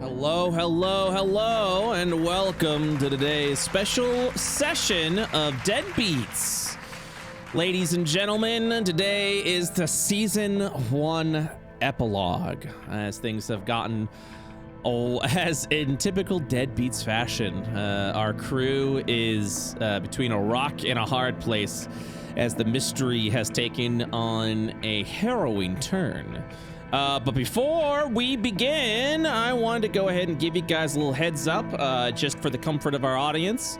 Hello, hello, hello, and welcome to today's special session of Deadbeats. Ladies and gentlemen, today is the Season 1 Epilogue, as things have gotten, as in typical Deadbeats fashion. Our crew is between a rock and a hard place, as the mystery has taken on a harrowing turn. But before we begin, I wanted to go ahead and give you guys a little heads up, just for the comfort of our audience.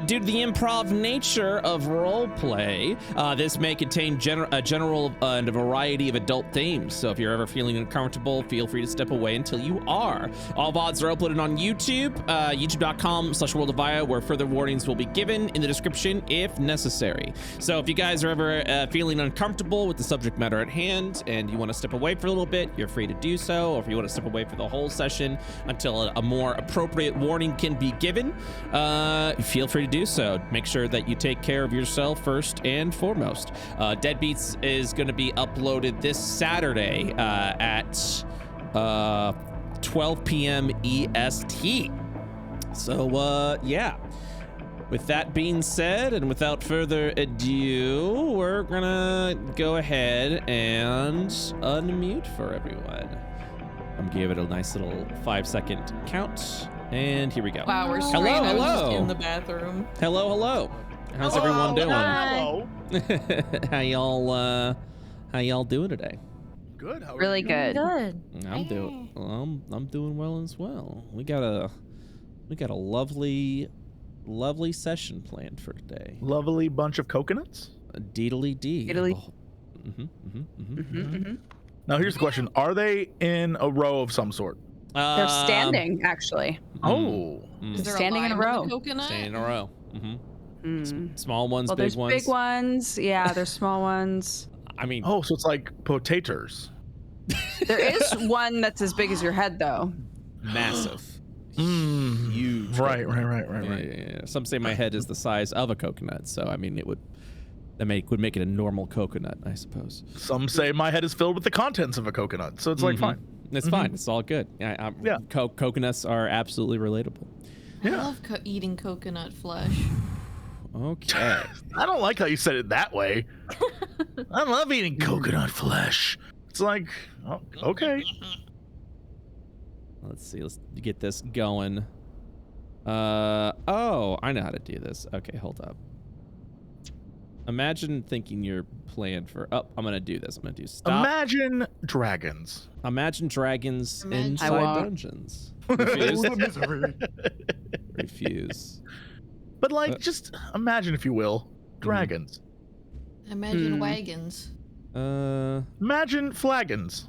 Due to the improv nature of roleplay, this may contain a general and a variety of adult themes. So if you're ever feeling uncomfortable, feel free to step away until you are. All VODs are uploaded on YouTube, youtube.com/worldofio, where further warnings will be given in the description if necessary. So if you guys are ever feeling uncomfortable with the subject matter at hand and you want to step away for a little bit, you're free to do so. Or if you want to step away for the whole session until a more appropriate warning can be given, feel free to do so. Make sure that you take care of yourself first and foremost. Deadbeats is going to be uploaded this Saturday at 12 p.m. EST. So yeah. With that being said, and without further ado, we're gonna go ahead and unmute for everyone. I'm gonna give it a nice little 5-second count, and here we go. Wow, we're hello, straight. I was hello. just in the bathroom. Hello, hello. How's everyone doing? Hello. How y'all doing today? Good. How are Really you? good. Good. I'm doing well as well. We got a lovely session planned for today. Lovely bunch of coconuts. Deedly dee. Italy. Now here's the question: are they in a row of some sort? They're standing, actually. Oh. Is there Standing in a line row. on the coconut? Standing in a row. Mm. Small ones, Well, big there's ones. big ones. Yeah, there's small ones. I mean, Oh, so it's like potatoes. There is one that's as big as your head, though. massive. Mm. Huge. Right. Yeah. Some say my head is the size of a coconut, so I mean, would make it a normal coconut, I suppose. Some say my head is filled with the contents of a coconut, so it's like fine. It's fine. It's all good. Yeah. Coconuts are absolutely relatable. I Yeah. love eating coconut flesh. Okay. I don't like how you said it that way. I love eating coconut flesh. It's like, oh, okay. Let's see. Let's get this going. Oh, I know how to do this. Okay, hold up. Imagine thinking you're playing for. Oh, I'm gonna do this. I'm gonna do stop. Imagine dragons. Imagine dragons Imagine- I inside won't. dungeons. Refuse. misery. Refuse. But like, just imagine, if you will, dragons. Imagine wagons. Imagine flagons.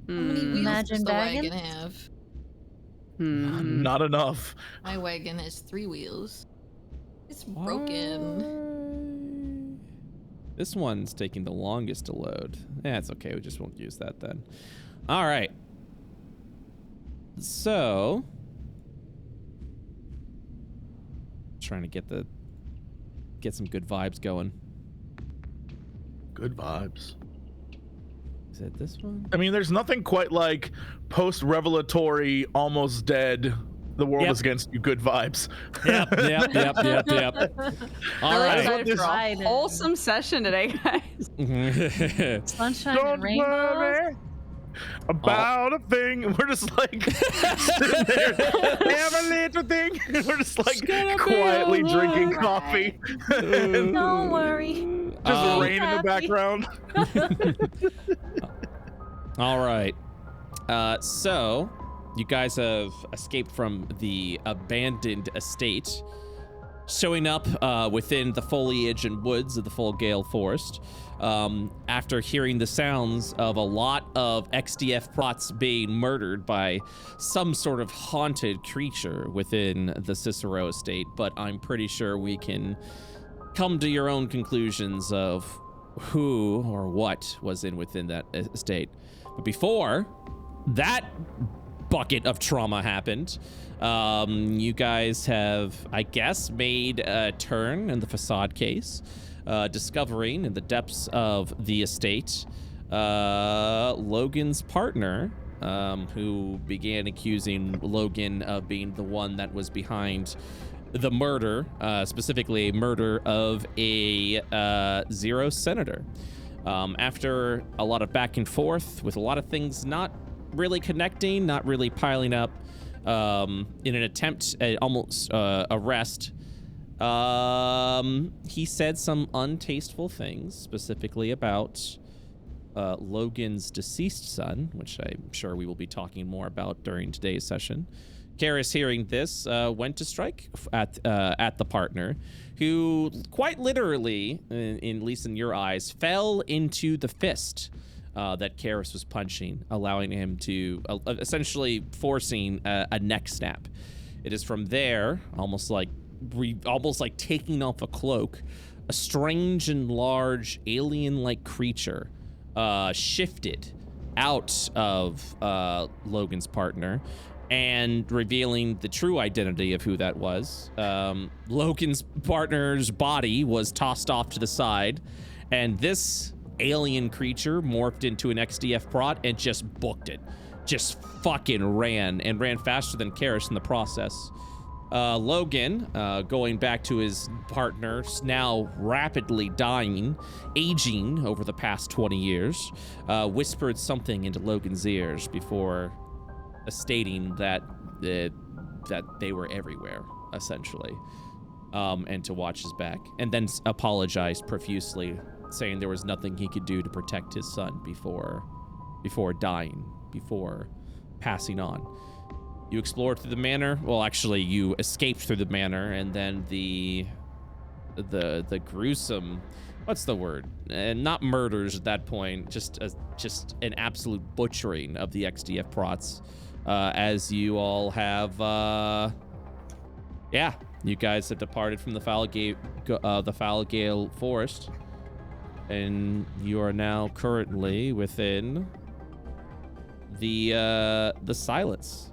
How many wheels Imagine does the wagon wagons? have? Not enough. My wagon has 3 wheels. It's broken. This one's taking the longest to load. Yeah, it's okay. We just won't use that then. All right. So, trying to get some good vibes going. Good vibes. Is it this one? I mean, there's nothing quite like post-revelatory, almost dead, the world Yep. is against you, good vibes. Yep. All Really right. excited for a Friday. wholesome session today, guys. Sunshine Don't and rainbows. worry about a thing. We're just like sitting there. Every little thing. We're just like quietly drinking coffee. Don't worry. Just rain in the Happy. background. All right. So, you guys have escaped from the abandoned estate, showing up within the foliage and woods of the Full Gale Forest after hearing the sounds of a lot of XDF plots being murdered by some sort of haunted creature within the Cicero estate, but I'm pretty sure we can come to your own conclusions of who or what was within that estate. But before that bucket of trauma happened, you guys have, I guess, made a turn in the Facade case, discovering in the depths of the estate Logan's partner, who began accusing Logan of being the one that was behind the murder, specifically murder of a Zero senator. After a lot of back and forth with a lot of things not really connecting, not really piling up, in an attempt at almost arrest, he said some untasteful things, specifically about Logan's deceased son, which I'm sure we will be talking more about during today's session. Karis, hearing this, went to strike at the partner, who quite literally, at least in your eyes, fell into the fist that Karis was punching, allowing him to essentially forcing a neck snap. It is from there, almost like taking off a cloak, a strange and large alien-like creature shifted out of Logan's partner and revealing the true identity of who that was. Logan's partner's body was tossed off to the side, and this alien creature morphed into an XDF prot and just booked it. Just fucking ran faster than Karis in the process. Logan, going back to his partner, now rapidly dying, aging over the past 20 years, whispered something into Logan's ears before stating that they were everywhere, essentially, and to watch his back, and then apologized profusely, saying there was nothing he could do to protect his son before dying, before passing on. You explored through the manor. Well, actually, you escaped through the manor, and then the gruesome, what's the word? Not murders at that point, just an absolute butchering of the XDF prots, as you all have, you guys have departed from the Falgale Forest, and you are now currently within the Silence.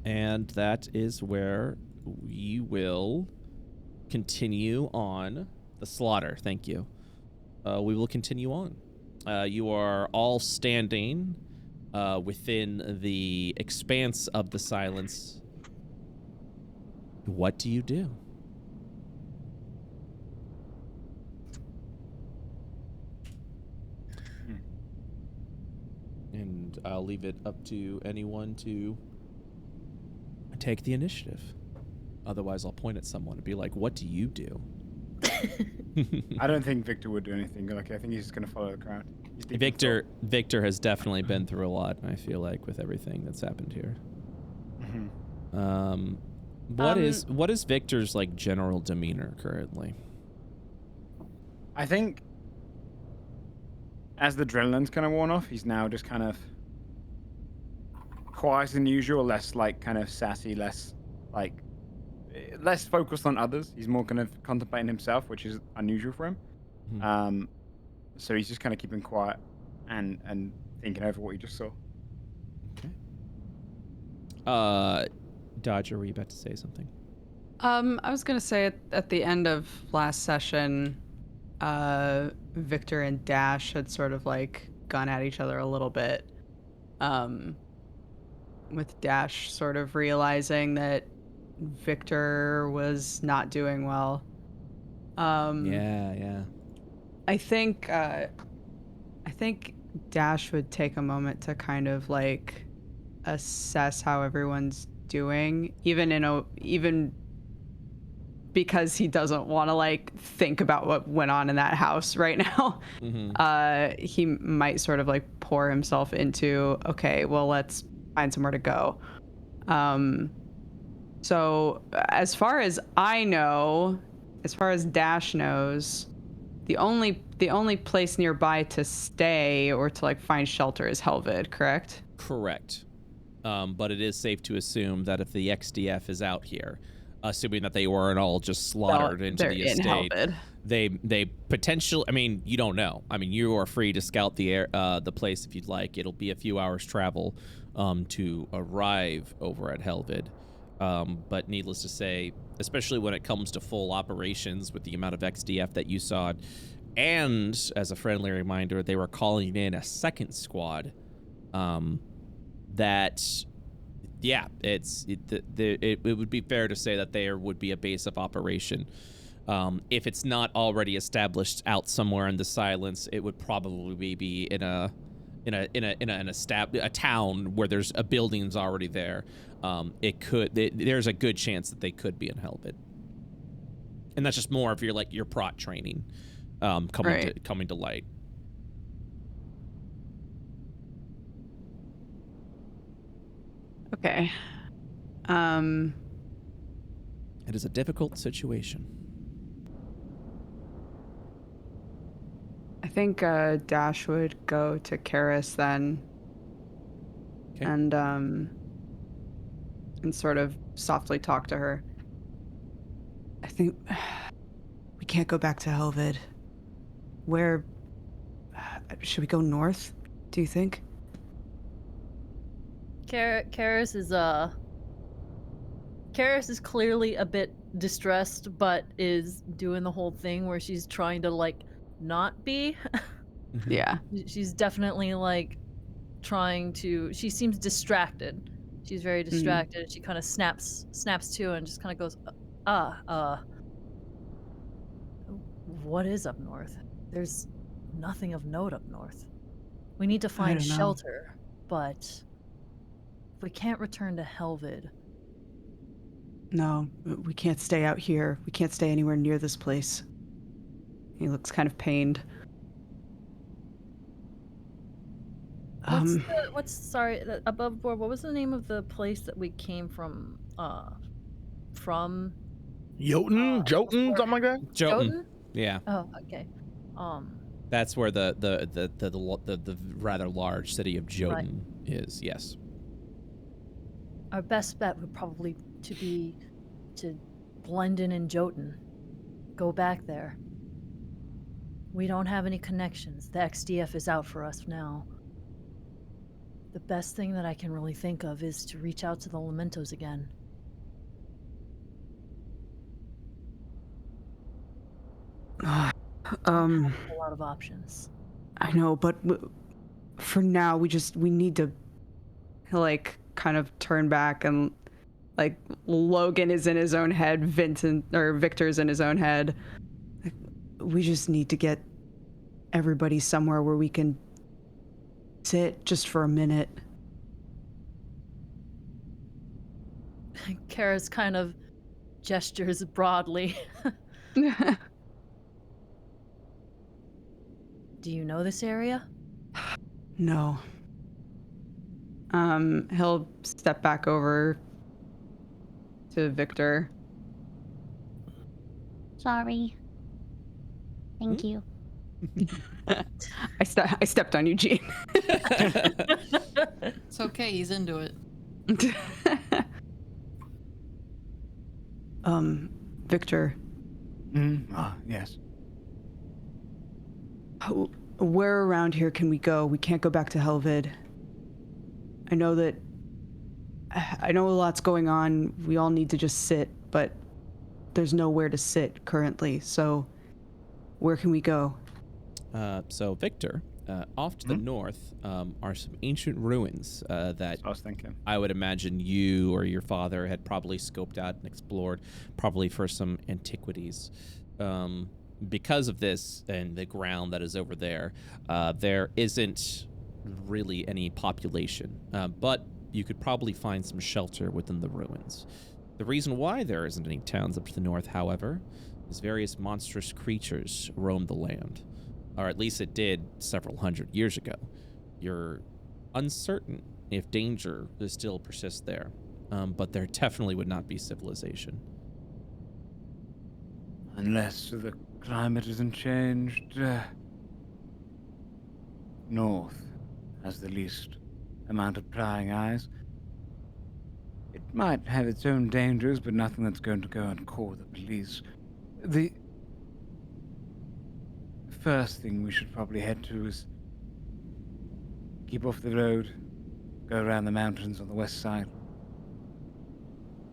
And that is where we will continue on the slaughter. Thank you. We will continue on. You are all standing within the expanse of the Silence. What do you do? And I'll leave it up to anyone to take the initiative. Otherwise, I'll point at someone and be like, what do you do? I don't think Victor would do anything. Like, I think he's just going to follow the crowd. Victor has definitely been through a lot, I feel like, with everything that's happened here. Mm-hmm. What is Victor's like general demeanor currently? I think as the adrenaline's kind of worn off, he's now just kind of quieter than usual, less like kind of sassy, less focused on others. He's more kind of contemplating himself, which is unusual for him. Mm-hmm. So he's just kind of keeping quiet and thinking over what he just saw. Okay. Dodger, were you about to say something? I was gonna say at the end of last session, Victor and Dash had sort of like gone at each other a little bit. With Dash sort of realizing that Victor was not doing well. Yeah. I think Dash would take a moment to kind of like assess how everyone's doing, even because he doesn't want to like think about what went on in that house right now. Mm-hmm. He might sort of like pour himself into, okay, well, let's find somewhere to go. So as far as I know, as far as Dash knows, the only place nearby to stay or to like find shelter is Helvid, correct? Correct. But it is safe to assume that if the XDF is out here, assuming that they weren't all just slaughtered into the estate, they potentially, I mean, you don't know. I mean, you are free to scout the place if you'd like. It'll be a few hours travel to arrive over at Helvid. But needless to say, especially when it comes to full operations with the amount of XDF that you saw, And as a friendly reminder, they were calling in a second squad. It would be fair to say that there would be a base of operation. If it's not already established out somewhere in the silence, it would probably be in a town where there's a building's already there. There's a good chance that they could be in Helvet. And that's just more if you're your prot training coming to light. Okay. It is a difficult situation. I think Dash would go to Karis then. Okay. And sort of softly talk to her. I think we can't go back to Helvid. Where should we go north, do you think? Karis is clearly a bit distressed, but is doing the whole thing where she's trying to not be. Yeah. She's definitely trying to. She seems distracted. She's very distracted. She kind of snaps to and just kind of goes, what is up north? There's nothing of note up north. We need to find shelter, but if we can't return to Helvid. No, we can't stay out here. We can't stay anywhere near this place. He looks kind of pained. Sorry, above board, what was the name of the place that we came from? From? Jotun, something like that? Jotun. Yeah. Oh, okay. That's where the rather large city of Jotun is. Yes. Our best bet would probably be to blend in Jotun. Go back there. We don't have any connections. The XDF is out for us now. The best thing that I can really think of is to reach out to the Lamentos again. A lot of options. I know, but for now, we need to, kind of turn back and, Logan is in his own head, Victor's in his own head. We just need to get everybody somewhere where we can sit just for a minute. Kara's kind of gestures broadly. Do you know this area? No. He'll step back over to Victor. Sorry. Thank you. I stepped on Eugene. It's okay, he's into it. Victor. Yes. Where around here can we go? We can't go back to Helvid. I know a lot's going on. We all need to just sit, but there's nowhere to sit currently. So where can we go? So Victor, off to the north are some ancient ruins that I was thinking. I would imagine you or your father had probably scoped out and explored, probably for some antiquities. Because of this and the ground that is over there, there isn't really any population, but you could probably find some shelter within the ruins. The reason why there isn't any towns up to the north, however, is various monstrous creatures roam the land. Or at least it did several hundred years ago. You're uncertain if danger still persists there, but there definitely would not be civilization. Unless the climate isn't changed. North has the least amount of prying eyes. It might have its own dangers, but nothing that's going to go and call the police. The first thing we should probably head to is keep off the road, go around the mountains on the west side,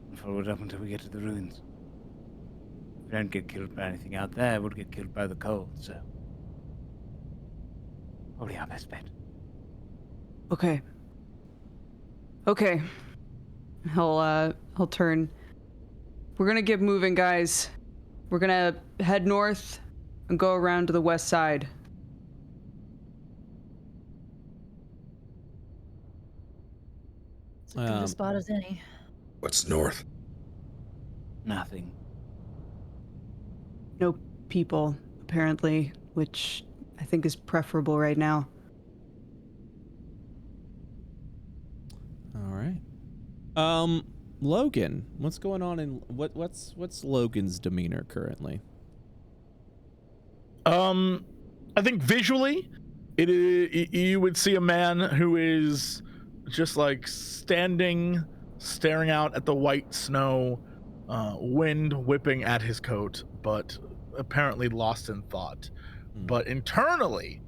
and follow it up until we get to the ruins. If we don't get killed by anything out there, we'll get killed by the cold, so Probably our best bet. Okay. Okay. He'll turn. We're gonna get moving, guys. We're gonna head north and go around to the west side. It's as good a spot as any. What's north? Nothing. No people, apparently, which I think is preferable right now. All right. Logan, what's going on in what's Logan's demeanor currently? I think visually, you would see a man who is just like standing, staring out at the white snow, wind whipping at his coat, but apparently lost in thought. But internally,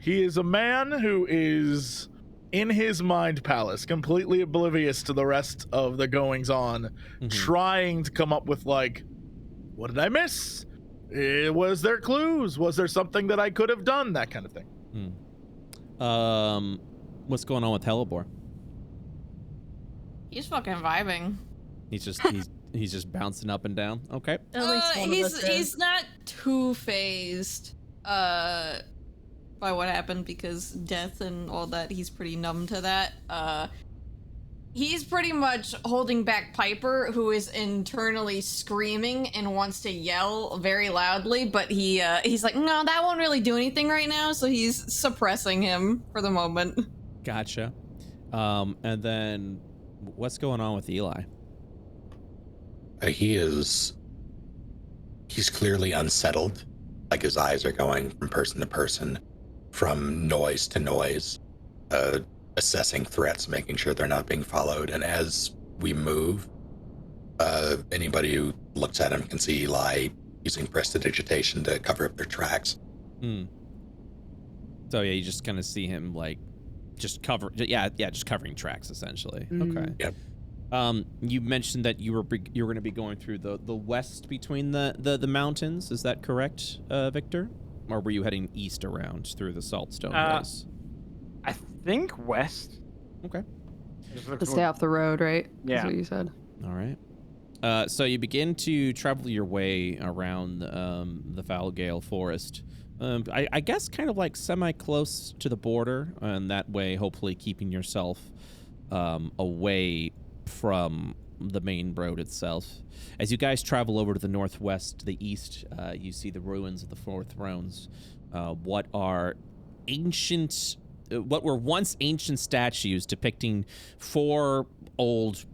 he is a man who is in his mind palace, completely oblivious to the rest of the goings on, trying to come up with like, what did I miss? Was there clues? Was there something that I could have done? That kind of thing. What's going on with Hellebore? He's fucking vibing. He's just bouncing up and down. Okay. At least one of us is. He's not too phased by what happened, because death and all that, he's pretty numb to that. He's pretty much holding back Piper, who is internally screaming and wants to yell very loudly, but he's like, no, that won't really do anything right now, so he's suppressing him for the moment. Gotcha. And then what's going on with Eli? He's clearly unsettled. Like his eyes are going from person to person, from noise to noise, assessing threats, making sure they're not being followed. And as we move, anybody who looks at him can see Eli using prestidigitation to cover up their tracks. So yeah, you just kind of see him like just covering tracks essentially. Okay. Yep. You mentioned that you were going to be going through the west between the mountains. Is that correct, Victor? Or were you heading east around through the Saltstone Hills? I think west. Okay. To stay off the road, right? Yeah. That's what you said. All right. So you begin to travel your way around the Foulgale Forest. I guess kind of like semi-close to the border, and that way hopefully keeping yourself away from the main road itself. As you guys travel over to the northwest, to the east, you see the ruins of the Four Thrones. What were once ancient statues depicting four old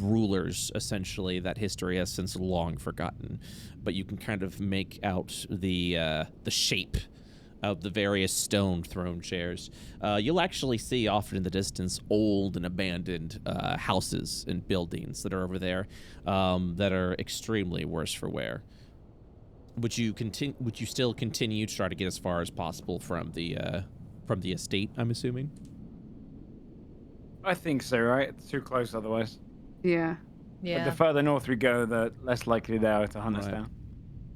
rulers, essentially, that history has since long forgotten. But you can kind of make out the shape of the various stone throne chairs. You'll actually see often in the distance old and abandoned houses and buildings that are over there that are extremely worse for wear. Would you still continue to try to get as far as possible from the estate, I'm assuming? I think so, right? It's too close otherwise. Yeah. But the further north we go, the less likely they are to hunt us down.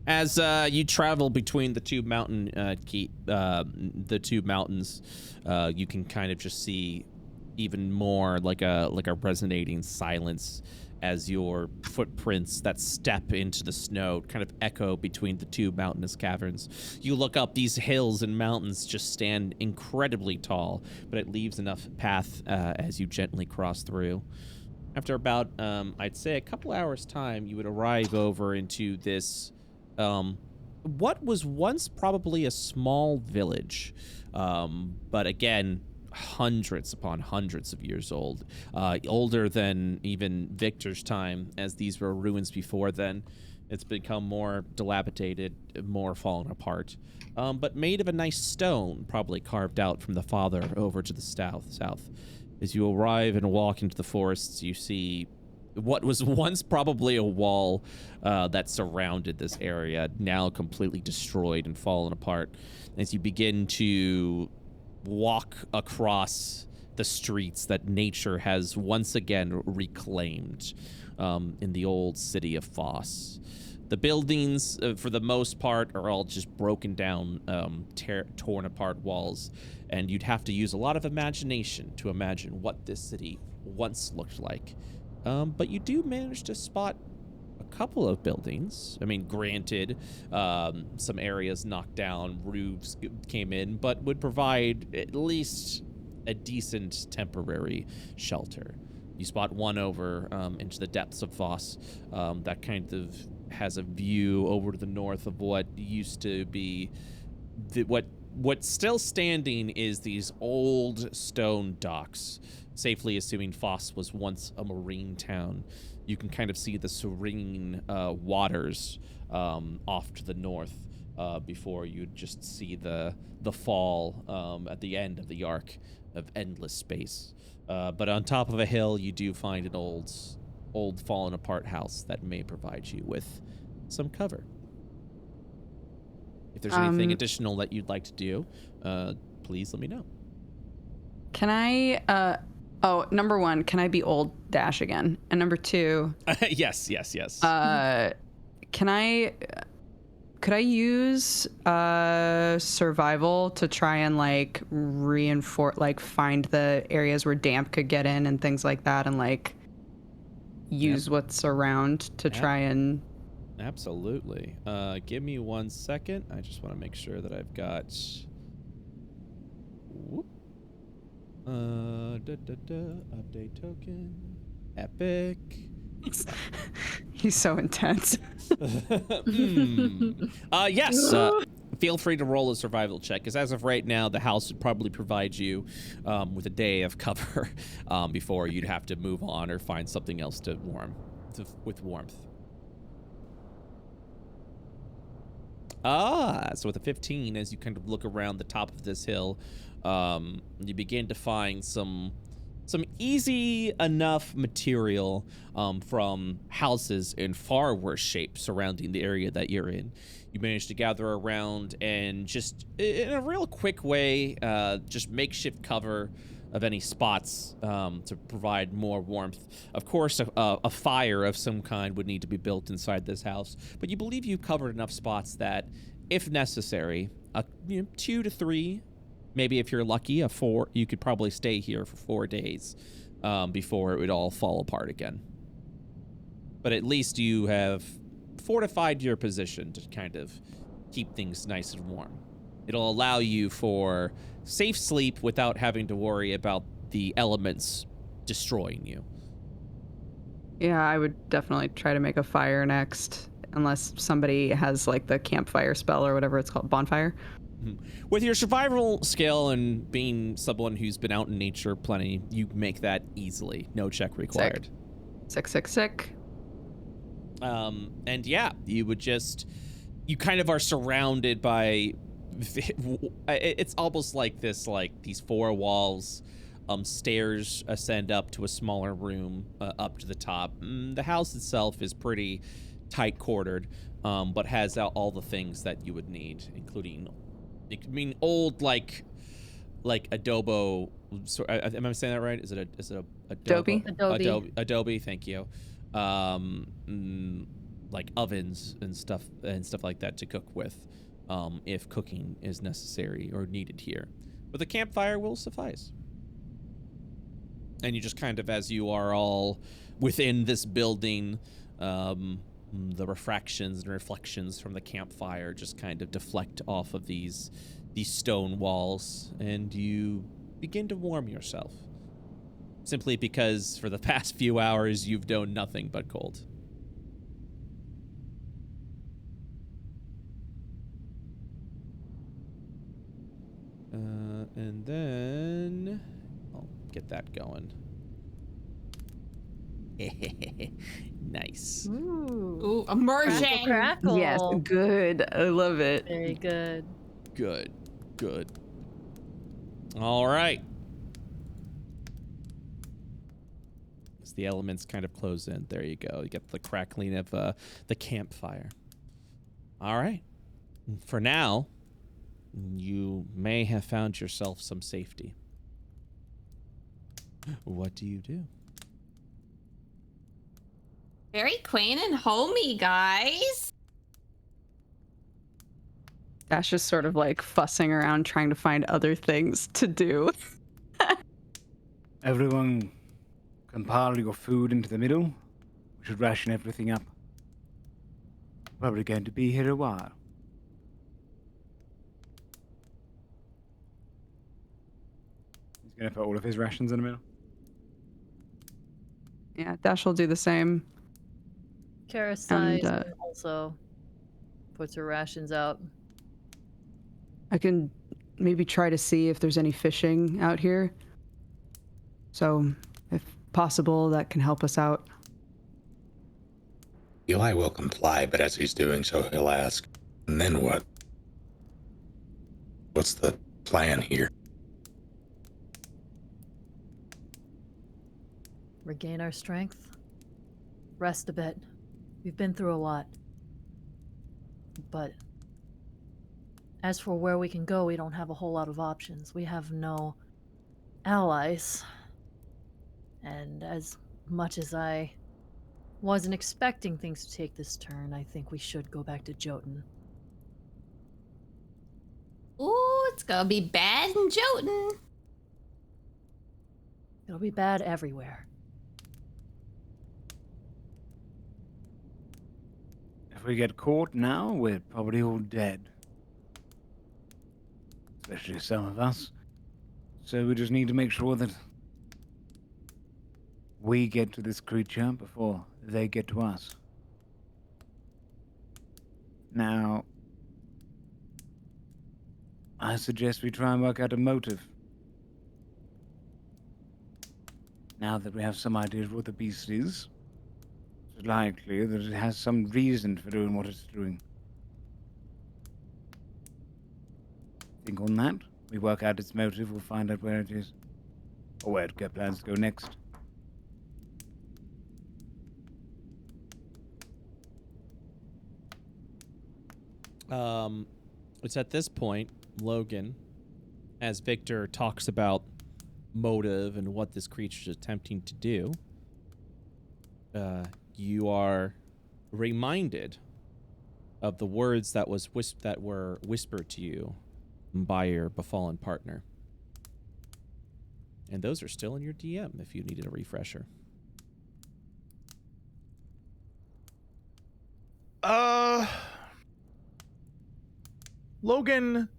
As you travel between the two mountains, you can kind of just see even more like a resonating silence as your footprints that step into the snow kind of echo between the two mountainous caverns. You look up, these hills and mountains just stand incredibly tall, but it leaves enough path as you gently cross through. After about, I'd say a couple hours time, you would arrive over into this what was once probably a small village, but again, hundreds upon hundreds of years old, older than even Victor's time, as these were ruins before then. It's become more dilapidated, more fallen apart, but made of a nice stone, probably carved out from the father over to the south. As you arrive and walk into the forests, you see what was once probably a wall that surrounded this area, now completely destroyed and fallen apart. As you begin to walk across the streets that nature has once again reclaimed in the old city of Foss. The buildings, for the most part, are all just broken down, torn apart walls, and you'd have to use a lot of imagination to imagine what this city once looked like. But you do manage to spot a couple of buildings. I mean, granted, some areas knocked down, roofs came in, but would provide at least a decent temporary shelter. You spot one over into the depths of Foss that kind of has a view over to the north of what used to be what's still standing is these old stone docks, safely assuming Foss was once a marine town. You can kind of see the serene waters off to the north before you'd just see the fall at the end of the arc of endless space. But on top of a hill, you do find an old fallen apart house that may provide you with some cover. If there's anything additional that you'd like to do, please let me know. Can I, number one, can I be old Dash again? And number two. Yes. Could I use survival to try and like reinforce, like find the areas where damp could get in and things like that, and like use what's around to try and. Absolutely. Give me 1 second. I just want to make sure that I've got. Update token. Epic. He's so intense. Yes. Feel free to roll a survival check, because as of right now, the house would probably provide you with a day of cover before you'd have to move on or find something else to with warmth. So with a 15, as you kind of look around the top of this hill, you begin to find some easy enough material from houses in far worse shape surrounding the area that you're in. You manage to gather around and just in a real quick way, just makeshift cover of any spots to provide more warmth. Of course, a fire of some kind would need to be built inside this house, but you believe you've covered enough spots that, if necessary, 2 to 3, maybe if you're lucky, a 4, you could probably stay here for 4 days before it would all fall apart again. But at least you have fortified your position to kind of keep things nice and warm. It'll allow you for safe sleep without having to worry about the elements destroying you. Yeah, I would definitely try to make a fire next, unless somebody has like the campfire spell or whatever it's called, bonfire. With your survival skill and being someone who's been out in nature plenty, you make that easily. No check required. Sick. And yeah, you kind of are surrounded by, it's almost like this, like these 4 walls, stairs ascend up to a smaller room up to the top. The house itself is pretty tight quartered, but has all the things that you would need, including, old like adobo. Am I saying that right? Is it Adobe? Adobe. Thank you. Like ovens and stuff like that to cook with, if cooking is necessary or needed here. But the campfire will suffice. And you just kind of, as you are all within this building, the refractions and reflections from the campfire just kind of deflect off of these stone walls, and you begin to warm yourself. Simply because for the past few hours, you've known nothing but cold. And then I'll get that going. Nice. Ooh, immersion. Crackle. Yes, good. I love it. Very good. Good. All right. As the elements kind of close in, there you go. You get the crackling of the campfire. All right. For now, you may have found yourself some safety. What do you do? Very quaint and homey, guys. Dash is sort of like fussing around trying to find other things to do. Everyone compile your food into the middle. We should ration everything up. Probably going to be here a while. He's going to put all of his rations in the middle. Yeah, Dash will do the same. Kara sighs And, and also puts her rations out. I can maybe try to see if there's any fishing out here. So, if possible, that can help us out. Eli will comply, but as he's doing so, he'll ask, and then what? What's the plan here? Regain our strength. Rest a bit. We've been through a lot. But as for where we can go, we don't have a whole lot of options. We have no allies. And as much as I wasn't expecting things to take this turn, I think we should go back to Jotun. Ooh, it's gonna be bad in Jotun. It'll be bad everywhere. If we get caught now, we're probably all dead. Especially some of us. So we just need to make sure that we get to this creature before they get to us. Now, I suggest we try and work out a motive. Now that we have some idea of what the beast is, it's likely that it has some reason for doing what it's doing. Think on that. We work out its motive, we'll find out where it is. Or where it plans to go next. It's at this point, Logan, as Victor talks about motive and what this creature is attempting to do, you are reminded of the words that were whispered to you by your befallen partner. And those are still in your DM if you needed a refresher. Logan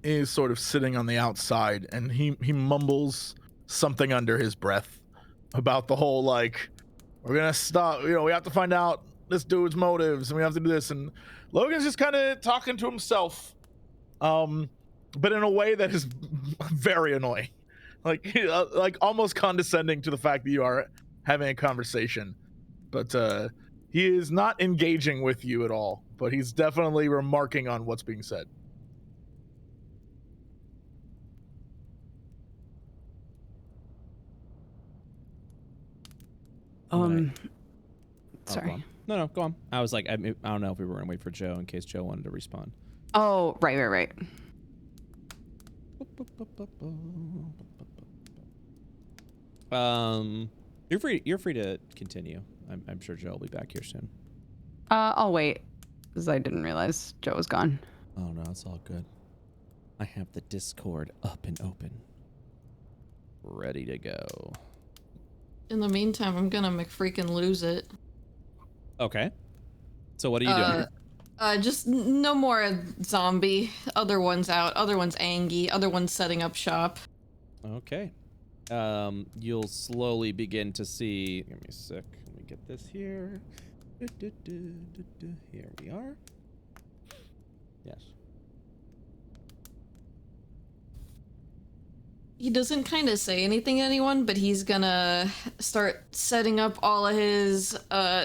is sort of sitting on the outside, and he mumbles something under his breath about the whole, like, we're gonna stop, we have to find out this dude's motives, and we have to do this, and Logan's just kind of talking to himself, but in a way that is very annoying, like almost condescending to the fact that you are having a conversation, but he is not engaging with you at all, but he's definitely remarking on what's being said. Right. Sorry. No, go on. I was like, I don't know if we were gonna wait for Joe in case Joe wanted to respond. Oh, right. You're free to continue. I'm sure Joe will be back here soon. I'll wait, because I didn't realize Joe was gone. Oh no, it's all good. I have the Discord up and open, ready to go. In the meantime, I'm gonna McFreaking lose it. Okay. So what are you doing? Just no more zombie. Other one's out. Other one's Angie. Other one's setting up shop. Okay. You'll slowly begin to see. Give me a sec. Let me get this here. Here we are. Yes. He doesn't kind of say anything to anyone, but he's gonna start setting up all of his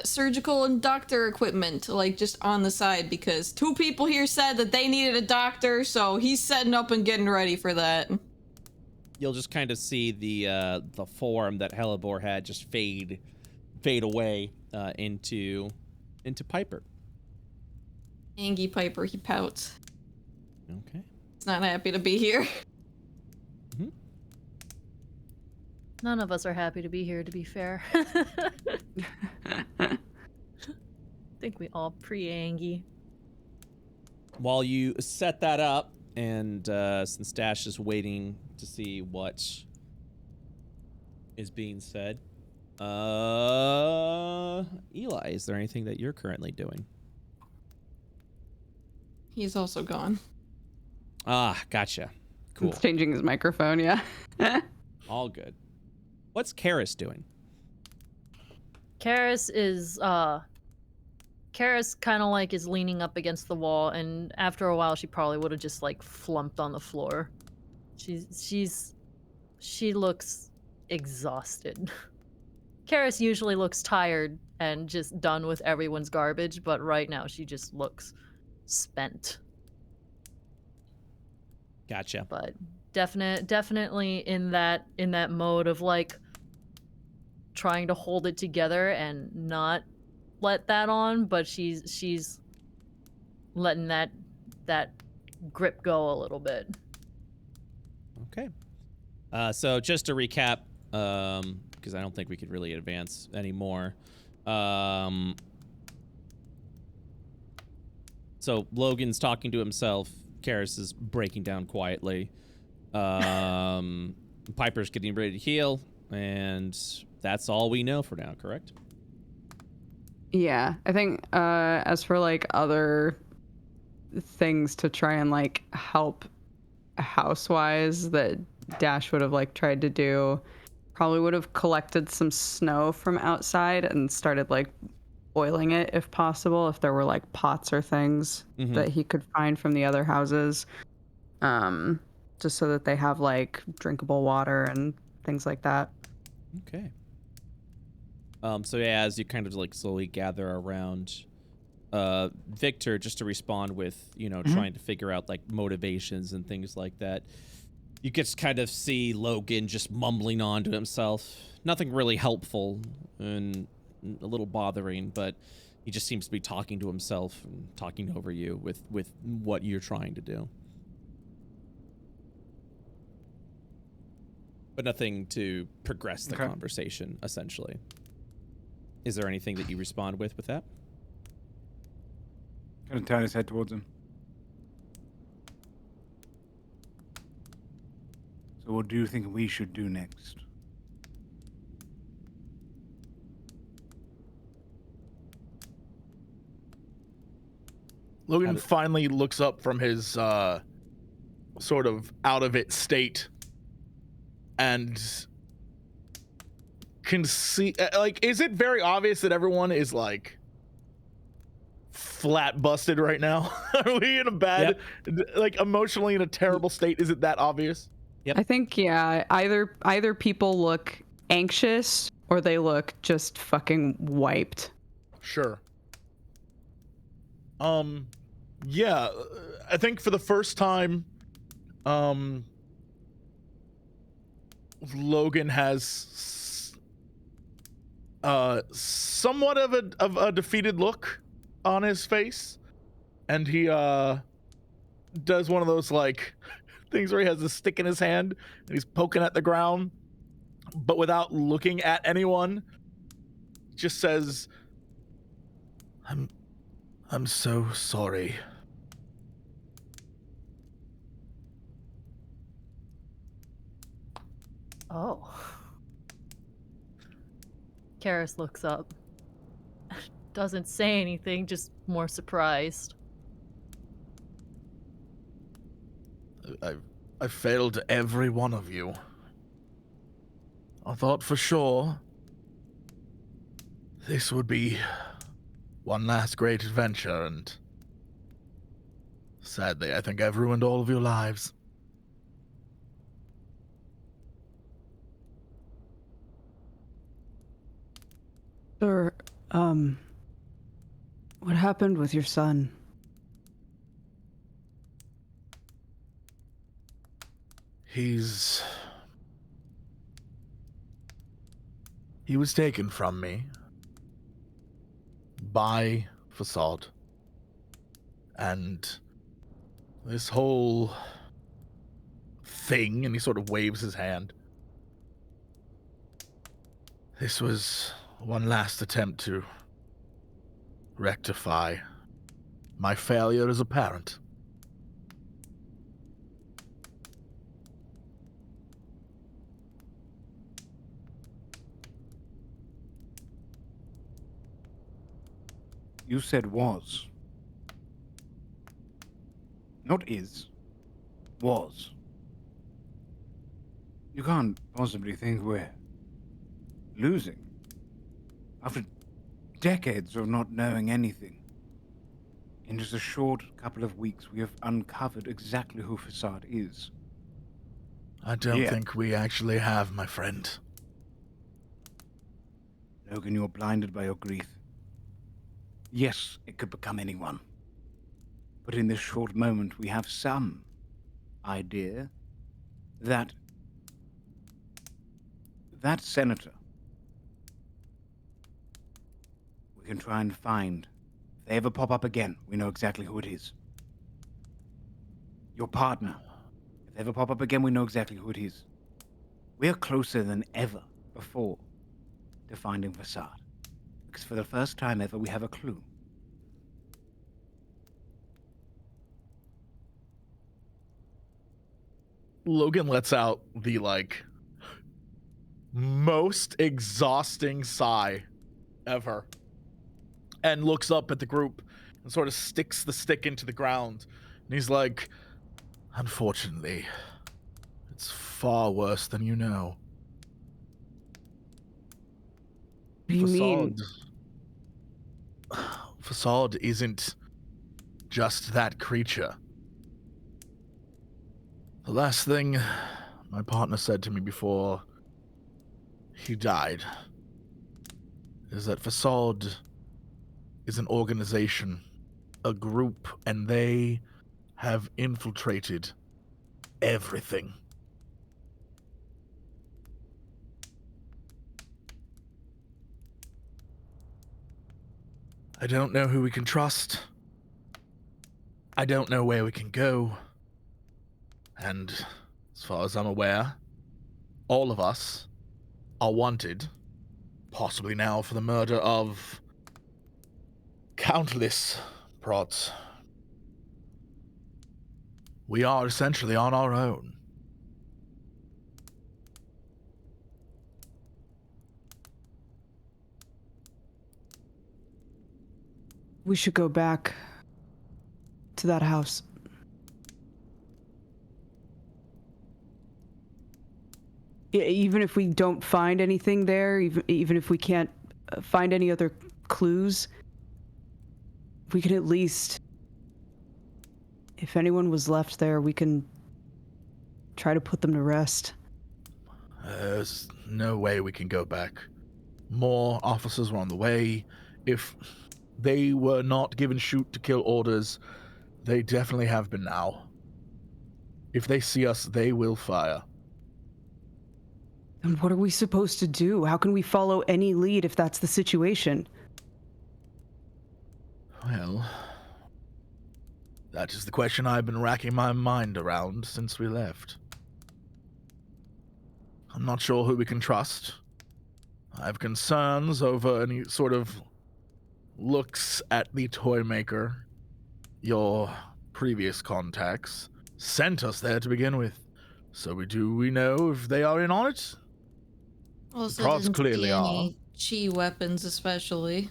surgical and doctor equipment, like just on the side, because 2 people here said that they needed a doctor, so he's setting up and getting ready for that. You'll just kind of see the form that Hellebore had just fade away into Piper. Angie Piper, he pouts. Okay. He's not happy to be here. None of us are happy to be here, to be fair. I think we all pre-Angie. while you set that up, and since Dash is waiting to see what is being said, Eli, is there anything that you're currently doing? He's also gone. Ah, gotcha. Cool. It's changing his microphone, yeah. All good. What's Karis doing? Karis is Karis kind of like is leaning up against the wall, and after a while she probably would have just like flumped on the floor. She looks exhausted. Karis usually looks tired and just done with everyone's garbage, but right now she just looks spent. Gotcha. But definitely in that mode of like trying to hold it together and not let that on, but she's letting that grip go a little bit. Okay. So just to recap, because I don't think we could really advance anymore. So Logan's talking to himself. Karis is breaking down quietly. Piper's getting ready to heal, and that's all we know for now, correct? Yeah, I think as for like other things to try and like help house-wise that Dash would have like tried to do, probably would have collected some snow from outside and started like boiling it if possible, if there were like pots or things that he could find from the other houses, just so that they have like drinkable water and things like that. Okay. So yeah, as you kind of like slowly gather around Victor, just to respond with, you know, trying to figure out like motivations and things like that, you just kind of see Logan just mumbling on to himself. Nothing really helpful and a little bothering, but he just seems to be talking to himself and talking over you with what you're trying to do. But nothing to progress the conversation, essentially. Is there anything that you respond with that? Kind of turn his head towards him. So what do you think we should do next? Logan finally looks up from his sort of out of it state and can see, like, is it very obvious that everyone is like flat busted right now? Are we in a bad, like emotionally in a terrible state? Is it that obvious? Yep. I think, yeah, either people look anxious or they look just fucking wiped. Sure. Yeah, I think for the first time, Logan has somewhat of a defeated look on his face, and he does one of those like things where he has a stick in his hand and he's poking at the ground, but without looking at anyone. Just says, I'm so sorry. Oh. Karis looks up. Doesn't say anything, just more surprised. I failed every one of you. I thought for sure this would be one last great adventure, and sadly, I think I've ruined all of your lives. Sir, what happened with your son? He was taken from me by Facade, and this whole thing, and he sort of waves his hand. This was one last attempt to rectify my failure as a parent. You said was. Not is. Was. You can't possibly think we're losing. After decades of not knowing anything, in just a short couple of weeks, we have uncovered exactly who Facade is. I don't think we actually have, my friend. Logan, you're blinded by your grief. Yes, it could become anyone. But in this short moment, we have some idea that that senator, we can try and find. If they ever pop up again, we know exactly who it is. Your partner. If they ever pop up again, we know exactly who it is. We are closer than ever before to finding Facade. Because for the first time ever, we have a clue. Logan lets out the, most exhausting sigh ever and looks up at the group and sort of sticks the stick into the ground. And he's like, unfortunately, it's far worse than you know. What do you mean? Facade isn't just that creature. The last thing my partner said to me before he died is that Facade is an organization, a group, and they have infiltrated everything. I don't know who we can trust. I don't know where we can go. And as far as I'm aware, all of us are wanted, possibly now for the murder of countless prods. We are essentially on our own. We should go back to that house. Even if we don't find anything there, even if we can't find any other clues, we can at least, if anyone was left there, we can try to put them to rest. There's no way we can go back. More officers were on the way. If they were not given shoot to kill orders, they definitely have been now. If they see us, they will fire. And what are we supposed to do? How can we follow any lead if that's the situation? Well, that is the question I've been racking my mind around since we left. I'm not sure who we can trust. I have concerns over any sort of looks at the toy maker your previous contacts sent us there to begin with. So we know if they are in on it? Also, prods didn't clearly see are. any chi weapons, especially.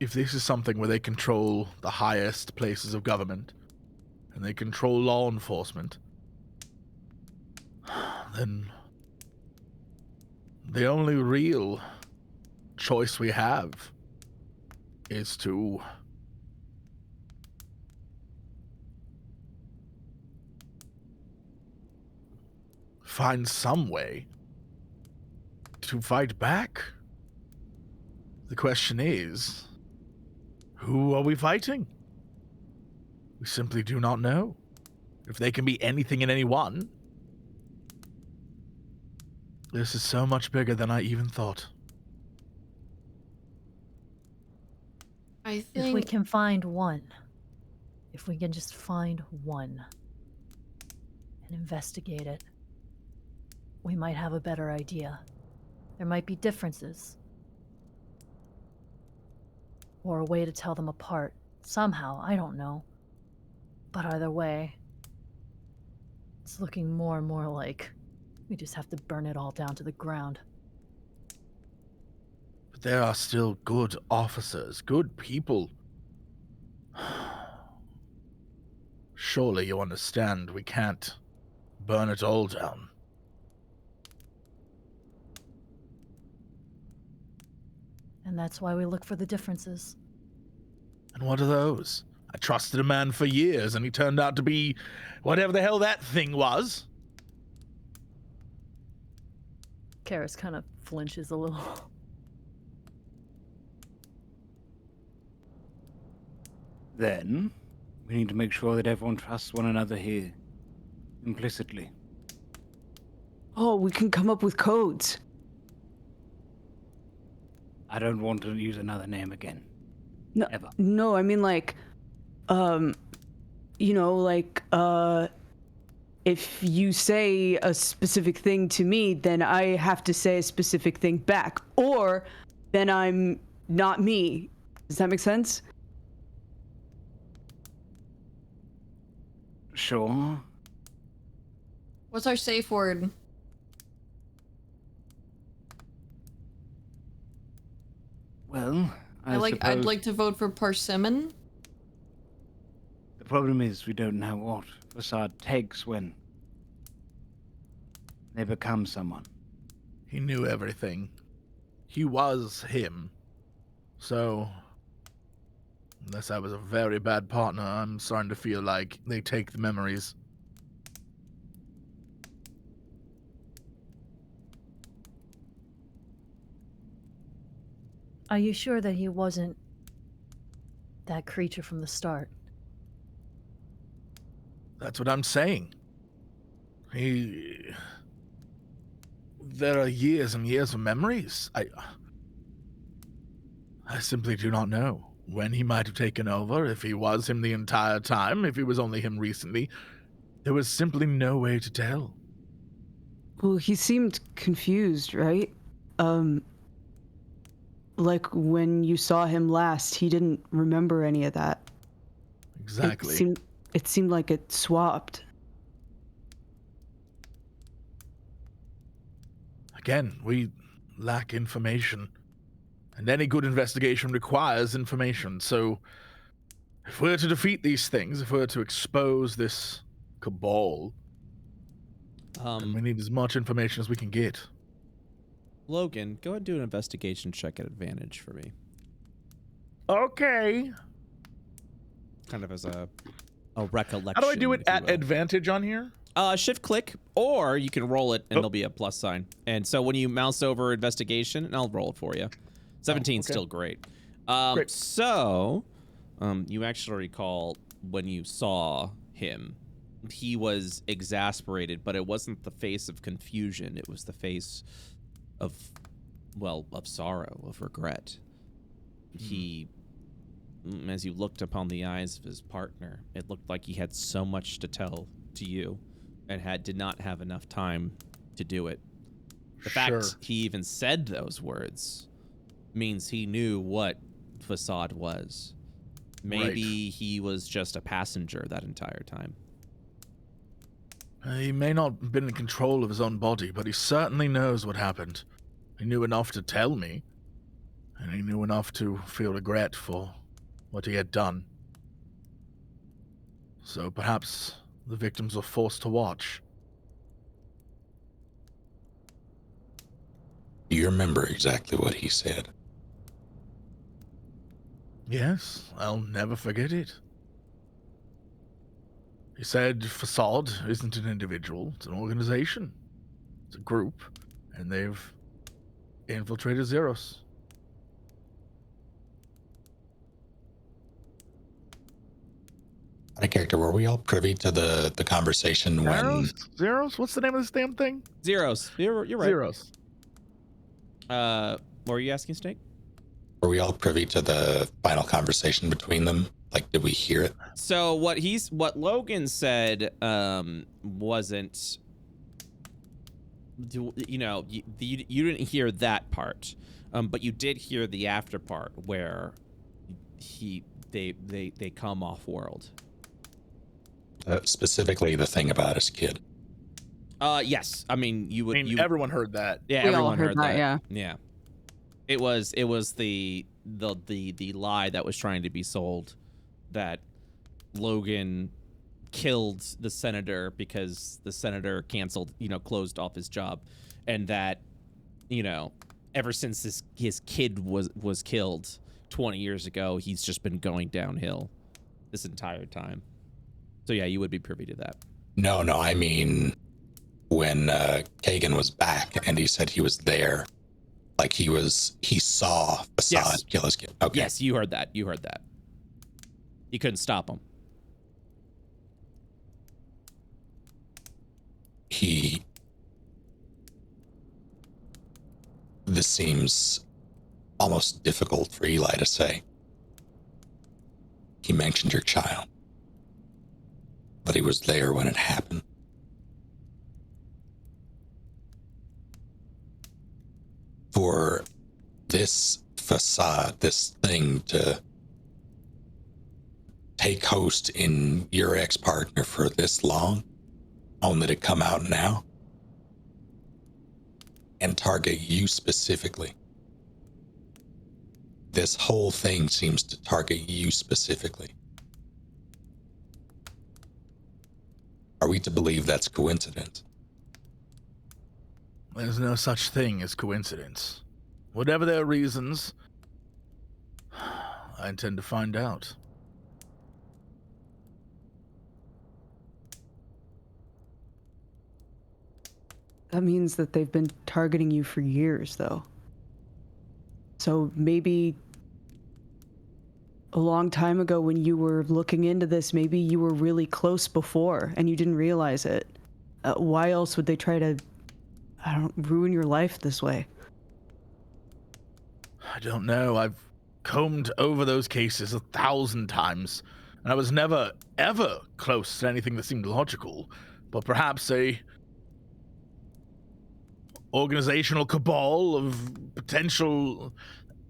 If this is something where they control the highest places of government, and they control law enforcement, then the only real choice we have is to find some way to fight back. The question is, who are we fighting? We simply do not know. If they can be anything and anyone, this is so much bigger than I even thought. I If we think can find one, if we can just find one and investigate it, we might have a better idea. There might be differences. Or a way to tell them apart. Somehow, I don't know. But either way, it's looking more and more like we just have to burn it all down to the ground. But there are still good officers, good people. Surely you understand we can't burn it all down. And that's why we look for the differences. And what are those? I trusted a man for years, and he turned out to be whatever the hell that thing was. Karis kind of flinches a little. Then, we need to make sure that everyone trusts one another here, implicitly. Oh, we can come up with codes. I don't want to use another name again. No, Ever. no, I mean like, if you say a specific thing to me, then I have to say a specific thing back, or then I'm not me. Does that make sense? Sure. What's our safe word? Well, I'd like to vote for Persimmon. The problem is we don't know what Facade takes when they become someone. He knew everything. He was him. So, unless I was a very bad partner, I'm starting to feel like they take the memories. Are you sure that he wasn't that creature from the start? That's what I'm saying. There are years and years of memories. I simply do not know when he might have taken over, if he was him the entire time, if he was only him recently. There was simply no way to tell. Well, he seemed confused, right? Like when you saw him last, he didn't remember any of that. Exactly. It seemed like it swapped. Again, we lack information. And any good investigation requires information. So, if we're to defeat these things, if we're to expose this cabal, then we need as much information as we can get. Logan, go ahead and do an investigation check at advantage for me. Okay. Kind of as a recollection. How do I do it if you at will. advantage on here? Shift click, or you can roll it and there'll be a plus sign. And so when you mouse over investigation, and I'll roll it for you. 17 's okay. still great. Great. So, you actually recall when you saw him, he was exasperated, but it wasn't the face of confusion. It was the face of sorrow, of regret. He, as you looked upon the eyes of his partner, it looked like he had so much to tell to you and did not have enough time to do it. The fact he even said those words means he knew what Facade was. Maybe he was just a passenger that entire time. He may not have been in control of his own body, but he certainly knows what happened. He knew enough to tell me, and he knew enough to feel regret for what he had done. So perhaps the victims were forced to watch. Do you remember exactly what he said? Yes, I'll never forget it. He said Facade isn't an individual, it's an organization. It's a group, and they've infiltrated Zeros. Out of character, were we all privy to the conversation when... Zeros? What's the name of this damn thing? Zeros. You're right. Zeros. What were you asking, Snake? Were we all privy to the final conversation between them? Like, did we hear it? So what Logan said wasn't, you didn't hear that part, but you did hear the after part where they come off world. Specifically, the thing about his kid. Yes. I mean, everyone everyone heard that. Yeah, We everyone all heard that, yeah. Yeah. It was the lie that was trying to be sold, that Logan killed the senator because the senator canceled, closed off his job, and that, ever since his kid was killed 20 years ago, he's just been going downhill this entire time. So yeah, you would be privy to that. No, I mean, when Kagan was back and he said he was there, like he saw Facade kill his kid. Okay. Yes, you heard that. You couldn't stop him. This seems almost difficult for Eli to say. He mentioned your child, but he was there when it happened. For this facade, this thing to take host in your ex-partner for this long, only to come out now and target you specifically. This whole thing seems to target you specifically. Are we to believe that's coincidence? There's no such thing as coincidence. Whatever their reasons, I intend to find out. That means that they've been targeting you for years, though. So maybe a long time ago when you were looking into this, maybe you were really close before and you didn't realize it. Why else would they try to, ruin your life this way? I don't know. I've combed over those cases 1,000 times, and I was never, ever close to anything that seemed logical. But perhaps a organizational cabal of potential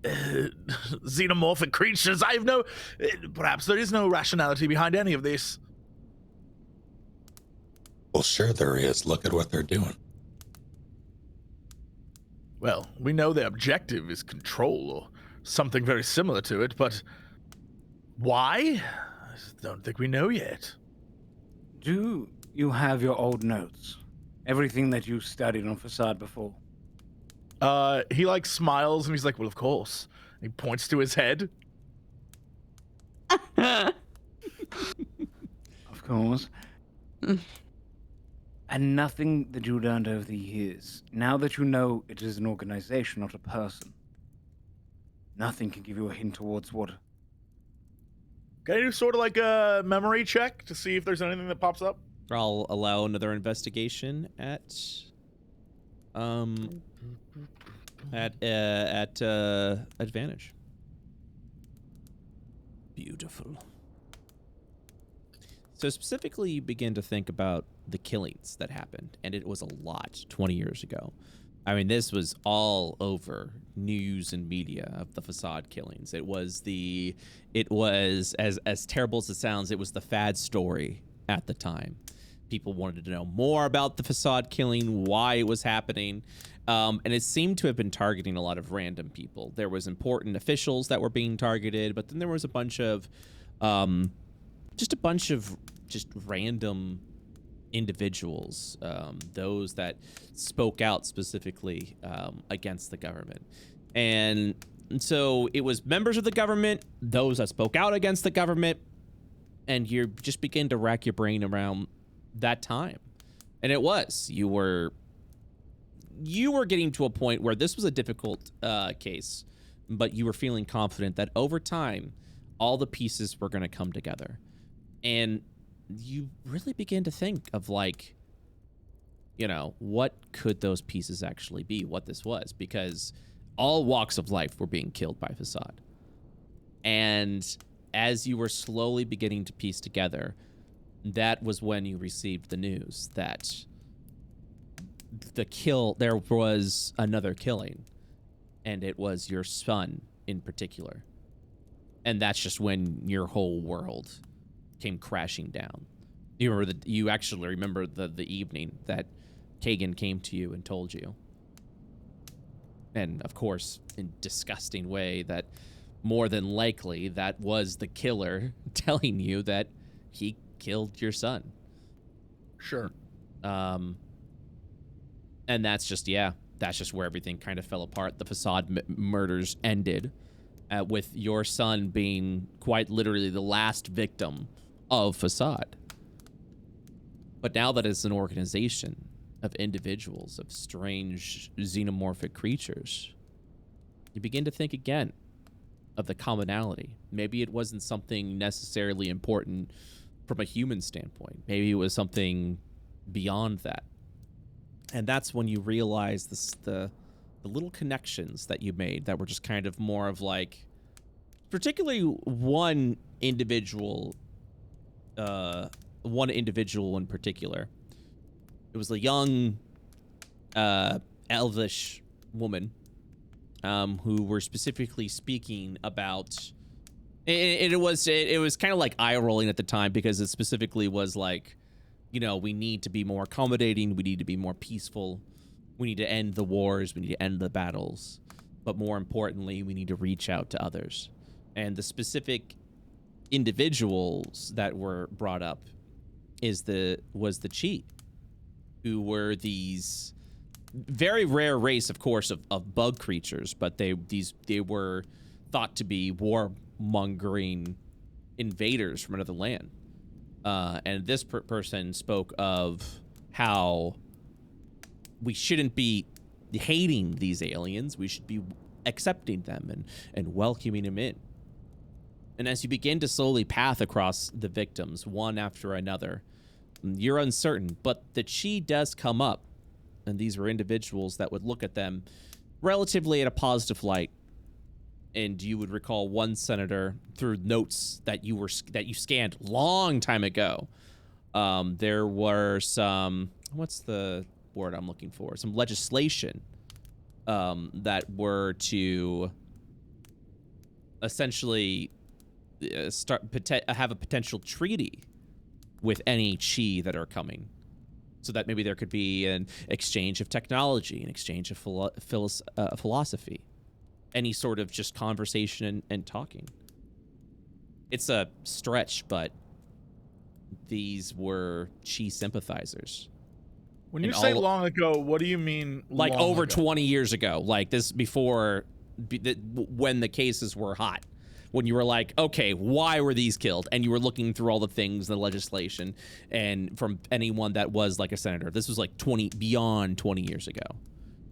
xenomorphic creatures. I have no... perhaps there is no rationality behind any of this. Well, sure there is. Look at what they're doing. Well, we know their objective is control, or something very similar to it, but why? I don't think we know yet. Do you have your old notes? Everything that you studied on Facade before? He smiles and he's like, well, of course. He points to his head. Of course. And nothing that you learned over the years, now that you know it is an organization, not a person, nothing can give you a hint towards what... Can I do sort of like a memory check to see if there's anything that pops up? I'll allow another investigation at advantage. Beautiful. So specifically, you begin to think about the killings that happened, and it was a lot 20 years ago. I mean, this was all over news and media of the Facade killings. It was as terrible as it sounds, it was the fad story at the time. People wanted to know more about the Facade killing, why it was happening, and it seemed to have been targeting a lot of random people. There was important officials that were being targeted, but then there was a bunch of just random individuals, those that spoke out specifically against the government. And so it was members of the government, those that spoke out against the government, and you just begin to rack your brain around that time. And it was, you were getting to a point where this was a difficult case, but you were feeling confident that over time, all the pieces were going to come together. And you really begin to think of what could those pieces actually be, what this was, because all walks of life were being killed by Facade. And as you were slowly beginning to piece together, that was when you received the news that there was another killing, and it was your son in particular. And that's just when your whole world came crashing down. You actually remember the evening that Kagan came to you and told you. And of course, in disgusting way that more than likely that was the killer telling you that he killed your son. Sure. And that's just where everything kind of fell apart. The Facade murders ended with your son being quite literally the last victim of Facade. But now that it's an organization of individuals, of strange xenomorphic creatures, you begin to think again of the commonality. Maybe it wasn't something necessarily important from a human standpoint. Maybe it was something beyond that. And that's when you realize the little connections that you made that were just kind of more of like, particularly one individual in particular. It was a young elvish woman who were specifically speaking about it was kind of like eye rolling at the time, because it specifically was like, you know, we need to be more accommodating, we need to be more peaceful, we need to end the wars, we need to end the battles, but more importantly, we need to reach out to others. And the specific individuals that were brought up was the Chi, who were these very rare race, of course, of bug creatures, but they were thought to be warmongering invaders from another land. And this person spoke of how we shouldn't be hating these aliens, we should be accepting them and welcoming them in. And as you begin to slowly path across the victims, one after another, you're uncertain, but the Chi does come up, and these were individuals that would look at them relatively at a positive light. And you would recall one senator through notes that you scanned long time ago. There were some, what's the word I'm looking for? Some legislation that were to essentially have a potential treaty with any Chi that are coming, so that maybe there could be an exchange of technology, an exchange of philosophy, any sort of just conversation and talking. It's a stretch, but these were Chi sympathizers. When you say long ago, what do you mean? Like long over ago? 20 years ago, like this before, when the cases were hot. When you were like, okay, why were these killed? And you were looking through all the things, the legislation, and from anyone that was like a senator. This was like beyond 20 years ago.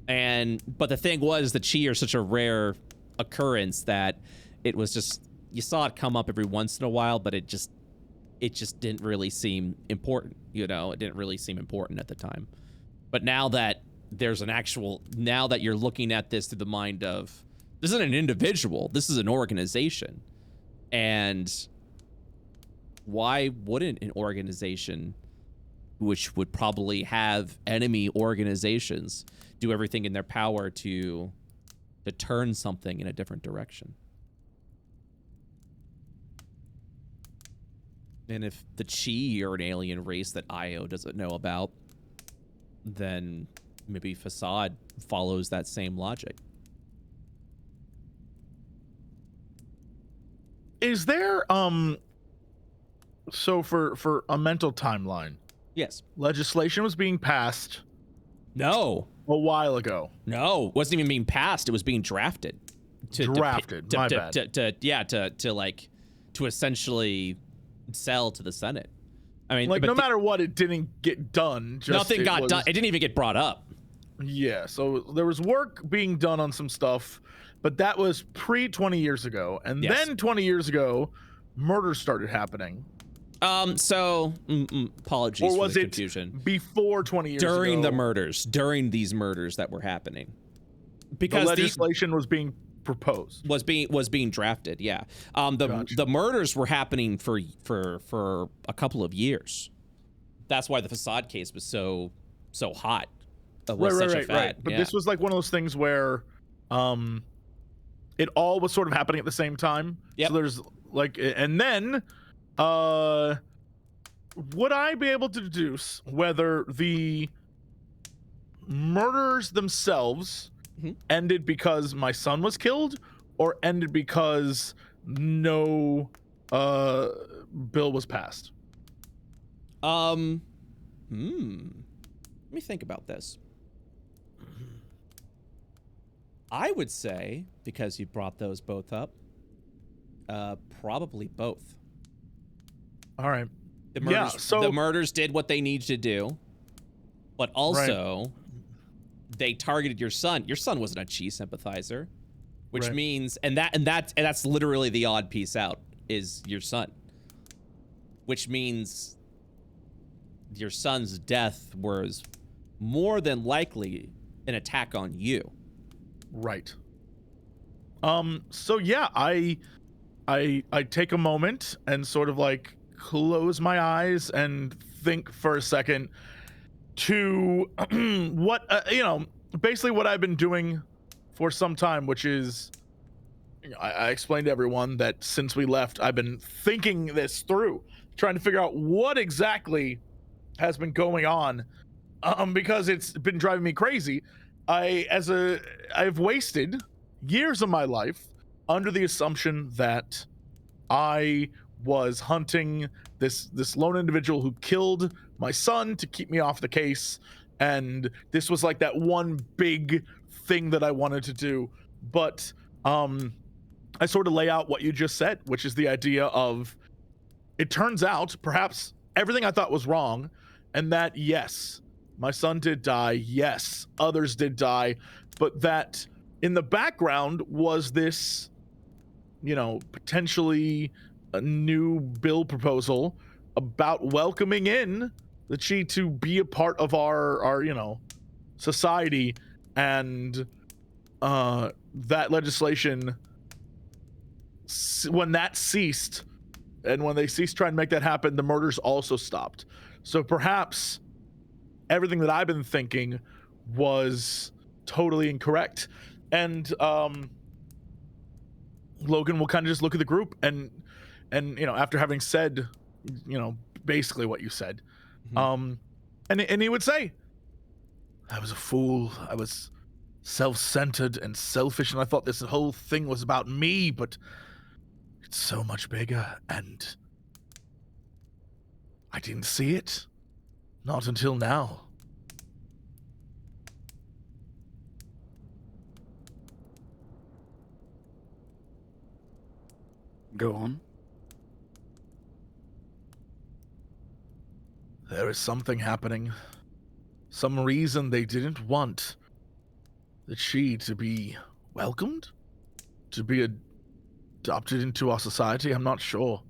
But the thing was, the Chi are such a rare occurrence that it was just, you saw it come up every once in a while, but it just didn't really seem important. You know, it didn't really seem important at the time. But now that there's now that you're looking at this through the mind of, this isn't an individual, this is an organization. And why wouldn't an organization, which would probably have enemy organizations, do everything in their power to turn something in a different direction? And if the Chi are an alien race that Io doesn't know about, then maybe Facade follows that same logic. Is there so for a mental timeline? Yes. Legislation was being passed. No. A while ago. No, it wasn't even being passed. It was being drafted. To essentially sell to the Senate. I mean, like, no matter what, it didn't get done. Nothing got done. It didn't even get brought up. Yeah, so there was work being done on some stuff, but that was pre 20 years ago. And then 20 years ago, murders started happening. Apologies or was for the it confusion. Before 20 years ago? During the murders, during these murders that were happening. Because the legislation was being proposed. Was being drafted, yeah. The murders were happening for a couple of years. That's why the Facade case was so hot. Right. But this was like one of those things where it all was sort of happening at the same time. Yep. So there's like, and then would I be able to deduce whether the murders themselves ended because my son was killed, or ended because no bill was passed? Let me think about this. I would say, because you brought those both up, probably both. All right. The murders did what they needed to do, but also they targeted your son. Your son wasn't a Chi sympathizer, which means, and that's literally the odd piece out, is your son, which means your son's death was more than likely an attack on you. Right. So yeah, I take a moment and sort of like close my eyes and think for a second to what basically what I've been doing for some time, which is, I explained to everyone that since we left, I've been thinking this through, trying to figure out what exactly has been going on, because it's been driving me crazy. I've wasted years of my life under the assumption that I was hunting this lone individual who killed my son to keep me off the case, and this was like that one big thing that I wanted to do. But I sort of lay out what you just said, which is the idea of, it turns out perhaps everything I thought was wrong, and that yes, my son did die, yes, others did die, but that in the background was this, potentially a new bill proposal about welcoming in the Chi to be a part of our society, and that legislation, when that ceased, and when they ceased trying to make that happen, the murders also stopped. So perhaps everything that I've been thinking was totally incorrect. And Logan will kind of just look at the group and after having said, basically what you said, and he would say, I was a fool. I was self-centered and selfish, and I thought this whole thing was about me, but it's so much bigger, and I didn't see it. Not until now. Go on. There is something happening. Some reason they didn't want the Chi to be welcomed? To be adopted into our society? I'm not sure.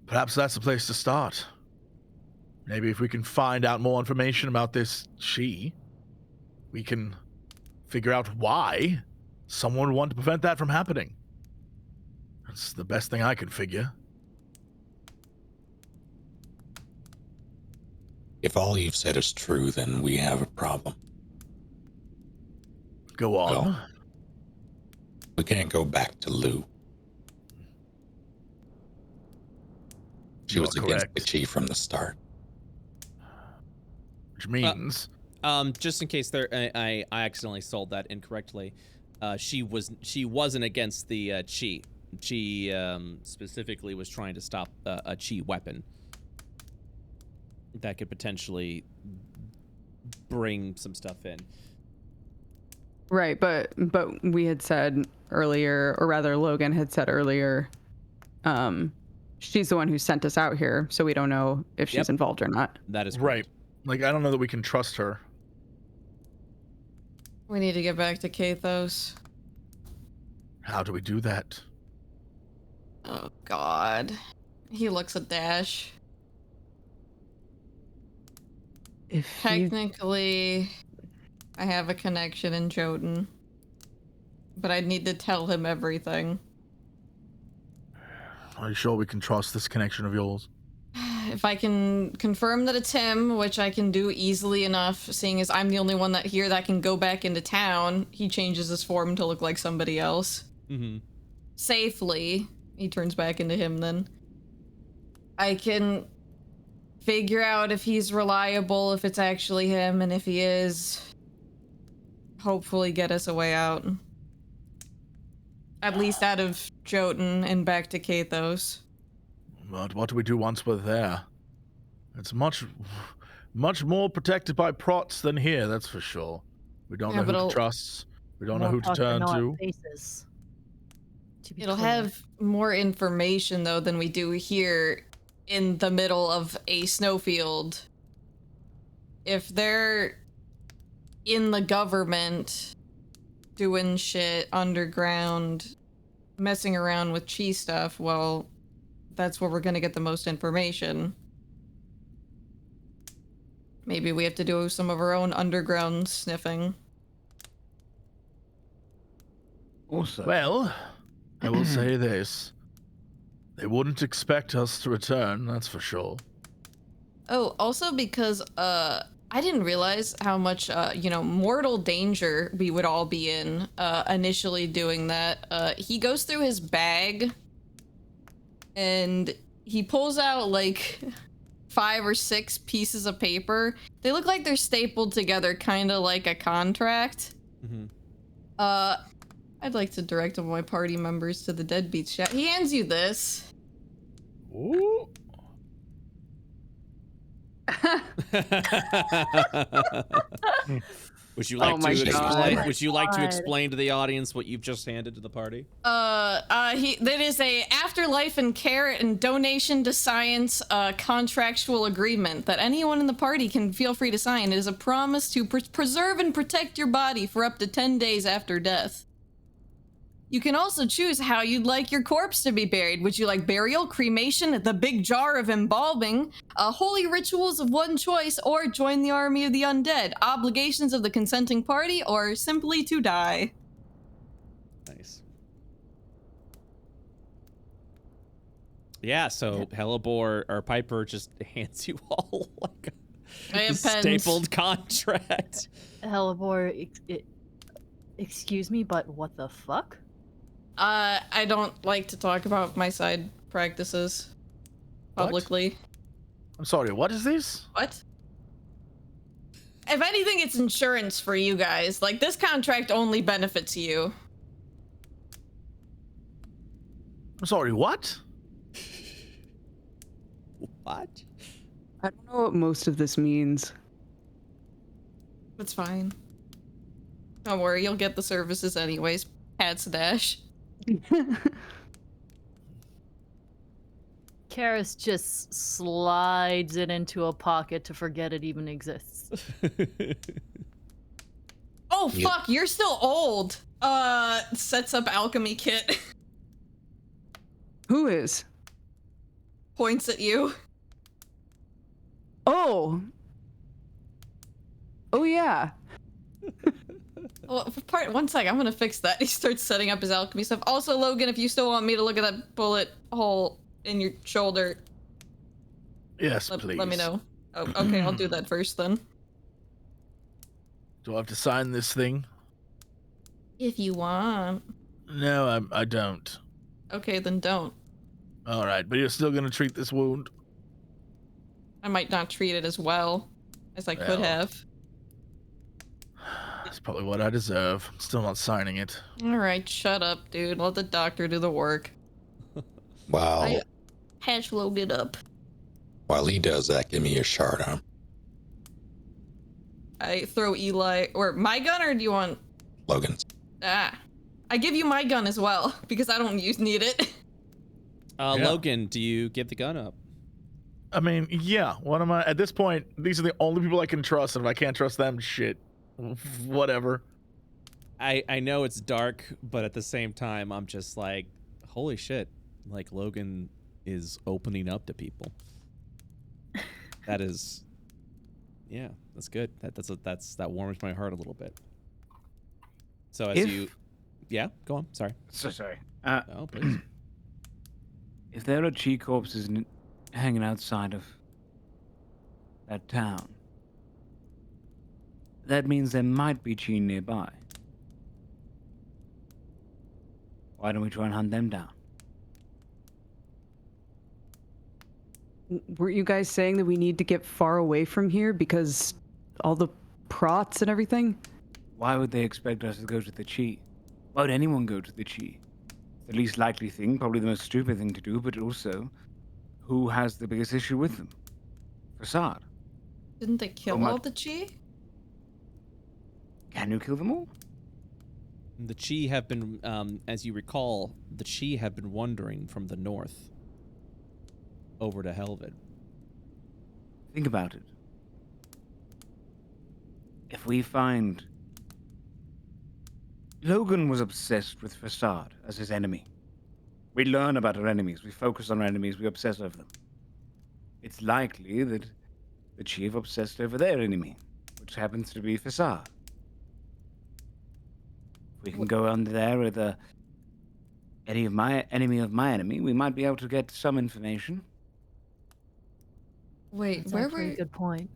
Perhaps that's the place to start. Maybe if we can find out more information about this Chi, we can figure out why someone would want to prevent that from happening. That's the best thing I can figure. If all you've said is true, then we have a problem. Go on. Well, we can't go back to Lou. She was against the Chi from the start. Which means... just in case I accidentally sold that incorrectly, she wasn't against the Chi. She specifically was trying to stop a Chi weapon that could potentially bring some stuff in. Right, but we had said earlier, or rather Logan had said earlier, she's the one who sent us out here, so we don't know if she's involved or not. That is right. correct. Like, I don't know that we can trust her. We need to get back to Kathos. How do we do that? Oh, God. He looks at Dash. Technically, I have a connection in Jotun, but I'd need to tell him everything. Are you sure we can trust this connection of yours? If I can confirm that it's him, which I can do easily enough, seeing as I'm the only one that can go back into town, he changes his form to look like somebody else. Mm-hmm. Safely. He turns back into him then. I can figure out if he's reliable, if it's actually him, and if he is, hopefully get us a way out. At least out of Jotun and back to Kathos. But what do we do once we're there? It's much more protected by prots than here, that's for sure. We don't know who to trust. We don't know who to turn to. Faces, It'll have more information, though, than we do here in the middle of a snowfield. If they're in the government doing shit underground, messing around with chi stuff, well, that's where we're gonna get the most information. Maybe we have to do some of our own underground sniffing. Also, Well, I will say this. They wouldn't expect us to return, that's for sure. Oh, also because, I didn't realize how much, mortal danger we would all be in, initially doing that. He goes through his bag, and he pulls out, like, 5 or 6 pieces of paper. They look like they're stapled together, kind of like a contract. Mm-hmm. I'd like to direct all my party members to the Deadbeats chat. He hands you this. Ooh. Would you like Oh my to God. explain? Would you like to God. explain to the audience what you've just handed to the party? That is a afterlife and care and donation to science contractual agreement that anyone in the party can feel free to sign. It is a promise to preserve and protect your body for up to 10 days after death. You can also choose how you'd like your corpse to be buried. Would you like burial, cremation, the big jar of embalming, holy rituals of one choice, or join the army of the undead, obligations of the consenting party, or simply to die? Nice. Yeah, so Hellebore or Piper just hands you all like I a have pens. stapled contract. Hellebore, excuse me, but what the fuck? I don't like to talk about my side practices publicly. I'm sorry, what is this? What? If anything, it's insurance for you guys. Like, this contract only benefits you. I'm sorry, what? What? I don't know what most of this means. It's fine. Don't worry, you'll get the services anyways. Hats dash. Karis just slides it into a pocket to forget it even exists. Oh, fuck, you're still old. Sets up alchemy kit. Who is? Points at you. Oh. Oh, yeah. Well, one sec, I'm gonna fix that. He starts setting up his alchemy stuff. Also, Logan, if you still want me to look at that bullet hole in your shoulder, Yes, please. let me know. Oh, okay, I'll do that first then. Do I have to sign this thing? If you want. No, I don't. Okay, then don't. All right, but you're still going to treat this wound? I might not treat it as well as I could Well. have. That's probably what I deserve. Still not signing it. Alright, shut up, dude. Let the doctor do the work. Wow. I patch Logan up. While he does that, give me your shard arm. I throw Eli, or my gun, or do you want... Logan's. I give you my gun as well, because I don't need it. Yeah. Logan, do you give the gun up? I mean, yeah. What am I? At this point, these are the only people I can trust, and if I can't trust them, shit. Whatever. I know it's dark, but at the same time, I'm just like, holy shit. Like, Logan is opening up to people. That is... Yeah, that's good. That warms my heart a little bit. So as you... Yeah, go on. Sorry. So sorry. Oh, please. If there are chi corpses hanging outside of that town, that means there might be chi nearby. Why don't we try and hunt them down? Were you guys saying that we need to get far away from here because all the prots and everything? Why would they expect us to go to the Chi? Why would anyone go to the Chi? It's the least likely thing, probably the most stupid thing to do, but also, who has the biggest issue with them? Facade. Didn't they kill all the Chi? Can you kill them all? The Chi have been, as you recall, the Chi have been wandering from the north over to Helvid. Think about it. If we find... Logan was obsessed with Facade as his enemy. We learn about our enemies, we focus on our enemies, we obsess over them. It's likely that the Chief obsessed over their enemy, which happens to be Facade. If we can go under there with enemy of my enemy, we might be able to get some information. Wait, That's where actually were... a good point.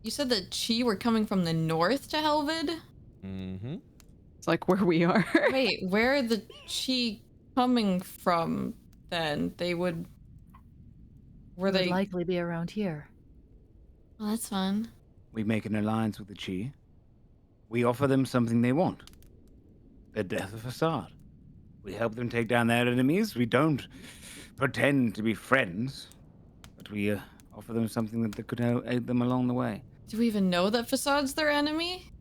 You said the Chi were coming from the north to Helvid? Mm-hmm. It's like where we are. Wait, where are the Chi coming from then? They would... Were Would they... likely be around here. Well, that's fun. We make an alliance with the Chi. We offer them something they want. The death of Facade. We help them take down their enemies. We don't pretend to be friends, but we offer them something that could aid them along the way. Do we even know that Facade's their enemy?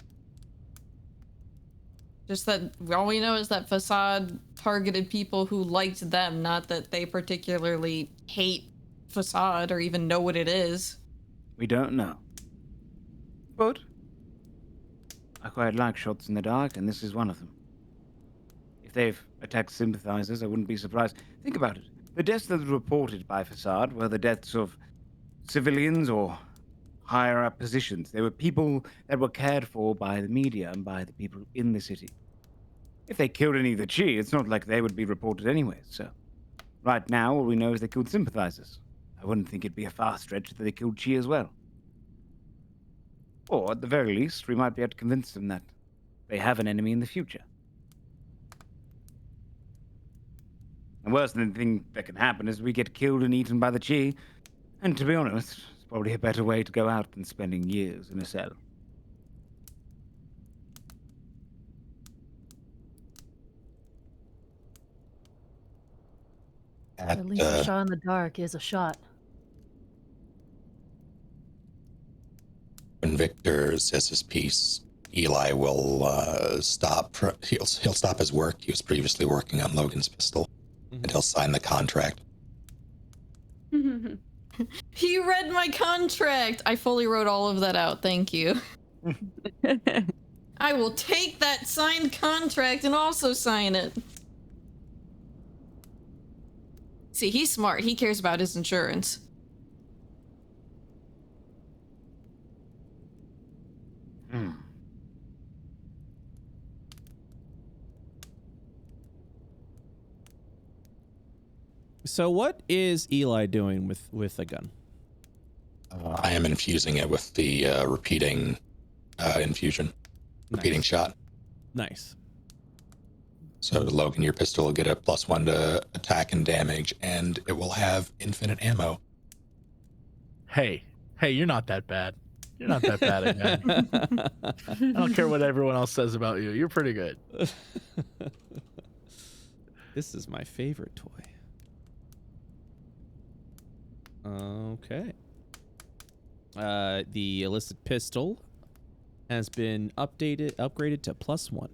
Just that all we know is that Facade targeted people who liked them, not that they particularly hate Facade or even know what it is. We don't know. But I quite like shots in the dark, and this is one of them. If they've attacked sympathizers, I wouldn't be surprised. Think about it. The deaths that were reported by Facade were the deaths of civilians or higher up positions. They were people that were cared for by the media and by the people in the city. If they killed any of the Chi, it's not like they would be reported anyway, so... Right now, all we know is they killed sympathizers. I wouldn't think it'd be a far stretch that they killed Chi as well. Or, at the very least, we might be able to convince them that they have an enemy in the future. The worst thing that can happen is we get killed and eaten by the Chi, and to be honest, it's probably a better way to go out than spending years in a cell. At least a shot in the dark is a shot. When Victor says his piece, Eli will stop. He'll stop his work. He was previously working on Logan's pistol, and he'll sign the contract. He read my contract! I fully wrote all of that out, thank you. I will take that signed contract and also sign it. See, he's smart. He cares about his insurance. So what is Eli doing with a gun? I am infusing it with the repeating infusion, repeating shot. Nice. So Logan, your pistol will get a +1 to attack and damage, and it will have infinite ammo. Hey, you're not that bad. You're not that bad again. I don't care what everyone else says about you. You're pretty good. This is my favorite toy. Okay. The illicit pistol has been upgraded to +1.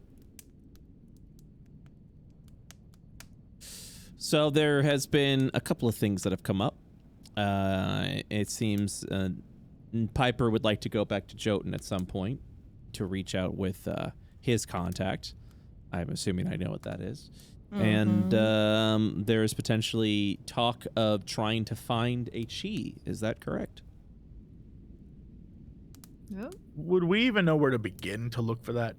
So there has been a couple of things that have come up. It seems Piper would like to go back to Jotun at some point to reach out with his contact. I'm assuming I know what that is. And there is potentially talk of trying to find a Chi. Is that correct? Yep. Would we even know where to begin to look for that?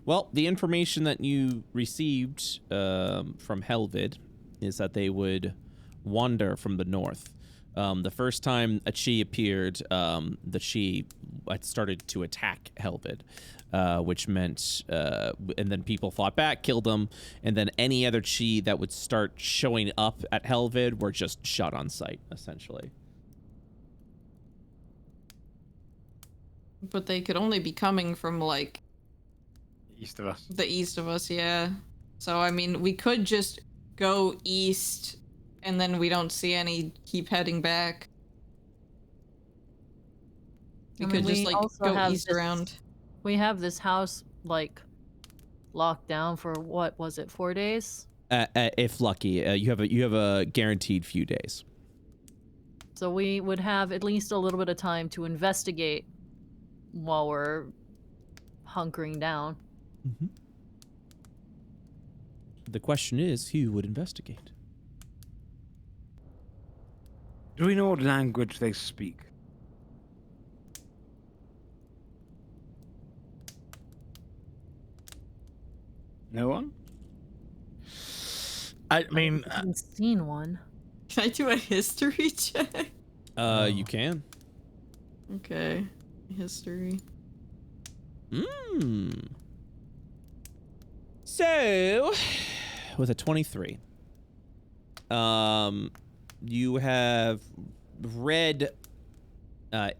Well, the information that you received from Helvid is that they would wander from the north. The first time a Chi appeared, the Chi had started to attack Helvid, which meant, and then people fought back, killed them, and then any other Chi that would start showing up at Helvid were just shot on sight, essentially. But they could only be coming from, like, East of us. The east of us, yeah. So, I mean, we could just go east, and then we don't see any, keep heading back. We could just, like, go east around. We have this house, like, locked down for, what was it, 4 days? If lucky, you have a guaranteed few days. So we would have at least a little bit of time to investigate while we're hunkering down. Mm-hmm. The question is, who would investigate? Do we know what language they speak? No one? I mean, I haven't seen one. Can I do a history check? You can. Okay. History. So, with a 23, you have read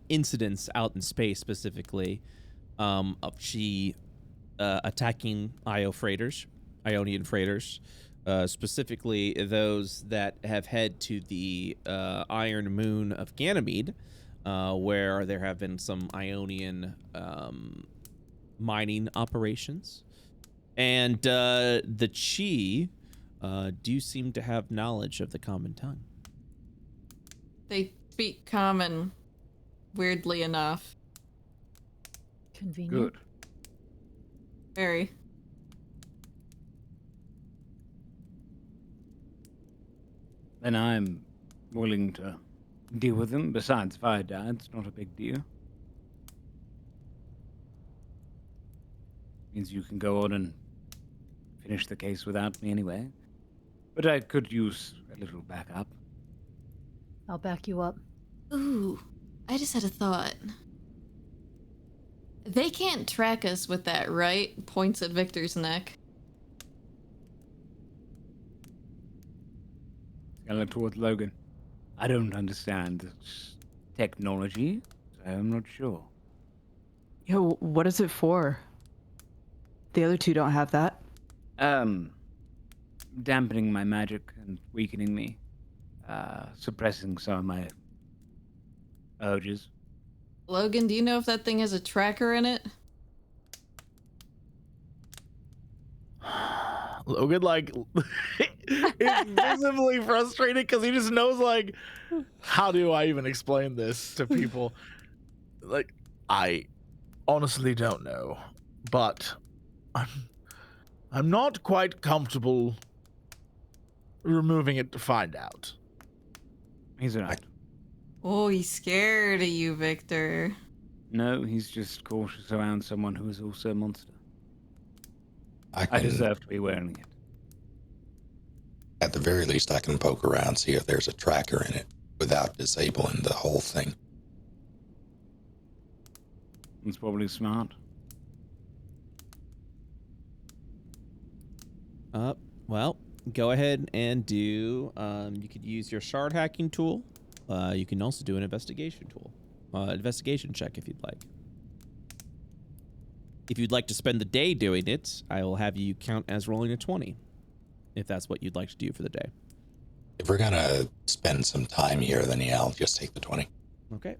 incidents out in space, specifically of Chi attacking Ionian freighters, specifically those that have head to the Iron Moon of Ganymede, where there have been some Ionian mining operations. And the Chi do seem to have knowledge of the common tongue. They speak common, weirdly enough. Convenient. Good. Very. Then I'm willing to deal with them. Besides, if I die, it's not a big deal. Means you can go on and finish the case without me anyway. But I could use a little backup. I'll back you up. Ooh, I just had a thought. They can't track us with that, right? Points at Victor's neck. I look towards Logan. I don't understand this technology, so I'm not sure. Yo, what is it for? The other two don't have that. Dampening my magic and weakening me. Suppressing some of my urges. Logan, do you know if that thing has a tracker in it? Logan, like, is visibly frustrated because he just knows, like, how do I even explain this to people? Like, I honestly don't know, but I'm not quite comfortable removing it to find out. He's not. Oh, he's scared of you, Victor. No, he's just cautious around someone who is also a monster. I I deserve to be wearing it. At the very least, I can poke around, see if there's a tracker in it without disabling the whole thing. It's probably smart. Well, go ahead and do, you could use your shard hacking tool. You can also do an investigation tool. Investigation check if you'd like. If you'd like to spend the day doing it, I will have you count as rolling a 20, if that's what you'd like to do for the day. If we're gonna spend some time here, then yeah, I'll just take the 20. Okay.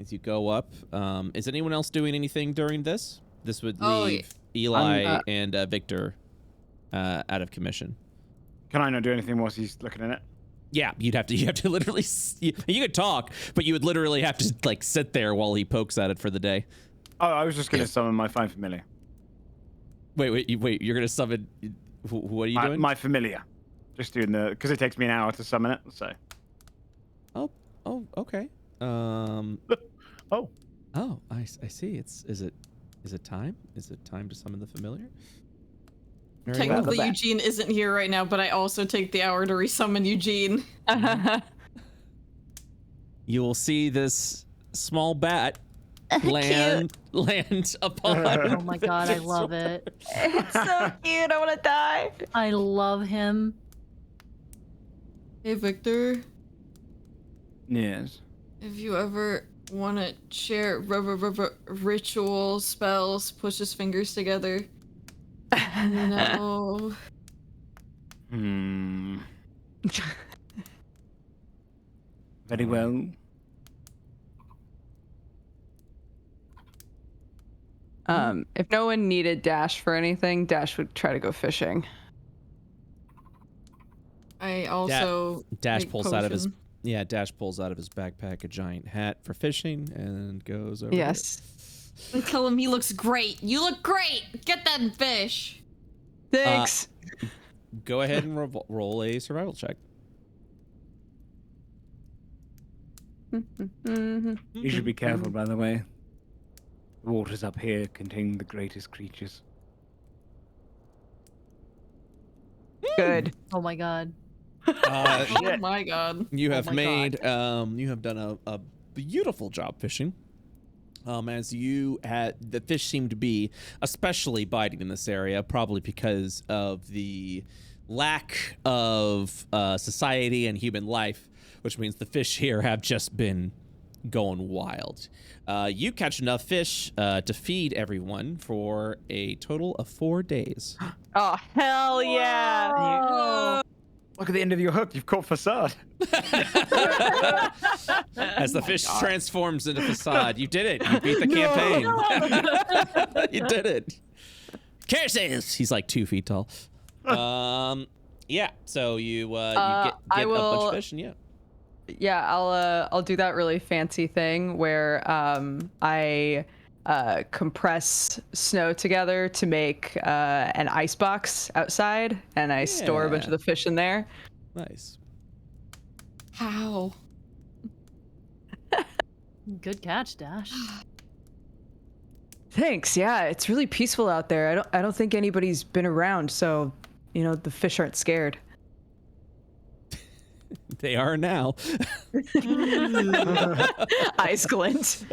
As you go up, is anyone else doing anything during this? This would leave Eli and Victor out of commission. Can I not do anything whilst he's looking at it? Yeah, you have to literally. You could talk, but you would literally have to like sit there while he pokes at it for the day. Oh, I was just gonna summon my fine familiar. Wait! You're gonna summon? What are you doing? My familiar. Just doing the because it takes me an hour to summon it. So. Oh, okay. I see. Is it time? Is it time to summon the familiar? Very Technically, well. Eugene isn't here right now, but I also take the hour to resummon Eugene. You will see this small bat land upon. Oh my god, I love it. It's so cute. I want to die. I love him. Hey, Victor, Yes. if you ever want to share ritual spells, push his fingers together. No. Very well. If no one needed Dash for anything, Dash would try to go fishing. I also Dash make pulls out of his potion. Dash pulls out of his backpack a giant hat for fishing and goes over. Yes. And tell him he looks great. You look great. Get that fish. Thanks. Go ahead and roll a survival check. You should be careful, by the way. The waters up here contain the greatest creatures. Good. Oh my god. Oh my god. You have my made you have done a beautiful job fishing. As you had, the fish seem to be especially biting in this area, probably because of the lack of society and human life, which means the fish here have just been going wild. You catch enough fish to feed everyone for a total of 4 days. Oh, hell yeah. Look at the end of your hook. You've caught Facade. As the fish transforms into Facade, you did it. You beat the campaign. You did it. Curses! He's like 2 feet tall. Yeah. So you get a bunch of fish, and Yeah, I'll do that really fancy thing where I compress snow together to make an ice box outside, and I store a bunch of the fish in there. Nice. How? Good catch, Dash. Thanks. Yeah, it's really peaceful out there. I don't think anybody's been around, so the fish aren't scared. They are now. Eyes glint.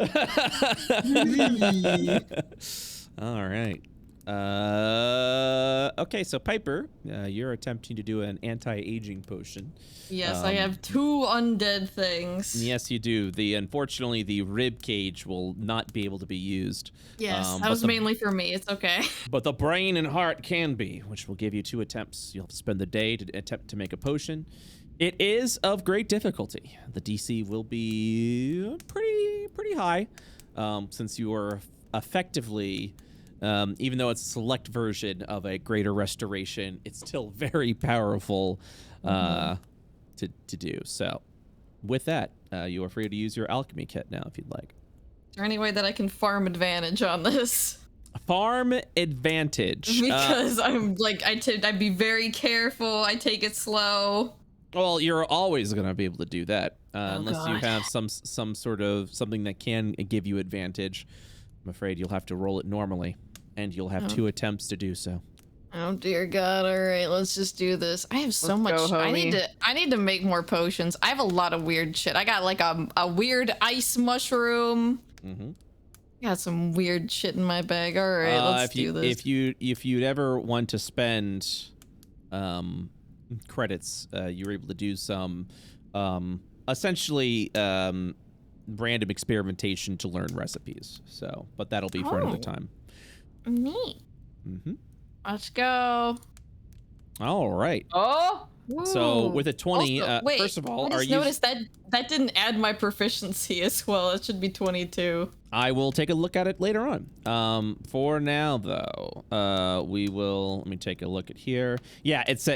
All right. Okay, so Piper, you're attempting to do an anti-aging potion. Yes, I have 2 undead things. Yes, you do. Unfortunately, the rib cage will not be able to be used. Yes, that was mainly for me. It's okay. But the brain and heart can be, which will give you 2 attempts. You'll have to spend the day to attempt to make a potion. It is of great difficulty. The DC will be pretty high, since you are effectively, even though it's a select version of a greater restoration, it's still very powerful to do. So, with that, you are free to use your alchemy kit now if you'd like. Is there any way that I can farm advantage on this? Farm advantage. Because I'm like, I'd be very careful. I take it slow. Well, you're always going to be able to do that unless you God. have some sort of something that can give you advantage. I'm afraid you'll have to roll it normally, and you'll have 2 attempts to do so. Oh dear God! All right, let's just do this. I have so much. go, I homie. need to make more potions. I have a lot of weird shit. I got like a weird ice mushroom. Mm-hmm. Got some weird shit in my bag. All right, let's do this. If you'd ever want to spend credits, you're able to do some essentially random experimentation to learn recipes. So, but that'll be for another time. Neat. Mm-hmm. Let's go. All right. Oh. So Ooh. with a 20, Also, wait, first of all, I just noticed that didn't add my proficiency as well. It should be 22. I will take a look at it later on. For now, though, we will. Let me take a look at here. Yeah, it's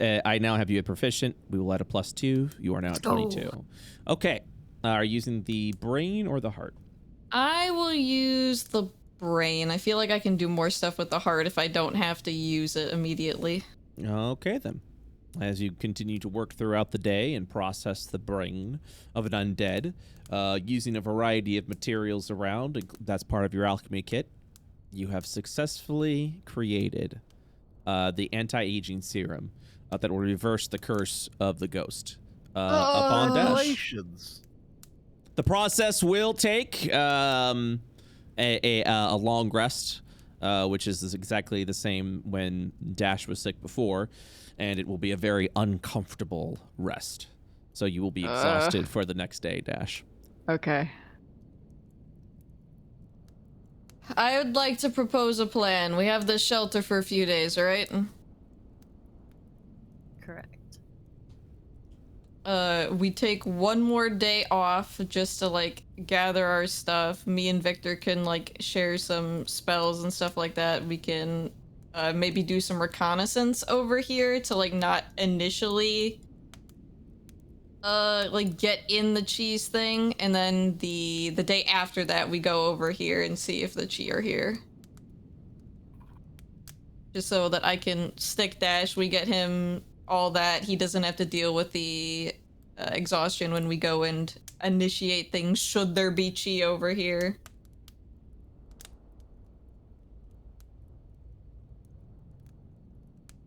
I now have you at proficient. We will add a +2. You are now at 22. Okay. Are you using the brain or the heart? I will use the brain. I feel like I can do more stuff with the heart if I don't have to use it immediately. Okay, then. As you continue to work throughout the day and process the brain of an undead, using a variety of materials around, that's part of your alchemy kit, you have successfully created the anti-aging serum that will reverse the curse of the ghost upon death. Congratulations. The process will take a long rest, which is exactly the same when Dash was sick before, and it will be a very uncomfortable rest. So you will be exhausted for the next day, Dash. Okay. I would like to propose a plan. We have this shelter for a few days, right? Correct. We take one more day off just to, like, gather our stuff. Me and Victor can, like, share some spells and stuff like that. We can, maybe do some reconnaissance over here to, like, not initially, like, get in the cheese thing. And then the day after that, we go over here and see if the Chi are here. Just so that I can stick dash, we get him all that. He doesn't have to deal with the exhaustion when we go and initiate things should there be Chi over here.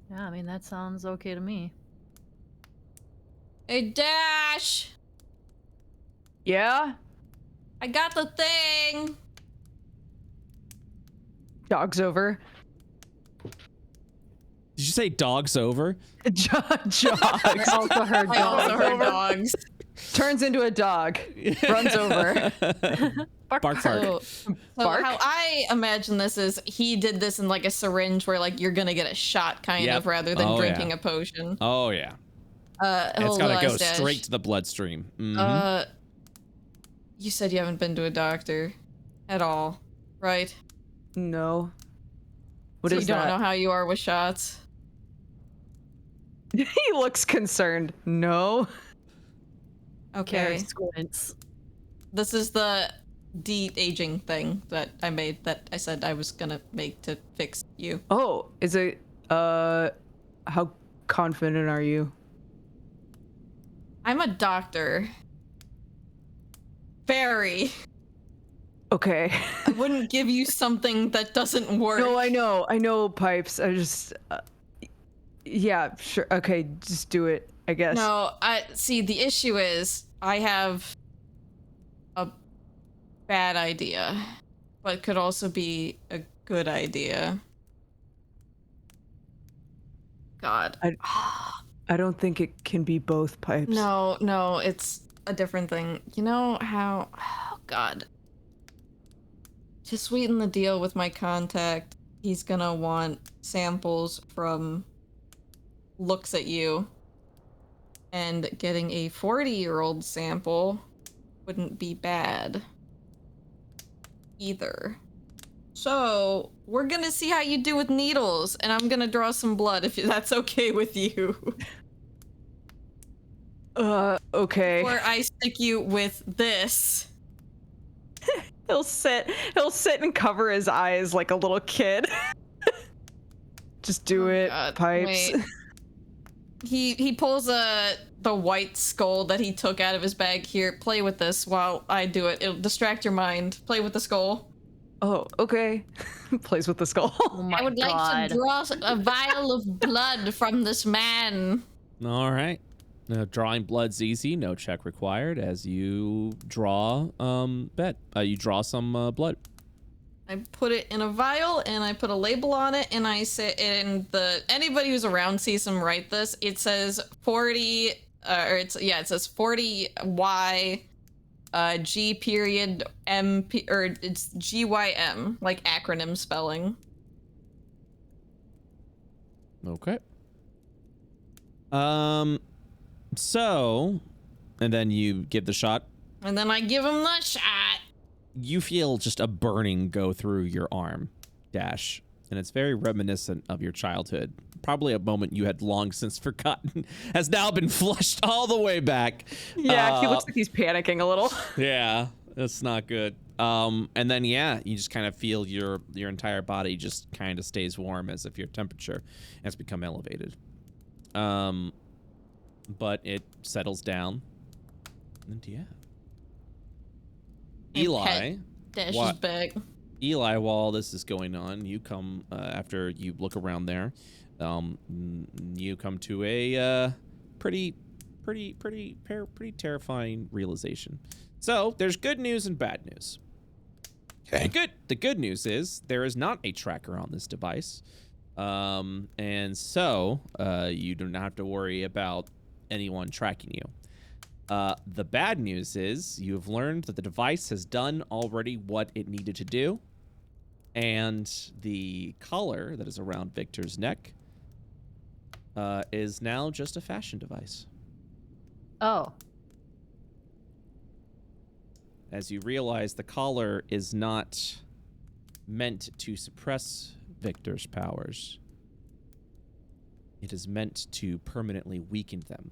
Yeah, I mean, that sounds okay to me. Hey, Dash! Yeah? I got the thing! Dog's over. Did you say dog's over? Dogs. I also heard I also heard dogs. Turns into a dog. Runs over. Bark, bark. So Bark? how I imagine this is he did this in like a syringe where like you're gonna get a shot kind Yep. of rather than Oh, drinking yeah. a potion. Oh, yeah. It's Hold gotta on, go Dash. straight to the bloodstream. Mhm. You said you haven't been to a doctor at all, right? No. What So is you don't that? know how you are with shots? He looks concerned. No. Okay. Squints. This is the de-aging thing that I made that I said I was gonna make to fix you. Oh, is it, how confident are you? I'm a doctor. Very. Okay. I wouldn't give you something that doesn't work. No, I know, Pipes. I just, yeah, sure. Okay, just do it, I guess. No, I see. The issue is I have a bad idea, but could also be a good idea. God. I don't think it can be both, Pipes. No, it's a different thing. You know how? Oh God. To sweeten the deal with my contact, he's gonna want samples from looks at you. And getting a 40-year-old sample wouldn't be bad either. So, we're gonna see how you do with needles, and I'm gonna draw some blood if that's okay with you. Okay. Or I stick you with this. He'll sit and cover his eyes like a little kid. Just do it, God, Pipes. wait. He pulls the white skull that he took out of his bag. Here, play with this while I do it. It'll distract your mind. Play with the skull. Oh, okay. Plays with the skull. Oh my I would God. like to draw a vial of blood from this man. All right. Drawing blood's easy, no check required. As you draw, you draw some blood. I put it in a vial and I put a label on it and I say, and anybody who's around sees him write this. It says 40, it says 40 Y, G period M, or it's GYM, like acronym spelling. Okay. So, and then you give the shot. And then I give him the shot. You feel just a burning go through your arm, Dash, and it's very reminiscent of your childhood. Probably a moment you had long since forgotten has now been flushed all the way back. Yeah, he looks like he's panicking a little. Yeah, that's not good. And then you just kind of feel your entire body just kind of stays warm as if your temperature has become elevated. But it settles down. And Eli, Dash's what? back. Eli, while this is going on, you come after you look around there. You come to a pretty terrifying realization. So there's good news and bad news. Okay. The good news is there is not a tracker on this device, and so you do not have to worry about anyone tracking you. The bad news is you have learned that the device has done already what it needed to do, And the collar that is around Victor's neck is now just a fashion device. Oh. As you realize, the collar is not meant to suppress Victor's powers. It is meant to permanently weaken them.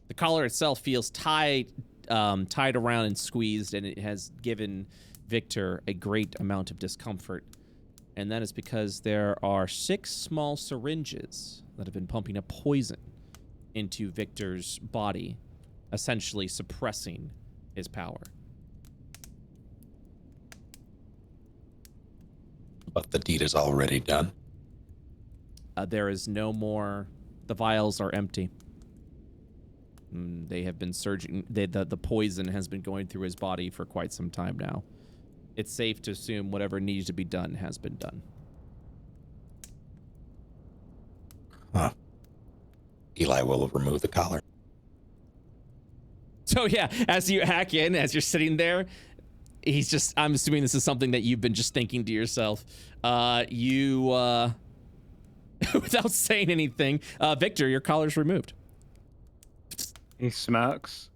The collar itself feels tied around and squeezed, and it has given Victor a great amount of discomfort. And that is because there are 6 small syringes that have been pumping a poison into Victor's body, essentially suppressing his power. But the deed is already done. There is no more. The vials are empty. They have been surging. The poison has been going through his body for quite some time now. It's safe to assume whatever needs to be done has been done. Huh. Eli will remove the collar. So yeah, as you hack in, as you're sitting there, he's just, I'm assuming this is something that you've been just thinking to yourself. Without saying anything, Victor, your collar's removed. He smirks,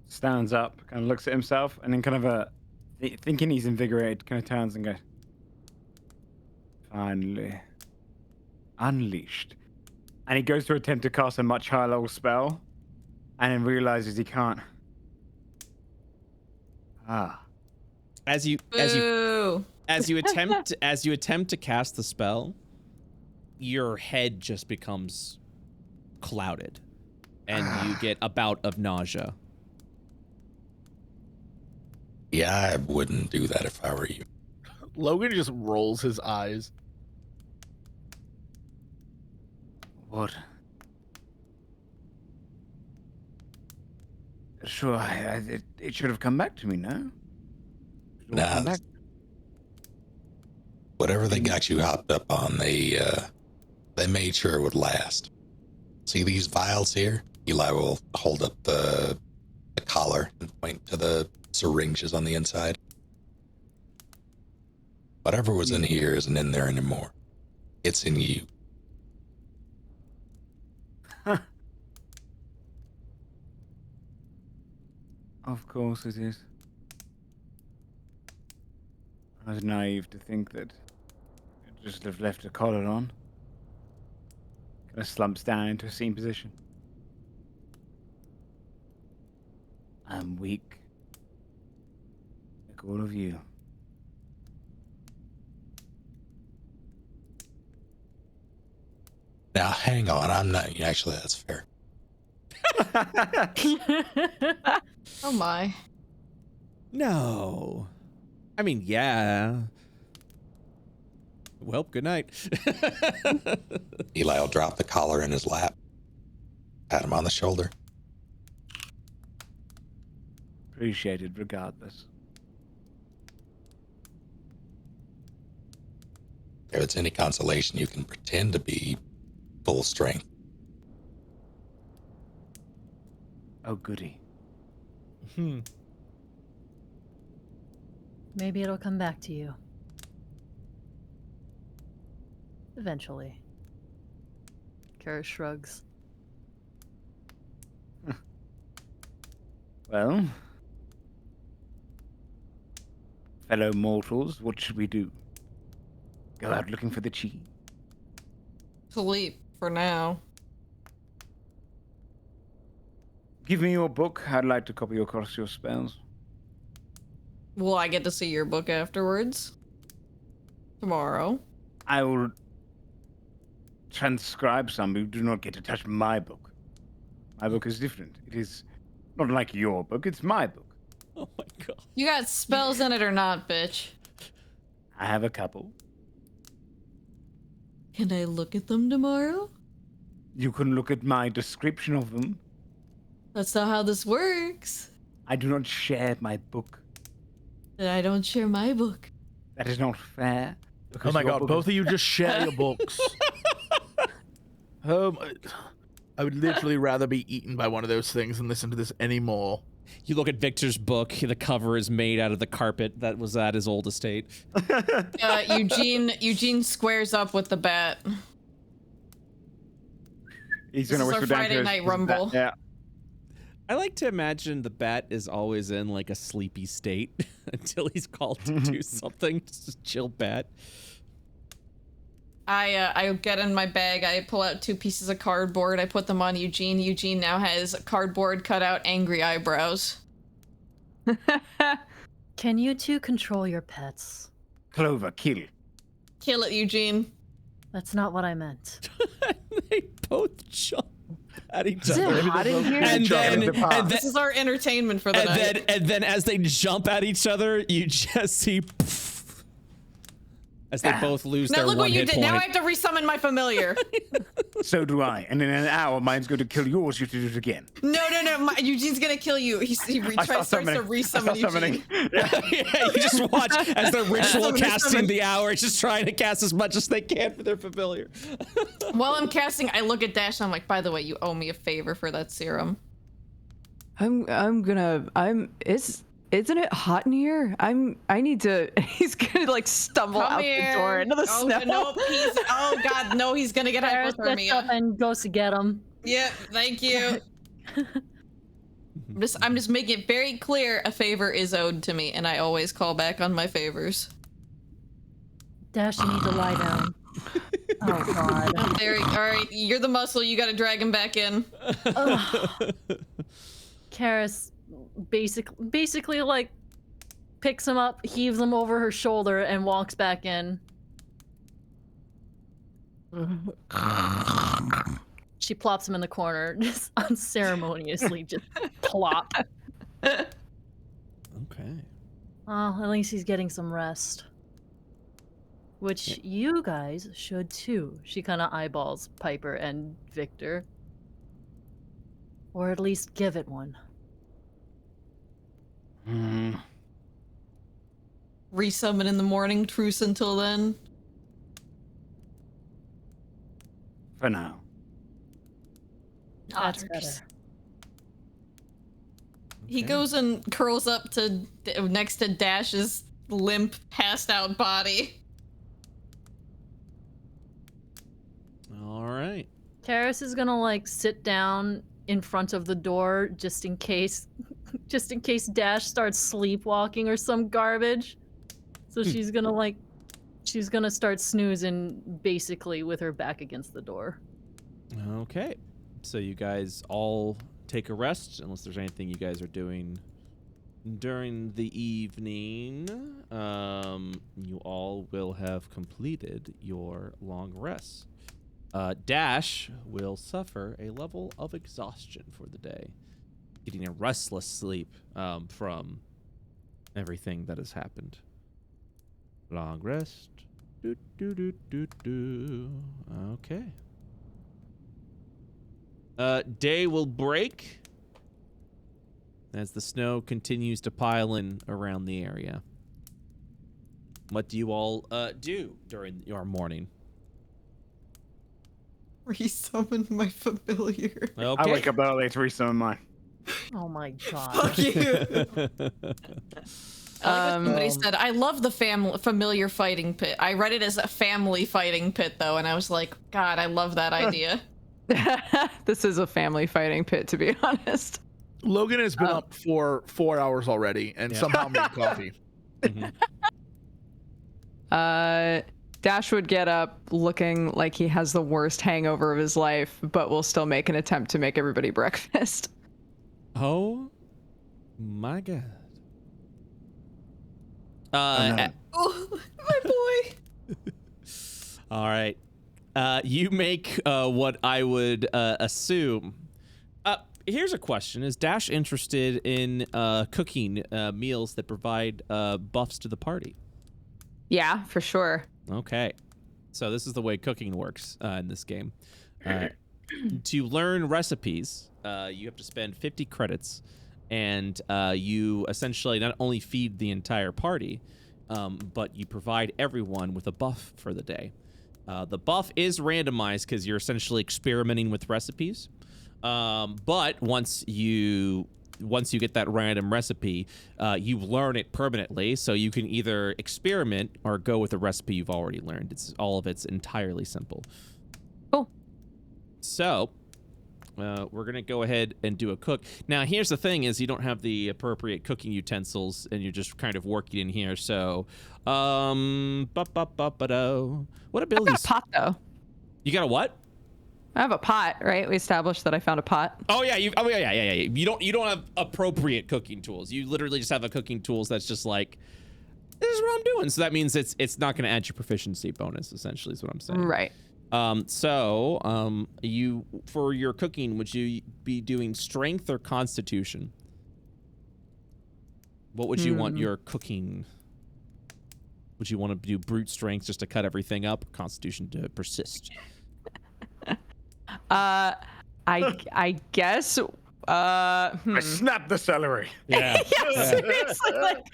stands up, kind of looks at himself, and then kind of thinking he's invigorated, kind of turns and goes, "Finally. Unleashed." And he goes to attempt to cast a much higher level spell, and then realizes he can't. As you attempt to cast the spell, your head just becomes clouded, and you get a bout of nausea. Yeah, I wouldn't do that if I were you. Logan just rolls his eyes. What? Sure, it should have come back to me, no? Nah, whatever they got you hopped up on, they made sure it would last. See these vials here? Eli will hold up the collar and point to the syringes on the inside. Whatever was in here isn't in there anymore. It's in you. Of course it is. I was naive to think that I'd just have left a collar on. Kind of slumps down into a seated position. I'm weak. Like all of you. Now, hang on. I'm not... Actually, that's fair. Oh my. No. I mean, yeah. Well, good night. Eli will drop the collar in his lap. Pat him on the shoulder. Appreciated regardless. If it's any consolation, you can pretend to be full strength. Oh, goody. Maybe it'll come back to you. Eventually. Kara shrugs. Well, fellow mortals, what should we do? Go out looking for the chi? Sleep for now. Give me your book. I'd like to copy across your spells. Will I get to see your book afterwards? Tomorrow. I will transcribe some, but you do not get to touch my book. My book is different. It is not like your book, it's my book. Oh my god. You got spells in it or not, bitch? I have a couple. Can I look at them tomorrow? You can look at my description of them. That's not how this works. I do not share my book. Then I don't share my book. That is not fair. Oh my god, both of you just share your books. I would literally rather be eaten by one of those things than listen to this anymore. You look at Victor's book. The cover is made out of the carpet that was at his old estate. Eugene squares up with the bat. He's This gonna is our whisper down to Friday his- night his rumble. Yeah. I like to imagine the bat is always in like a sleepy state until he's called to do something. Just chill bat. I get in my bag. I pull out 2 pieces of cardboard. I put them on Eugene. Eugene now has cardboard cut out angry eyebrows. Can you two control your pets? Clover, kill. Kill it, Eugene. That's not what I meant. They both jump at each Is it other. hot in here? This is our entertainment for the night. And then as they jump at each other, you just see as they both lose Now their look one what you hit did. point. Now I have to resummon my familiar. So do I. And in an hour, mine's going to kill yours. You have to do it again. No. Eugene's gonna kill you. He starts to resummon Eugene. Yeah, you just watch as the ritual Summon, casting summon. the hour, just trying to cast as much as they can for their familiar. While I'm casting, I look at Dash and I'm like, by the way, you owe me a favor for that serum. Isn't it hot in here? I need to. He's gonna like stumble Come out here. the door into the snow. No, oh god, no, he's gonna get Paris gets up hypothermia. and goes to get him. Yeah, thank you. I'm just making it very clear a favor is owed to me, and I always call back on my favors. Dash, you need to lie down. Oh god. There, all right, you're the muscle. You got to drag him back in. Karis basically like picks him up, heaves him over her shoulder, and walks back in. She plops him in the corner, just unceremoniously, just plop. Okay. Well, at least he's getting some rest. Which you guys should too. She kind of eyeballs Piper and Victor. Or at least give it one. Resummon in the morning, truce until then. For now. That's better. He goes and curls up to next to Dash's limp, passed out body. All right. Karis is gonna like sit down in front of the door just in case Dash starts sleepwalking or some garbage. So she's gonna start snoozing basically with her back against the door. Okay. So you guys all take a rest, unless there's anything you guys are doing during the evening. You all will have completed your long rest. Dash will suffer a level of exhaustion for the day, getting a restless sleep from everything that has happened. Long rest. Do, do, do, do, do. Okay. Day will break as the snow continues to pile in around the area. What do you all do during your morning? Resummon my familiar. Okay. I wake up early to resummon mine. Oh my god. Fuck you. I like what somebody said. I love the familiar fighting pit. I read it as a family fighting pit though, and I was like, God, I love that idea. This is a family fighting pit, to be honest. Logan has been up for 4 hours already and somehow made coffee. Dash would get up looking like he has the worst hangover of his life, but will still make an attempt to make everybody breakfast. Oh my god. Oh, my boy. All right. You make what I would assume. Here's a question. Is Dash interested in cooking meals that provide buffs to the party? Yeah, for sure. Okay. So this is the way cooking works in this game. To learn recipes, you have to spend 50 credits, and you essentially not only feed the entire party, but you provide everyone with a buff for the day. The buff is randomized because you're essentially experimenting with recipes. But once you once you get that random recipe, you learn it permanently. So you can either experiment or go with the recipe you've already learned. It's entirely simple. Cool. So we're gonna go ahead and do a cook. Now here's the thing: is you don't have the appropriate cooking utensils, and you're just kind of working in here. So, what abilities? I've got a pot though. You got a what? I have a pot, right? We established that I found a pot. Oh yeah, yeah. You don't have appropriate cooking tools. You literally just have a cooking tools that's just like, this is what I'm doing. So that means it's not going to add your proficiency bonus. Essentially, is what I'm saying. Right. You for your cooking, would you be doing strength or constitution? What would you want your cooking? Would you want to do brute strength just to cut everything up, or constitution to persist? I guess. I snapped the celery. Yeah. Yeah, seriously. Like,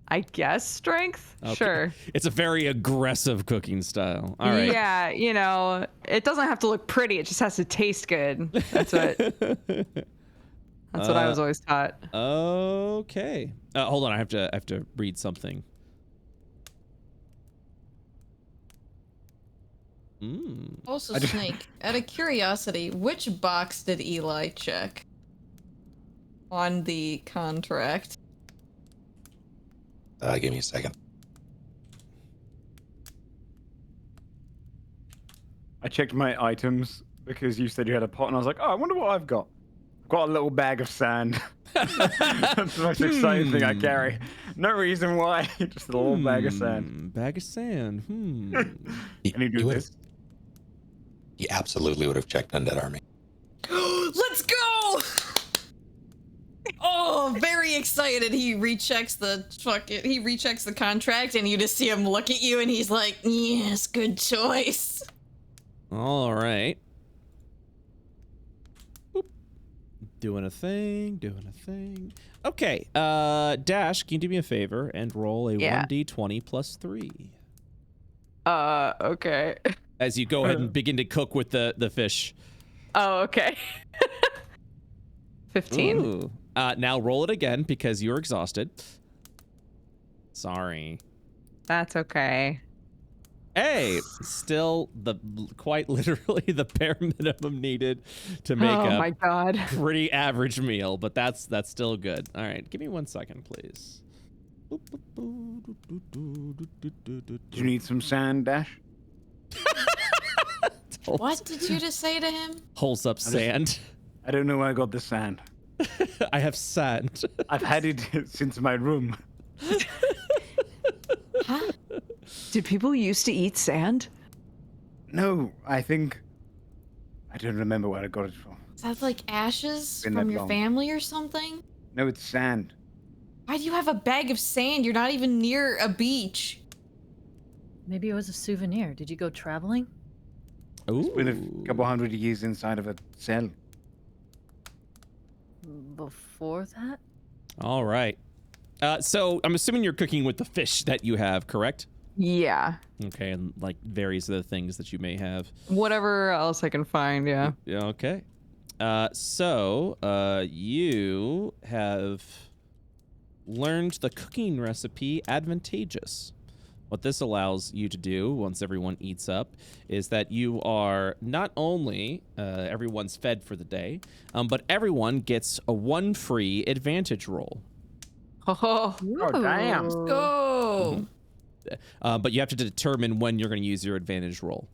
I guess strength. Okay. Sure. It's a very aggressive cooking style. All right. Yeah, it doesn't have to look pretty. It just has to taste good. That's what. That's what I was always taught. Okay. Hold on. I have to read something. Also, Snake, out of curiosity, which box did Eli check on the contract? Give me a second. I checked my items because you said you had a pot, and I was like, oh, I wonder what I've got. I've got a little bag of sand. That's the most exciting thing I carry. No reason why, just a little bag of sand. Bag of sand. Can you do this? He absolutely would have checked Undead Army. Let's go! Oh, very excited. He rechecks the contract, and you just see him look at you, and he's like, "Yes, good choice." All right. Boop. Doing a thing. Okay. Dash, can you do me a favor and roll a 1d20 plus 3? Okay. As you go ahead and begin to cook with the fish. Oh, okay. 15. Ooh. Now roll it again because you're exhausted. Sorry. That's okay. Hey, still quite literally the bare minimum needed to make Oh a my god. pretty average meal, but that's still good. All right, give me 1 second, please. Do you need some sand, Dash? What did you just say to him? Holds up sand. I don't know where I got the sand. I have sand. I've had it since my room. Huh? Did people used to eat sand? No, I don't remember where I got it from. Is that like ashes Been from that your long. family or something? No, it's sand. Why do you have a bag of sand? You're not even near a beach. Maybe it was a souvenir. Did you go traveling? Ooh. It's been a couple hundred years inside of a cell. Before that? All right. So I'm assuming you're cooking with the fish that you have, correct? Yeah. Okay, and like various other things that you may have. Whatever else I can find, yeah. Yeah, okay. So you have learned the cooking recipe Advantageous. What this allows you to do once everyone eats up is that you are not only everyone's fed for the day, but everyone gets a 1 free advantage roll. Oh, damn. Go! But you have to determine when you're going to use your advantage roll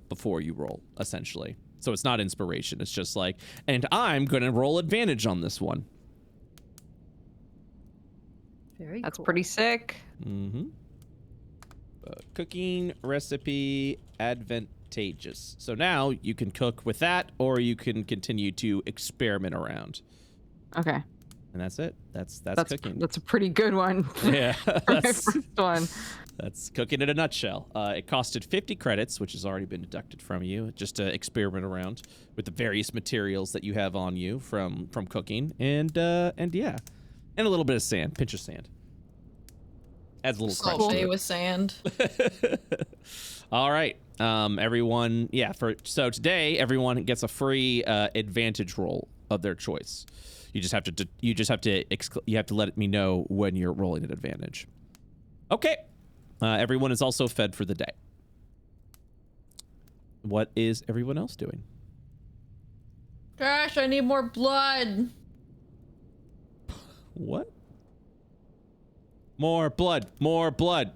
before you roll, essentially. So it's not inspiration. It's just like, and I'm going to roll advantage on this one. Very that's cool. pretty sick. Mm-hmm. Cooking recipe Advantageous. So now you can cook with that, or you can continue to experiment around. Okay. And that's it. That's cooking. That's a pretty good one. Yeah. For my first one. That's cooking in a nutshell. It costed 50 credits, which has already been deducted from you, just to experiment around with the various materials that you have on you from cooking, and yeah, and a little bit of sand, pinch of sand. Adds a little crunch to Salty it. with sand. All right. Everyone, so today everyone gets a free advantage roll of their choice. You just have to let me know when you're rolling an advantage. Okay. Everyone is also fed for the day. What is everyone else doing? Gosh, I need more blood. What? More blood. More blood.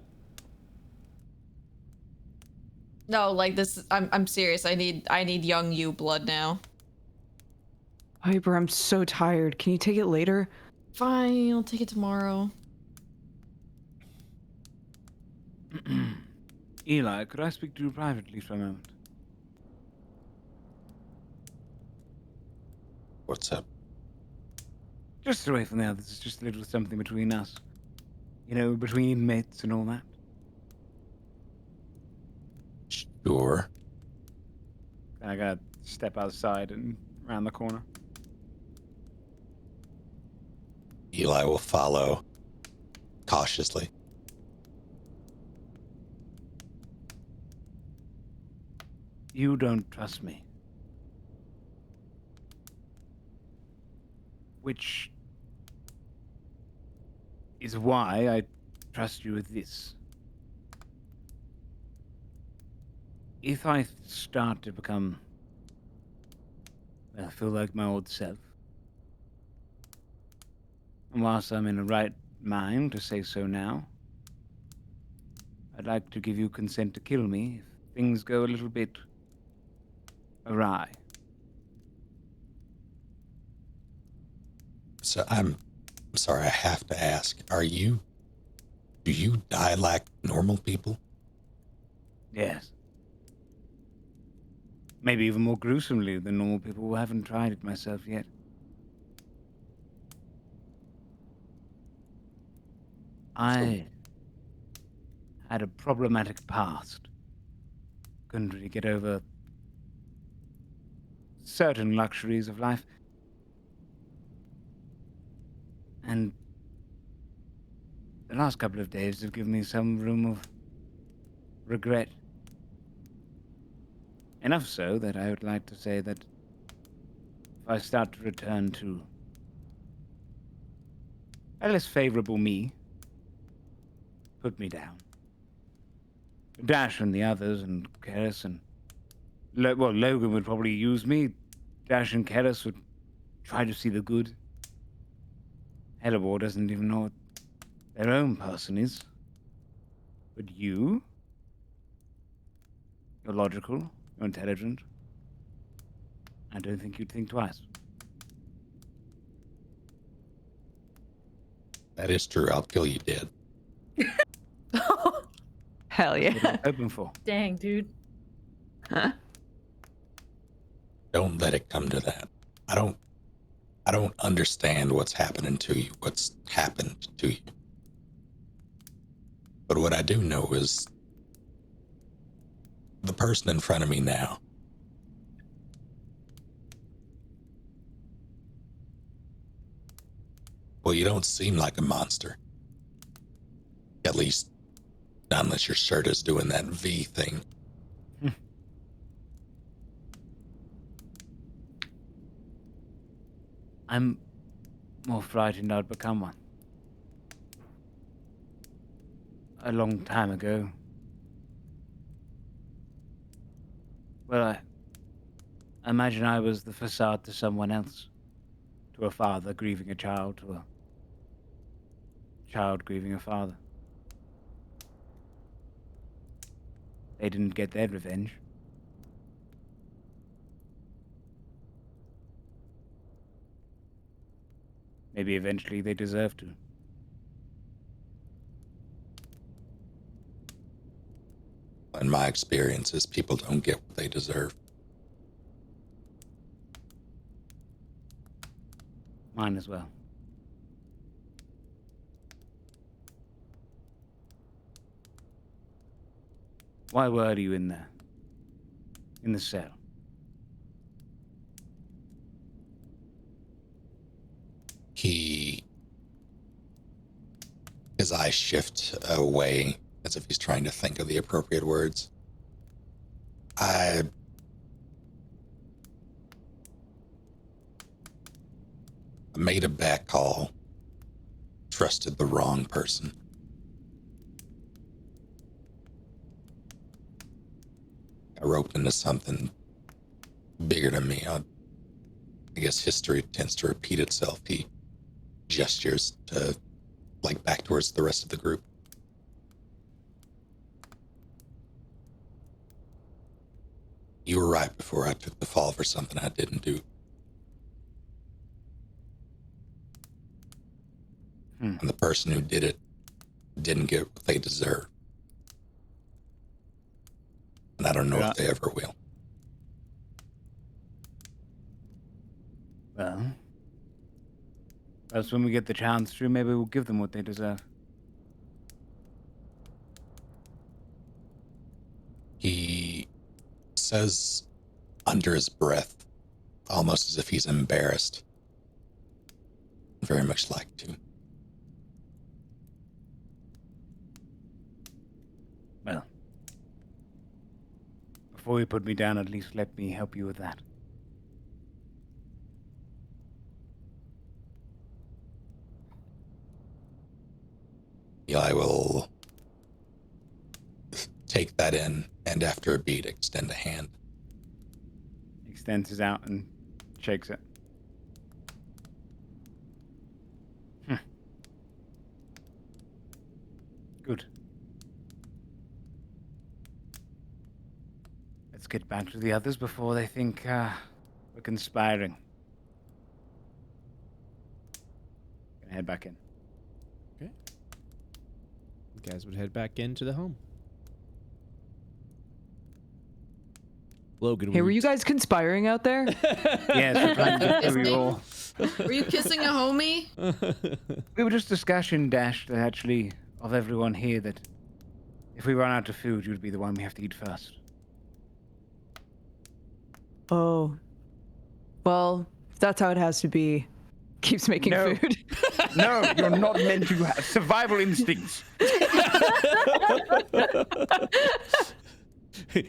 No, like this. I'm serious. I need young you blood now. Piper, I'm so tired. Can you take it later? Fine, I'll take it tomorrow. Eli, could I speak to you privately for a moment? What's up? Just away from the others. It's just a little something between us. You know, between mates and all that. Sure. I gotta step outside and around the corner. Eli will follow cautiously. You don't trust me. Which is why I trust you with this. If I start to become, well, I feel like my old self, and whilst I'm in the right mind to say so now, I'd like to give you consent to kill me if things go a little bit awry. So I'm sorry, I have to ask, do you die like normal people? Yes. Maybe even more gruesomely than normal people who haven't tried it myself yet. I had a problematic past. Couldn't really get over certain luxuries of life. And the last couple of days have given me some room of regret. Enough so that I would like to say that if I start to return to a less favorable me, put me down. Dash and the others and Keris and Logan would probably use me. Dash and Keris would try to see the good. Hellebore doesn't even know what their own person is. But you're logical, you're intelligent. I don't think you'd think twice. That is true. I'll kill you dead. Hell What are yeah. you hoping for? Dang, dude. Huh? Don't let it come to that. I don't understand what's happening to you, what's happened to you. But what I do know is the person in front of me now. Well, you don't seem like a monster. At least, not unless your shirt is doing that V thing. I'm more frightened I'd become one. A long time ago. Well, I imagine I was the facade to someone else. To a father grieving a child, to a child grieving a father. They didn't get their revenge. Maybe eventually they deserve to. In my experiences, people don't get what they deserve. Mine as well. Why were you in there? In the cell? His eyes shift away as if he's trying to think of the appropriate words. I made a back call, trusted the wrong person. I roped into something bigger than me. I guess history tends to repeat itself. He gestures to, like, back towards the rest of the group. You were right before I took the fall for something I didn't do. And the person who did it didn't get what they deserve. And I don't know if they ever will. Well, that's when we get the chance to. Maybe we'll give them what they deserve. He says under his breath, almost as if he's embarrassed. Very much like to. Well, before you put me down, at least let me help you with that. Yeah, I will take that in, and after a beat, extend a hand. Extends his out and shakes it. Good. Let's get back to the others before they think we're conspiring. Gonna head back in. Okay. You guys would head back into the home. Logan, Hey, were you guys conspiring out there? Yes, we're trying to do you all. Were you kissing a homie? We were just discussing, Dash, that actually, of everyone here, that if we run out of food, you'd be the one we have to eat first. Oh. Well, if that's how it has to be. Keeps making No. food. No, you're not meant to have survival instincts.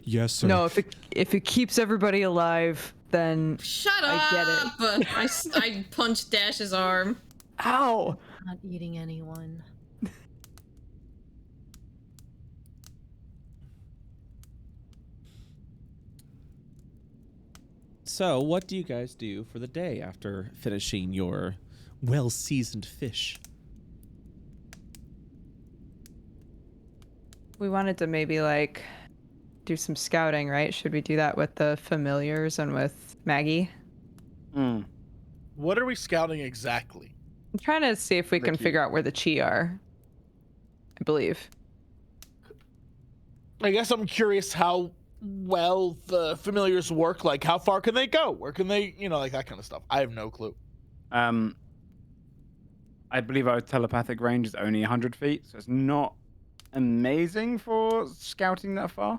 Yes, sir. No, if it keeps everybody alive, then Shut up! I get it. I punched Dash's arm. Ow! Not eating anyone. So, what do you guys do for the day after finishing your well-seasoned fish? We wanted to maybe like do some scouting, right? Should we do that with the familiars and with Maggie? What are we scouting exactly? I'm trying to see if we can figure out where the Chi are. I believe. I guess I'm curious how well the familiars work. Like, how far can they go? Where can they, like that kind of stuff. I have no clue. I believe our telepathic range is only 100 feet, so it's not amazing for scouting that far.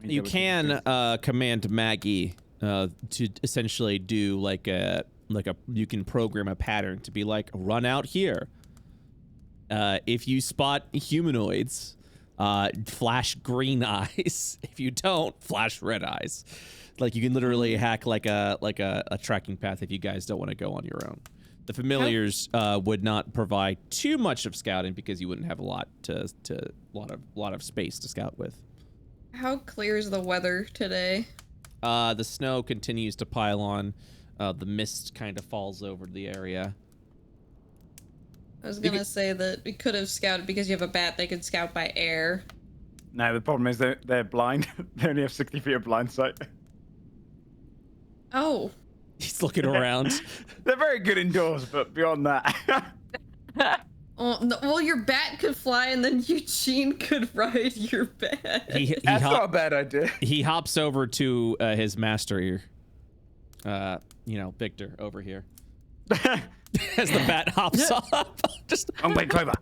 You can command Maggie to essentially do like a you can program a pattern to be like, run out here. If you spot humanoids, flash green eyes. If you don't, flash red eyes. Like, you can literally hack like a tracking path if you guys don't want to go on your own. The familiars would not provide too much of scouting because you wouldn't have a lot of space to scout with. How clear is the weather today? The snow continues to pile on. The mist kind of falls over the area. I was gonna say that we could have scouted because you have a bat. They could scout by air. No, the problem is they're blind. They only have 60 feet of blind sight. Oh. He's looking around. They're very good indoors, but beyond that. Oh, no, well, your bat could fly, and then Eugene could ride your bat. That's not a bad idea. He hops over to his master here. Victor over here. As the bat hops up. Just wait, Clover.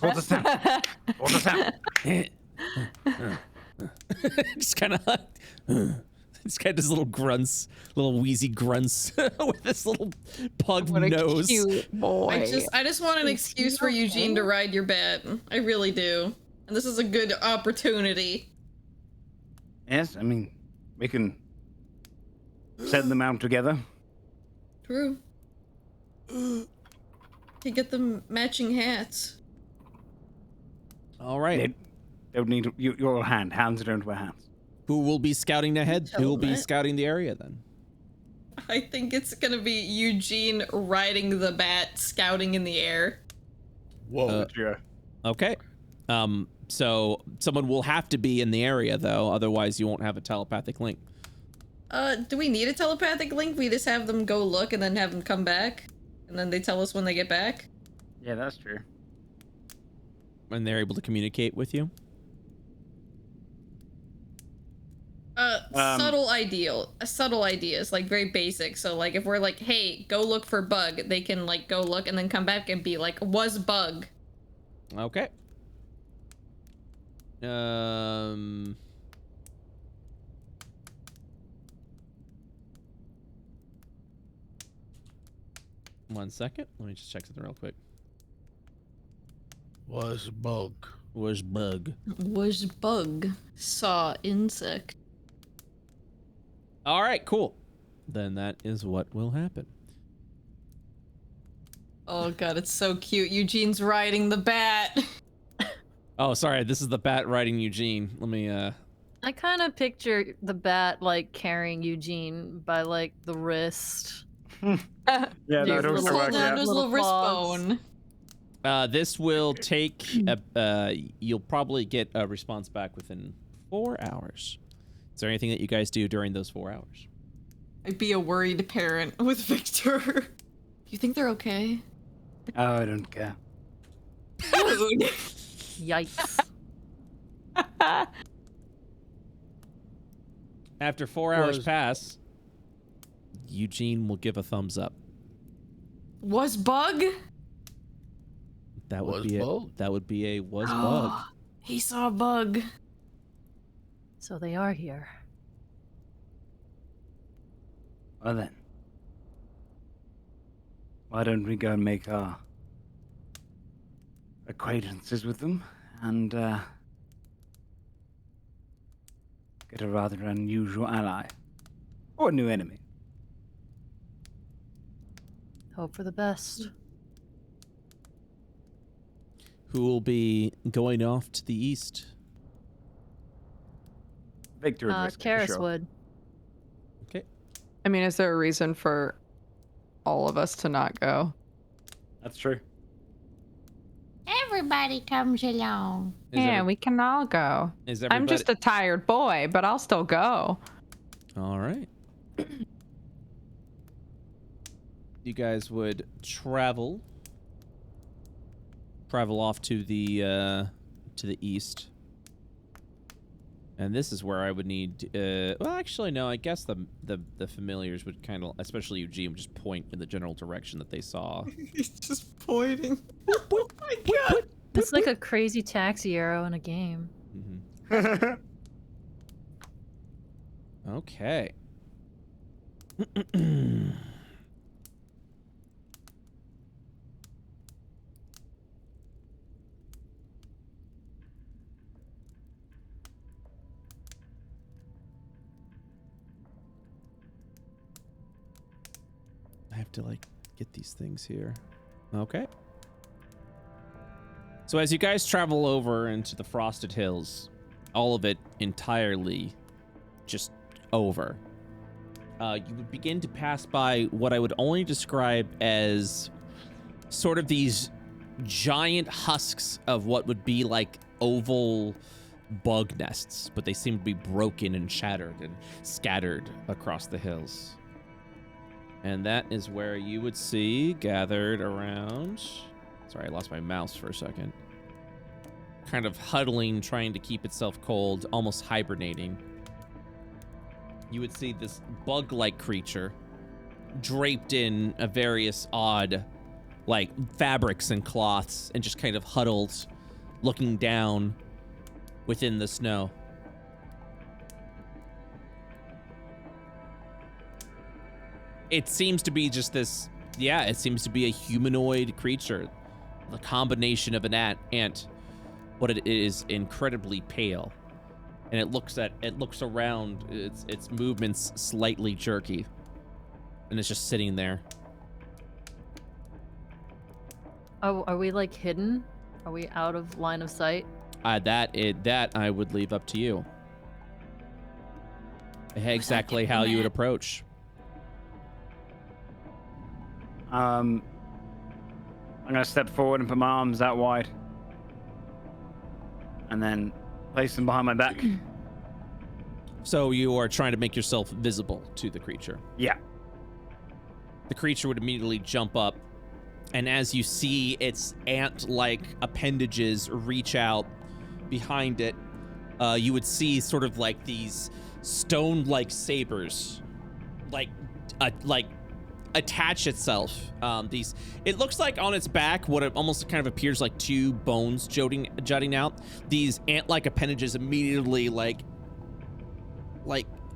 Hold the sound. Hold the sound. Just kind of This guy does little grunts, little wheezy grunts with this little pug What a nose. cute boy. I just want an excuse for Eugene to ride your bat. I really do. And this is a good opportunity. Yes, I mean, we can send them out together. True. To get them matching hats. All right. They would need your hand. Hands don't wear hats. Who will be scouting ahead? Tell Who will be that. scouting the area then? I think it's gonna be Eugene riding the bat, scouting in the air. Whoa. Yeah. Okay. So someone will have to be in the area though, otherwise you won't have a telepathic link. Do we need a telepathic link? We just have them go look and then have them come back? And then they tell us when they get back? Yeah, that's true. And they're able to communicate with you? Subtle ideas, like very basic. So like if we're like, hey, go look for bug, they can like go look and then come back and be like, was bug. Okay. One second. Let me just check something real quick. Was bug. Was bug. Was bug. Saw insect. All right, cool. Then that is what will happen. Oh god, it's so cute. Eugene's riding the bat. Oh, sorry. This is the bat riding Eugene. Let me, I kind of picture the bat like carrying Eugene by like the wrist. Yeah, that Just also little- works. Hold on Yeah. to his little wrist claws. bone. this will take, you'll probably get a response back within 4 hours. Is there anything that you guys do during those 4 hours? I'd be a worried parent with Victor. Do you think they're okay? Oh, I don't care. Dude. Yikes. After 4 hours Was- pass, Eugene will give a thumbs up. Was bug? That would Was be bug? That would be a was bug. He saw a bug. So they are here. Well then, why don't we go and make our acquaintances with them and get a rather unusual ally or a new enemy? Hope for the best. Who will be going off to the east? Victor would risk it, for Karis sure. would. Okay. I mean, is there a reason for all of us to not go? That's true. Everybody comes along. We can all go. Is I'm just a tired boy, but I'll still go. All right. You guys would travel off to the east, and this is where I would need. Well, actually, no. I guess the familiars would kind of, especially Eugene, would just point in the general direction that they saw. He's just pointing. Oh my god. It's like a crazy taxi arrow in a game. Mm-hmm. Okay. I have to like get these things here. Okay. So as you guys travel over into the Frosted Hills, all of it entirely just over, you would begin to pass by what I would only describe as sort of these giant husks of what would be like oval bug nests, but they seem to be broken and shattered and scattered across the hills. And that is where you would see gathered around... Sorry, I lost my mouse for a second. Kind of huddling, trying to keep itself cold, almost hibernating. You would see this bug-like creature draped in a various odd, like, fabrics and cloths, and just kind of huddled, looking down within the snow. It seems to be just this, yeah, it seems to be a humanoid creature. The combination of an ant, but it is incredibly pale. And it looks around, its movements slightly jerky. And it's just sitting there. Oh, are we like hidden? Are we out of line of sight? That I would leave up to you. Exactly how you would approach. I'm gonna step forward and put my arms out wide. And then place them behind my back. So you are trying to make yourself visible to the creature. Yeah. The creature would immediately jump up, and as you see its ant-like appendages reach out behind it, you would see sort of like these stone-like sabers, like attach itself. It looks like on its back, what it almost kind of appears like two bones jutting out. These ant-like appendages immediately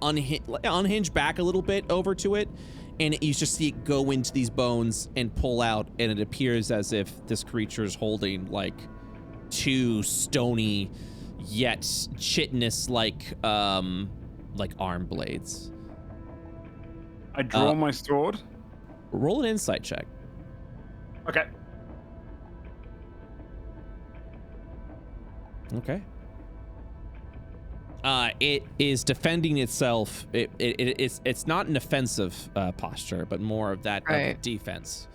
unhinge back a little bit over to it, and you just see it go into these bones and pull out, and it appears as if this creature is holding like two stony yet chitinous like arm blades. I draw my sword. Roll an insight check. Okay. Okay. It is defending itself. It's not an offensive posture, but more of that of defense.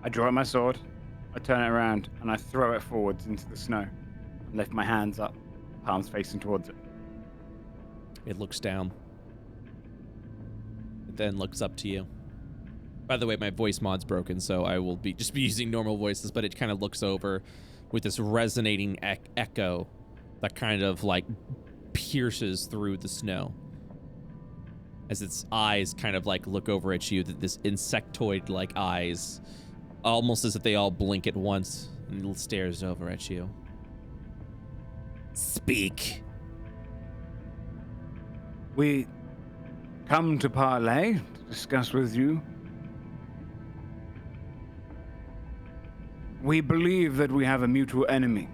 I draw out my sword, I turn it around, and I throw it forwards into the snow. And lift my hands up, palms facing towards it. It looks down. It then looks up to you. By the way, my voice mod's broken, so I will be using normal voices, but it kind of looks over with this resonating echo that kind of like pierces through the snow as its eyes kind of like look over at you, this insectoid like eyes, almost as if they all blink at once, and it stares over at you. Speak. We come to parley, to discuss with you. We believe that we have a mutual enemy.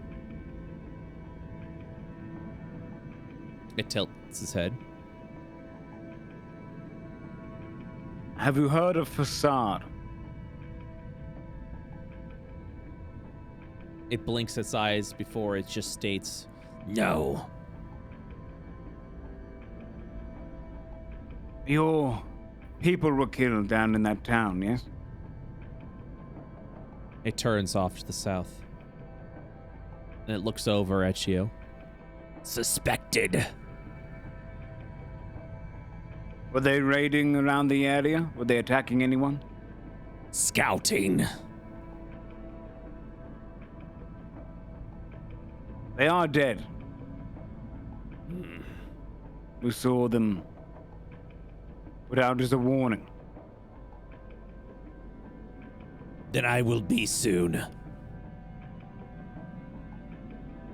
It tilts its head. Have you heard of Facade? It blinks its eyes before it just states, no. Your people were killed down in that town, yes? It turns off to the south. And it looks over at you. Suspected. Were they raiding around the area? Were they attacking anyone? Scouting. They are dead. We saw them put out as a warning. Then I will be soon.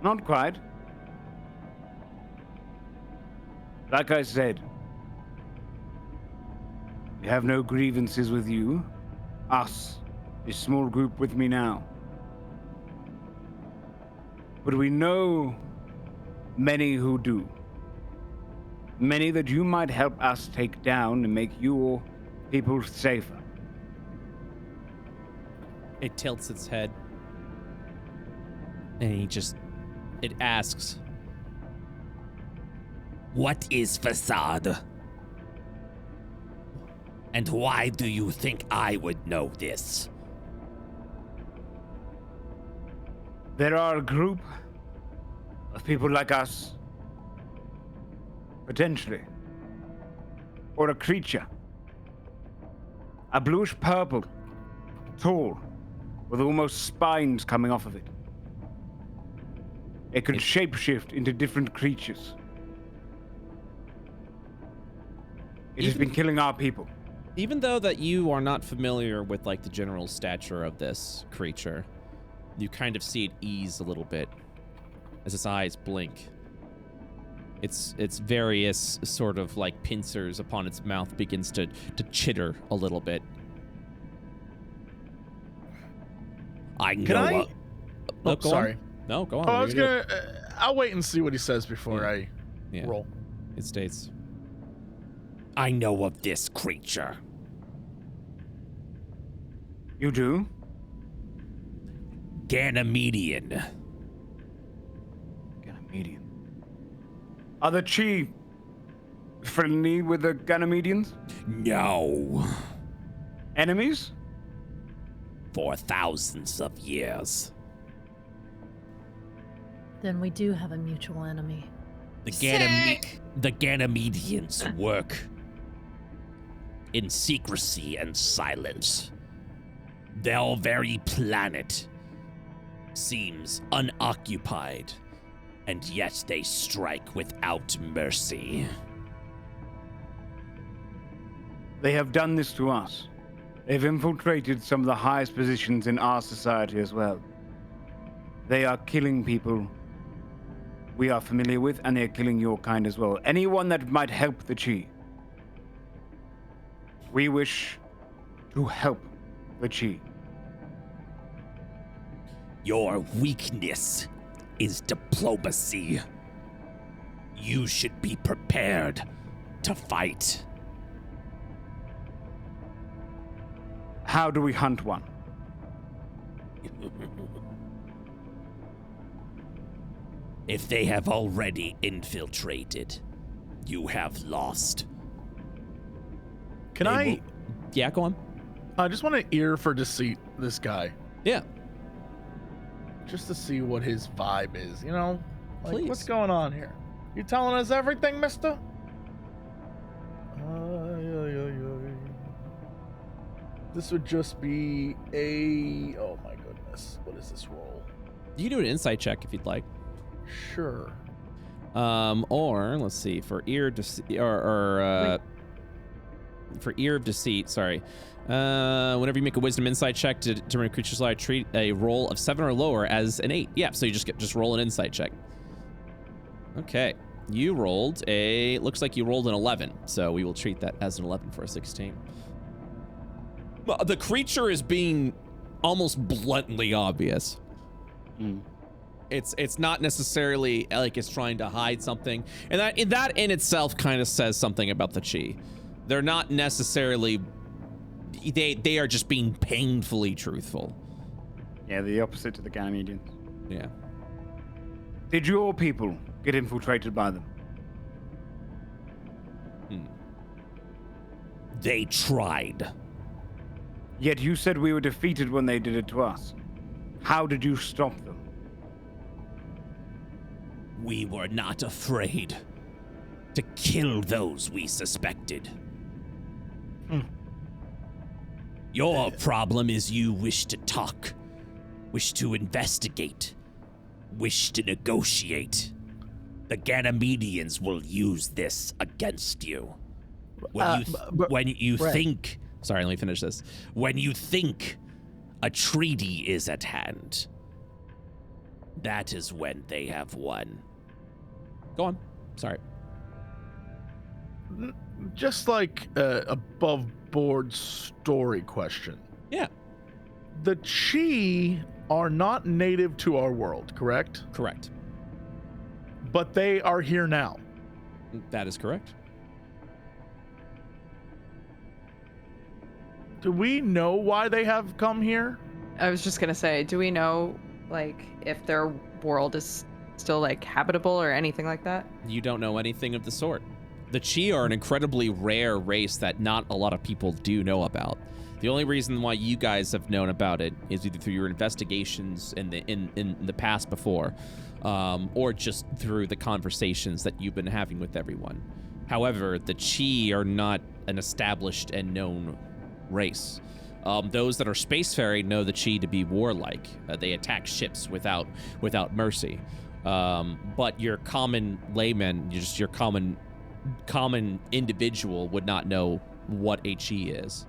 Not quite. Like I said, we have no grievances with you. Us, this small group with me now. But we know many who do. Many that you might help us take down and make your people safer. It tilts its head. And it asks, what is Facade? And why do you think I would know this? There are a group of people like us. Potentially. Or a creature. A bluish purple. Tall. With almost spines coming off of it. It can shapeshift into different creatures. It has been killing our people. Even though that you are not familiar with like the general stature of this creature, you kind of see it ease a little bit as its eyes blink. Its various sort of like pincers upon its mouth begins to chitter a little bit. I know. Can I? Oh, Oh, go sorry. on. No, go on. Oh, What I are was you gonna. I'll wait and see what he says before I Yeah. roll. It states, I know of this creature. You do? Ganymedian. Ganymedian. Are the Chi friendly with the Ganymedians? No. Enemies? For thousands of years. Then we do have a mutual enemy. The Sick. Ganymedians work in secrecy and silence. Their very planet seems unoccupied, and yet they strike without mercy. They have done this to us. They've infiltrated some of the highest positions in our society as well. They are killing people we are familiar with, and they're killing your kind as well. Anyone that might help the Chi. We wish to help the Chi. Your weakness is diplomacy. You should be prepared to fight. How do we hunt one? If they have already infiltrated, you have lost. Can They I? will- Yeah, go on. I just want to ear for deceit this guy, Yeah. just to see what his vibe is. You know, like Please. what's going on here? You telling us everything, Mister? This would just be a. Oh my goodness, what is this roll? You can do an insight check if you'd like. Sure. Or let's see, for ear deceit for ear of deceit, sorry. Whenever you make a wisdom insight check to determine a creature's life, treat a roll of 7 or lower as an 8. Yeah, so you just roll an insight check. Okay. You rolled looks like you rolled an 11, so we will treat that as an 11 for a 16. Well, the creature is being almost bluntly obvious. It's not necessarily like it's trying to hide something, and that in itself kind of says something about the Chi. They're not necessarily. They are just being painfully truthful. Yeah, the opposite to the Ganymedians. Yeah. Did your people get infiltrated by them? They tried. Yet you said we were defeated when they did it to us. How did you stop them? We were not afraid to kill those we suspected. Your problem is you wish to talk, wish to investigate, wish to negotiate. The Ganymedians will use this against you. When you Brett. think... Sorry, let me finish this. When you think a treaty is at hand, that is when they have won. Go on. Sorry. Just like above board story question. Yeah. The Chi are not native to our world, correct? Correct. But they are here now. That is correct. Do we know why they have come here? I was just gonna say, do we know, like, if their world is still, like, habitable or anything like that? You don't know anything of the sort. The Chi are an incredibly rare race that not a lot of people do know about. The only reason why you guys have known about it is either through your investigations in the past before, or just through the conversations that you've been having with everyone. However, the Chi are not an established and known race. Those that are spacefaring know the Chi to be warlike. They attack ships without mercy. But your common layman, just your common individual would not know what a Chi is.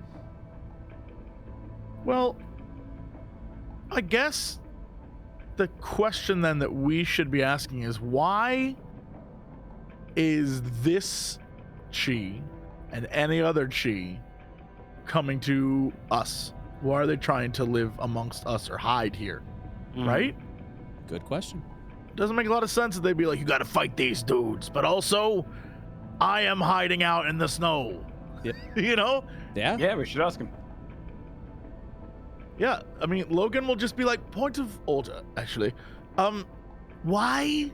Well, I guess the question then that we should be asking is why is this chi and any other chi coming to us? Why are they trying to live amongst us or hide here? Right? Good question. Doesn't make a lot of sense that they'd be like, you gotta fight these dudes, but also, I am hiding out in the snow. Yeah. You know? Yeah? Yeah, we should ask him. Yeah, I mean, Logan will just be like, point of order, actually. Why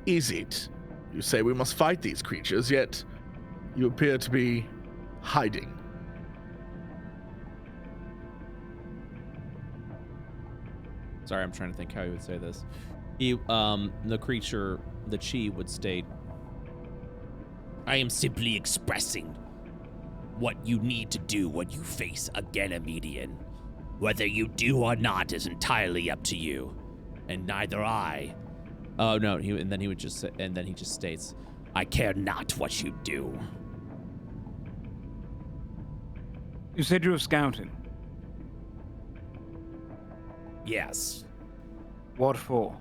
is it you say we must fight these creatures, yet you appear to be hiding? Sorry, I'm trying to think how he would say this. The creature, the chi, would state, I am simply expressing what you need to do when you face a Ganymedian. Whether you do or not is entirely up to you, and neither I. Oh no, and then he just states, I care not what you do. You said you were scouting. Yes. What for?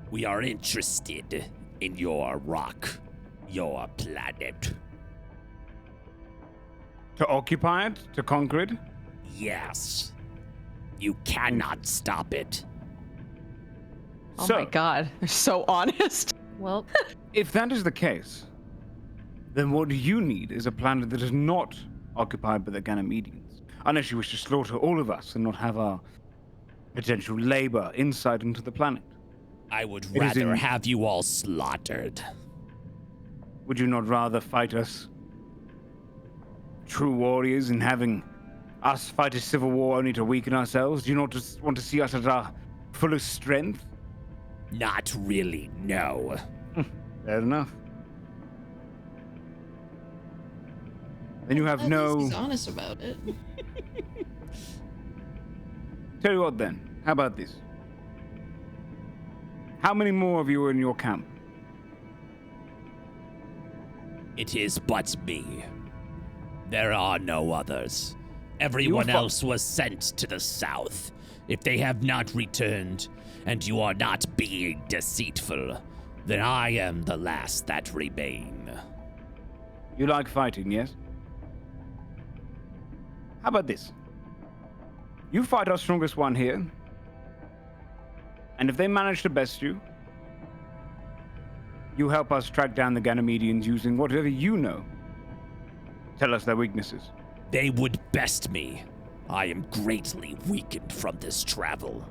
We are interested in your rock, your planet. To occupy it? To conquer it? Yes. You cannot stop it. Oh So- my god, they're so honest. Well, If that is the case, then what you need is a planet that is not occupied by the Ganymedians. Unless you wish to slaughter all of us and not have our potential labor insight into the planet. I would is rather in- have you all slaughtered. Would you not rather fight us true warriors and having us fight a civil war only to weaken ourselves? Do you not just want to see us at our fullest strength? Not really, no. Fair enough. Then you have At least no... he's honest about it. Tell you what then, how about this? How many more of you are in your camp? It is but me. There are no others. Everyone else was sent to the south. If they have not returned, and you are not being deceitful, then I am the last that remain. You like fighting, yes? How about this? You fight our strongest one here, and if they manage to best you, you help us track down the Ganymedians using whatever you know. Tell us their weaknesses. They would best me. I am greatly weakened from this travel.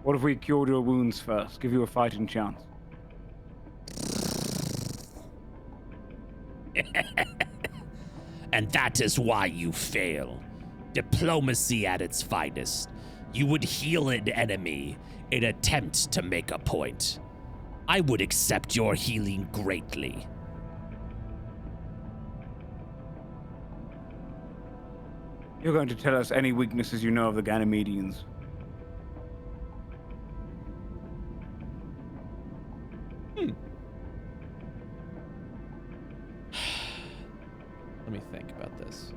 What if we cured your wounds first, give you a fighting chance? And that is why you fail. Diplomacy at its finest. You would heal an enemy in attempt to make a point. I would accept your healing greatly. You're going to tell us any weaknesses you know of the Ganymedians. Let me think about this.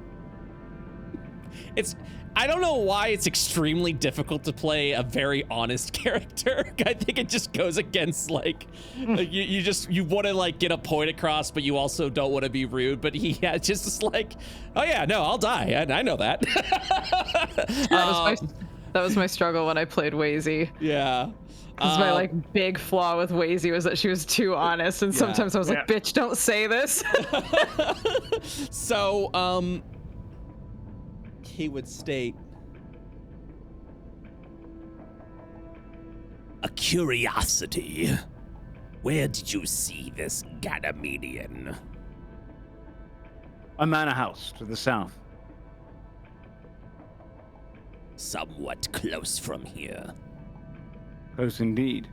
I don't know why it's extremely difficult to play a very honest character. I think it just goes against like you want to like get a point across, but you also don't want to be rude. But just like, oh yeah, no, I'll die. I know that. That was my struggle when I played Wazy. Yeah. Because my like big flaw with Wazy was that she was too honest, and sometimes I was like, "Bitch, don't say this." So, he would state, a curiosity. Where did you see this Ganymedian? A manor house to the south. Somewhat close from here. Close indeed.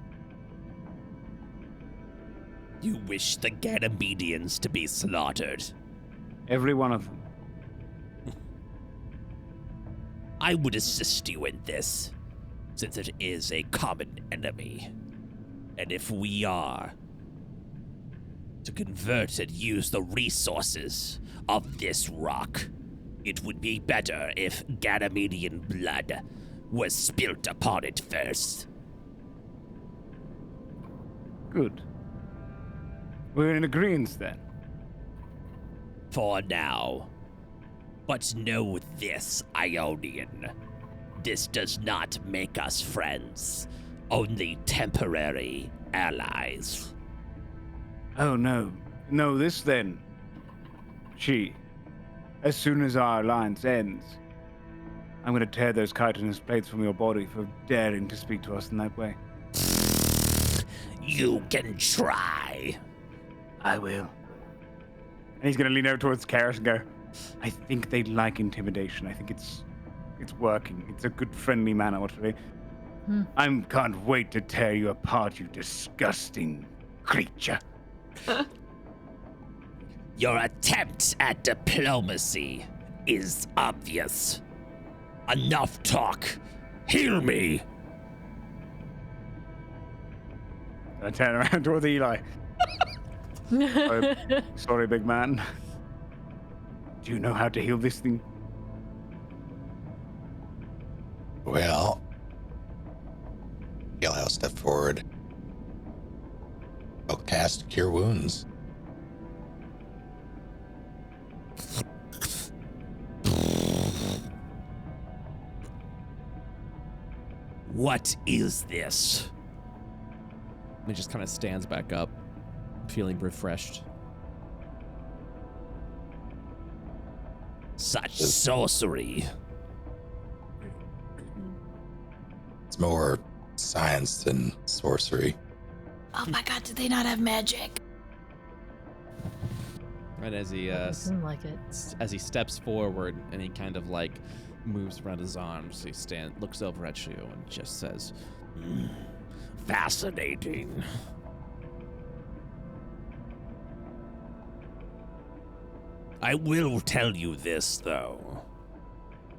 You wish the Ganymedians to be slaughtered. Every one of them. I would assist you in this, since it is a common enemy. And if we are to convert and use the resources of this rock, It would be better if Ganymedian blood was spilt upon it first. Good. We're in agreement then. For now. But know this, Ionian. This does not make us friends, only temporary allies. Oh no. No, this then. She. As soon as our alliance ends, I'm gonna tear those chitinous plates from your body for daring to speak to us in that way. You can try. I will. And he's gonna lean over towards Karis and go, I think they like intimidation. I think it's working. It's a good friendly manner, actually. I can't wait to tear you apart, you disgusting creature. Your attempt at diplomacy is obvious. Enough talk. Heal me. I turn around towards Eli. Sorry, big man. Do you know how to heal this thing? Well, I'll step forward. I'll cast Cure Wounds. What is this? He just kind of stands back up, feeling refreshed. Such sorcery. It's more science than sorcery. Oh my god, did they not have magic? Right as he Doesn't seem like it. as he steps forward and he kind of like moves around his arms, he looks over at you and just says, Fascinating. I will tell you this, though.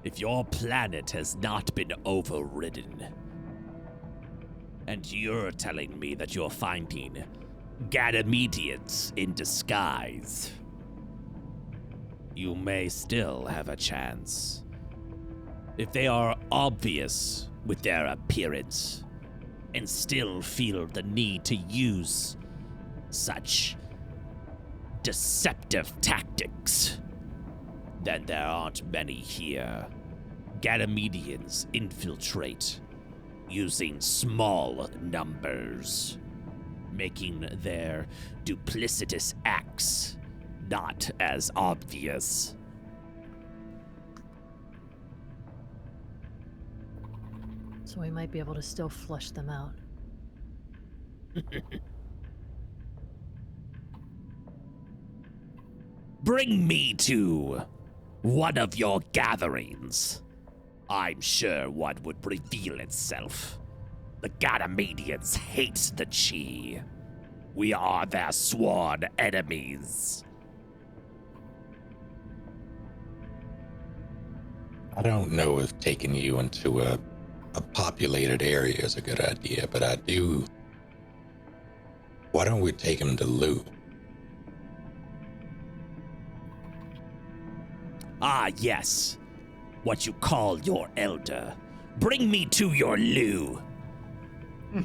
If your planet has not been overridden, and you're telling me that you're finding Ganymedians in disguise, you may still have a chance. If they are obvious with their appearance, and still feel the need to use such deceptive tactics, then there aren't many here. Ganymedians infiltrate using small numbers, making their duplicitous acts not as obvious. So we might be able to still flush them out. Bring me to one of your gatherings. I'm sure one would reveal itself. The Ganymedians hate the Chi. We are their sworn enemies. I don't know if taking you into a populated area is a good idea, but I do. Why don't we take him to Lou? Ah, yes. What you call your elder. Bring me to your Lou. I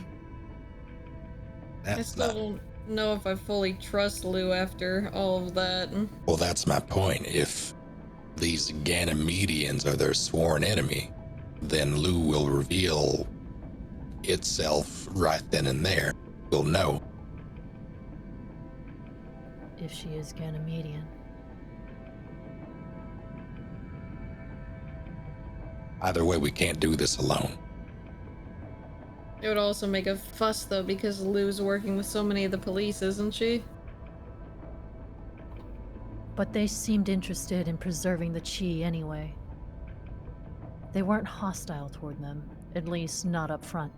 That's still not. don't know if I fully trust Lou after all of that. Well, that's my point. If these Ganymedians are their sworn enemy, then Lou will reveal itself right then and there. We'll know. If she is Ganymedian. Either way, we can't do this alone. It would also make a fuss, though, because Lou's working with so many of the police, isn't she? But they seemed interested in preserving the Chi anyway. They weren't hostile toward them, at least not up front.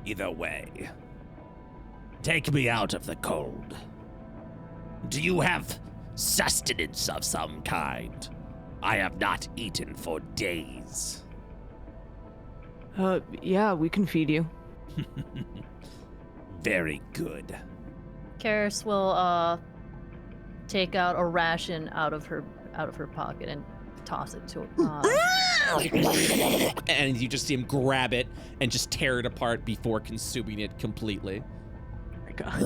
Either way, take me out of the cold. Do you have sustenance of some kind? I have not eaten for days. Yeah, we can feed you. Very good. Karis will take out a ration out of her pocket and toss it to And you just see him grab it and just tear it apart before consuming it completely. Oh my God.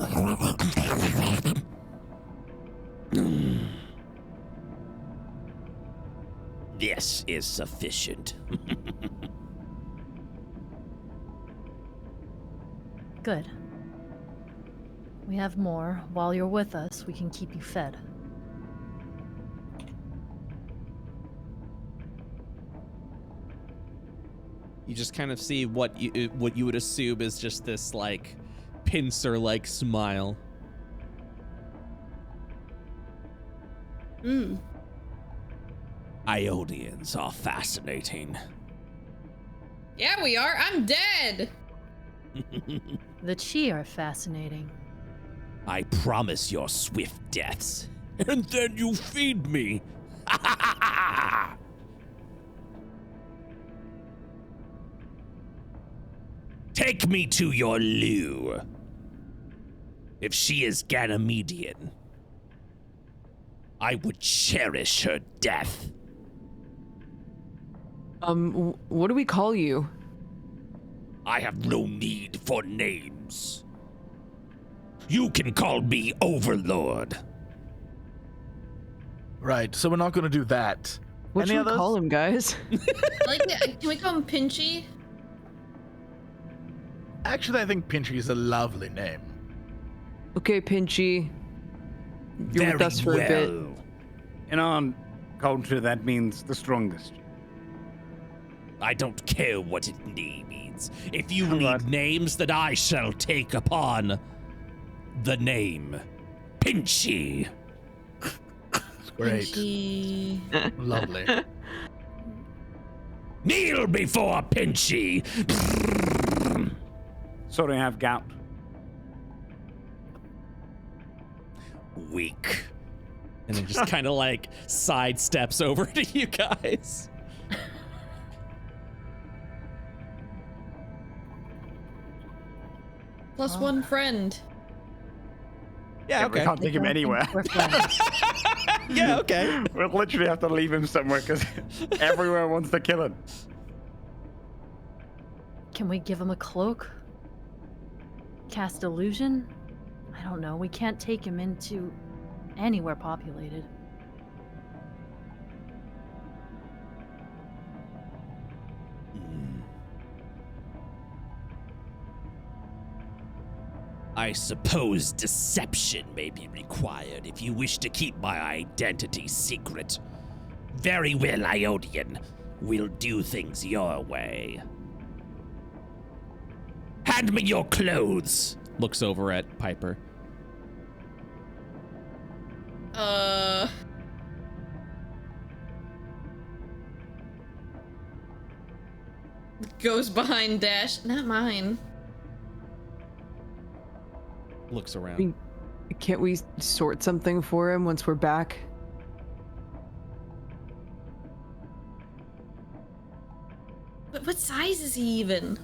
This is sufficient. Good. We have more. While you're with us, we can keep you fed. You just kind of see what you would assume is just this like pincer-like smile. Ionians are fascinating. Yeah, we are. I'm dead. The Chi are fascinating. I promise your swift deaths, and then you feed me. Take me to your Lu. If she is Ganymedian, I would cherish her death. What do we call you? I have no need for names. You can call me Overlord. Right, so we're not going to do that. What should we call him, guys? Can we call him Pinchy? Actually, I think Pinchy is a lovely name. Okay, Pinchy. You're with us for a bit. In our culture, that means the strongest. I don't care what it means. If you need names, then I shall take upon the name Pinchy. Great. Pinchy. Lovely. Kneel before Pinchy. Sorry, I have gout. Weak. And then just kind of like sidesteps over to you guys. Plus one friend. Yeah, We okay. can't take him anywhere. We're friends. Yeah, okay. We'll literally have to leave him somewhere because everywhere wants to kill him. Can we give him a cloak? Cast illusion? I don't know. We can't take him into anywhere populated. I suppose deception may be required if you wish to keep my identity secret. Very well, Ionian. We'll do things your way. Hand me your clothes. Looks over at Piper. Goes behind Dash. Not mine. Looks I around. mean, can't we sort something for him once we're back? But what size is he even?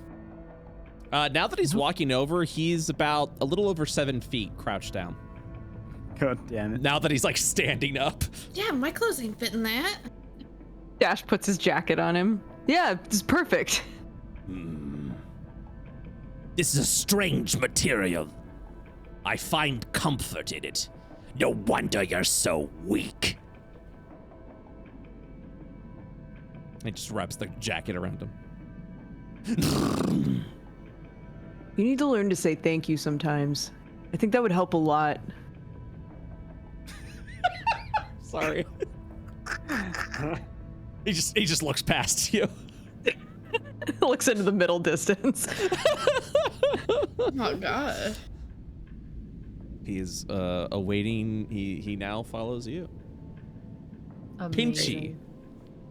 Now that he's walking over, he's about a little over 7 feet crouched down. God damn it. Now that he's like standing up. Yeah, my clothes ain't fitting that. Dash puts his jacket on him. Yeah, it's perfect. This is a strange material. I find comfort in it. No wonder you're so weak. He just wraps the jacket around him. You need to learn to say thank you sometimes. I think that would help a lot. Sorry. He just looks past you. Looks into the middle distance. Oh god. He's awaiting. He now follows you. Pinchy. Amazing.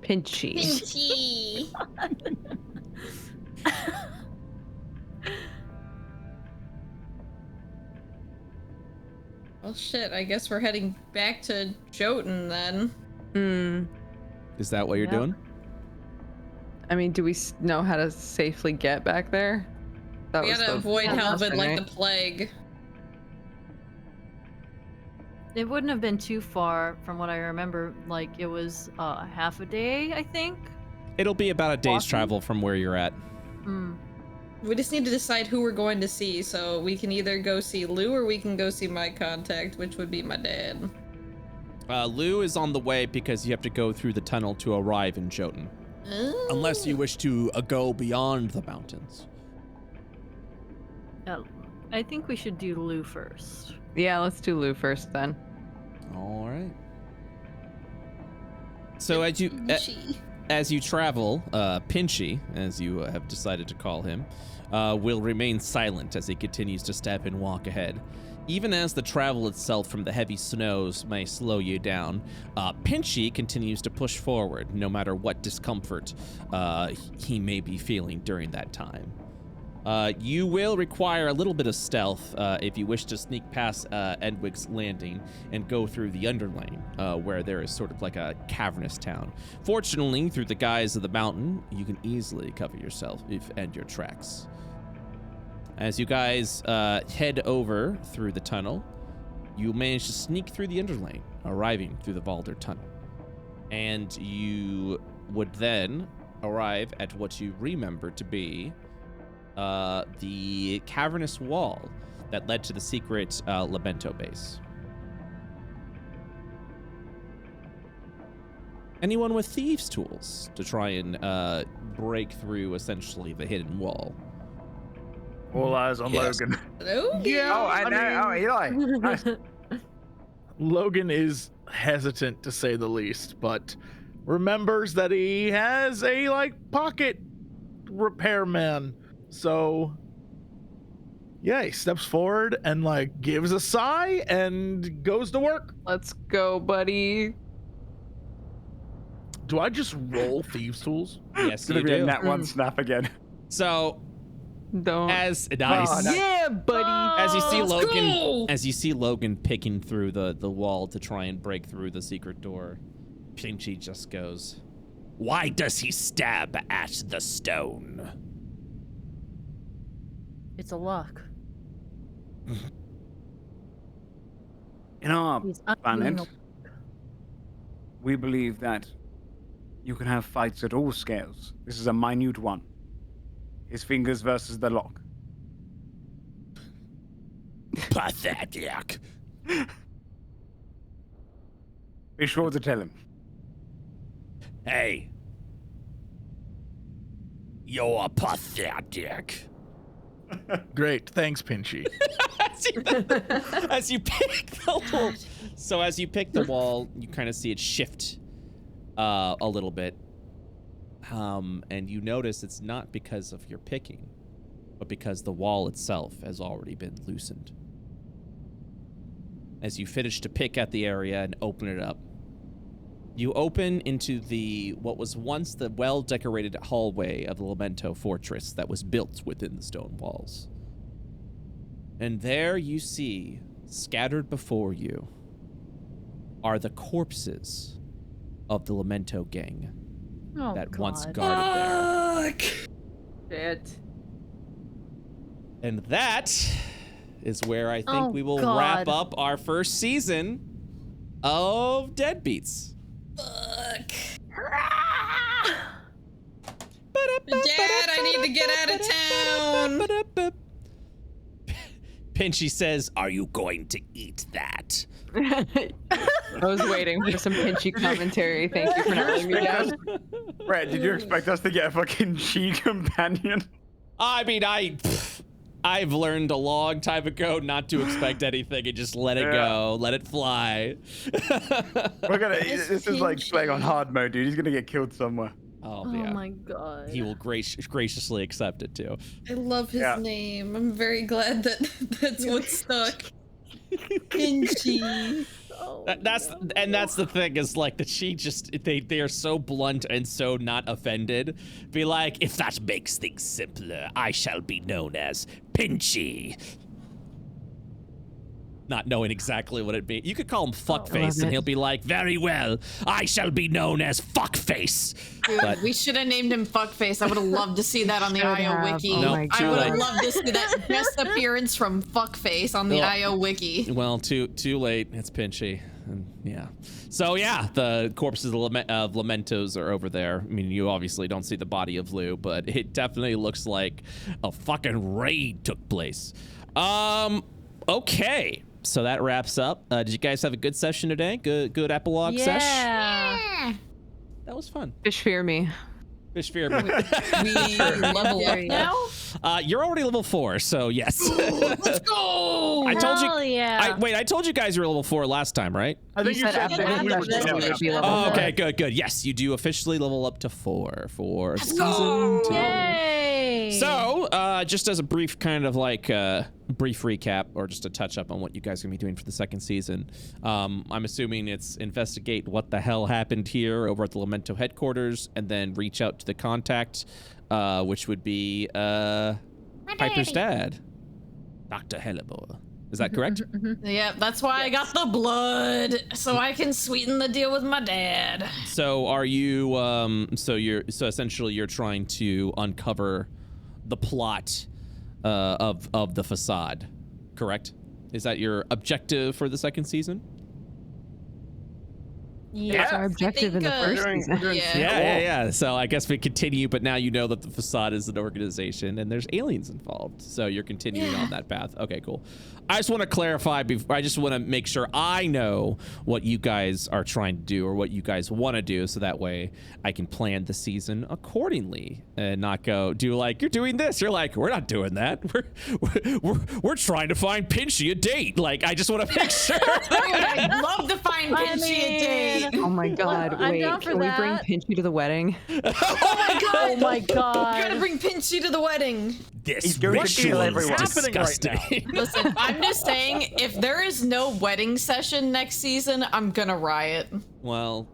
Pinchy. Pinchy. Well, shit. I guess we're heading back to Jotun then. Is that what you're Yep. doing? I mean, do we know how to safely get back there? That We was gotta the avoid last Helvet thing, like right? the plague. It wouldn't have been too far from what I remember. Like, it was half a day, I think. It'll be about a day's Walking? travel from where you're at. Hmm. We just need to decide who we're going to see, so we can either go see Lou or we can go see my contact, which would be my dad. Lou is on the way because you have to go through the tunnel to arrive in Jotun. Unless you wish to go beyond the mountains. I think we should do Lou first. Yeah, let's do Lou first then. All right. So as you travel, Pinchy, as you have decided to call him, will remain silent as he continues to step and walk ahead. Even as the travel itself from the heavy snows may slow you down, Pinchy continues to push forward, no matter what discomfort he may be feeling during that time. You will require a little bit of stealth if you wish to sneak past Edwig's Landing and go through the underlane, where there is sort of like a cavernous town. Fortunately, through the guise of the mountain, you can easily cover yourself and your tracks. As you guys head over through the tunnel, you manage to sneak through the underlane, arriving through the Valder tunnel. And you would then arrive at what you remember to be the cavernous wall that led to the secret Lamento base. Anyone with thieves' tools to try and break through essentially the hidden wall? All eyes on Yes. Logan. Hello? Yeah, Oh, I know. Oh, Eli. Nice. Logan is hesitant to say the least, but remembers that he has a pocket repairman. So yeah, he steps forward and gives a sigh and goes to work. Let's go, buddy. Do I just roll thieves tools? Yes, It's gonna you be a do. nat one snap again. So Don't. as nice. Oh, nice. Yeah, buddy. As you see Let's Logan, go! as you see Logan picking through the wall to try and break through the secret door, Pinchy just goes, Why does he stab at the stone? It's a lock. In our He's planet, undoing we believe that you can have fights at all scales. This is a minute one. His fingers versus the lock. Pathetic. Be sure to tell him. Hey. You're pathetic. Great, thanks, Pinchy. as you pick the wall. So as you pick the wall, you kind of see it shift a little bit. And you notice it's not because of your picking, but because the wall itself has already been loosened. As you finish to pick at the area and open it up, you open into what was once the well-decorated hallway of the Lamento fortress that was built within the stone walls. And there you see, scattered before you, are the corpses of the Lamento gang Oh, that God. once guarded there. Shit. And that is where I think Oh, we will God. wrap up our first season of Deadbeats. Fuck. Dad, I need to get out of town. Pinchy says, "Are you going to eat that?" I was waiting for some pinchy commentary. Thank you for not letting me down. Brett, did you expect us to get a fucking she companion? I mean, I've learned a long time ago not to expect anything and just let it go, let it fly. We're gonna. This is like playing on hard mode, dude. He's gonna get killed somewhere. Oh, Oh yeah. my God. He will graciously accept it too. I love his Yeah. name. I'm very glad that that's what stuck. Pinchy. Oh, That's the thing is that she just they are so blunt and so not offended. Be like, If that makes things simpler, I shall be known as Pinchy. not knowing exactly what it be. You could call him Fuckface, love and it. he'll be like, "Very well, I shall be known as Fuckface." Dude, But we should have named him Fuckface. I would have loved to see that on the Should IO have. wiki. Oh No, my too I would late. have loved to see that guest appearance from Fuckface on the Well, IO wiki. well, too late. It's Pinchy. And yeah. So yeah, the corpses of Lamentos are over there. I mean, you obviously don't see the body of Lou, but it definitely looks like a fucking raid took place. Okay. So that wraps up. Did you guys have a good session today? Good epilogue sesh? Yeah. That was fun. Fish fear me. Fish fear. We level up now? You're already level 4, so yes. Let's go! I told you. Hell yeah. I told you guys you were level 4 last time, right? I think you said after when we that were session done. we would be level Oh, 4. okay, good. Yes, you do officially level up to 4 for season 2. Yay. So, just as a brief kind of like brief recap, or just a touch up on what you guys are gonna be doing for the second season. I'm assuming it's investigate what the hell happened here over at the Lamento headquarters, and then reach out to the contact, which would be Piper's dad, Dr. Hellebore. Is that correct? Yeah, that's why I got the blood, so I can sweeten the deal with my dad. So are you so essentially you're trying to uncover the plot of the Facade, correct? Is that your objective for the second season? That's our objective in the first season. Yeah. So I guess we continue, but now you know that the Facade is an organization and there's aliens involved. So you're continuing on that path. Okay, cool. I just want to clarify. I just want to make sure I know what you guys are trying to do or what you guys want to do, so that way I can plan the season accordingly and not go do like, you're doing this. You're like, we're not doing that. We're trying to find Pinchy a date. Like, I just want to make sure. I'd love to find Pinchy a date. Oh my god, I'm wait, down for can we bring that. Pinchy to the wedding? Oh my You gotta god. bring Pinchy to the wedding. This going to kill ritual is everyone. Happening right disgusting. Listen, I'm just saying, if there is no wedding session next season, I'm gonna riot. Well,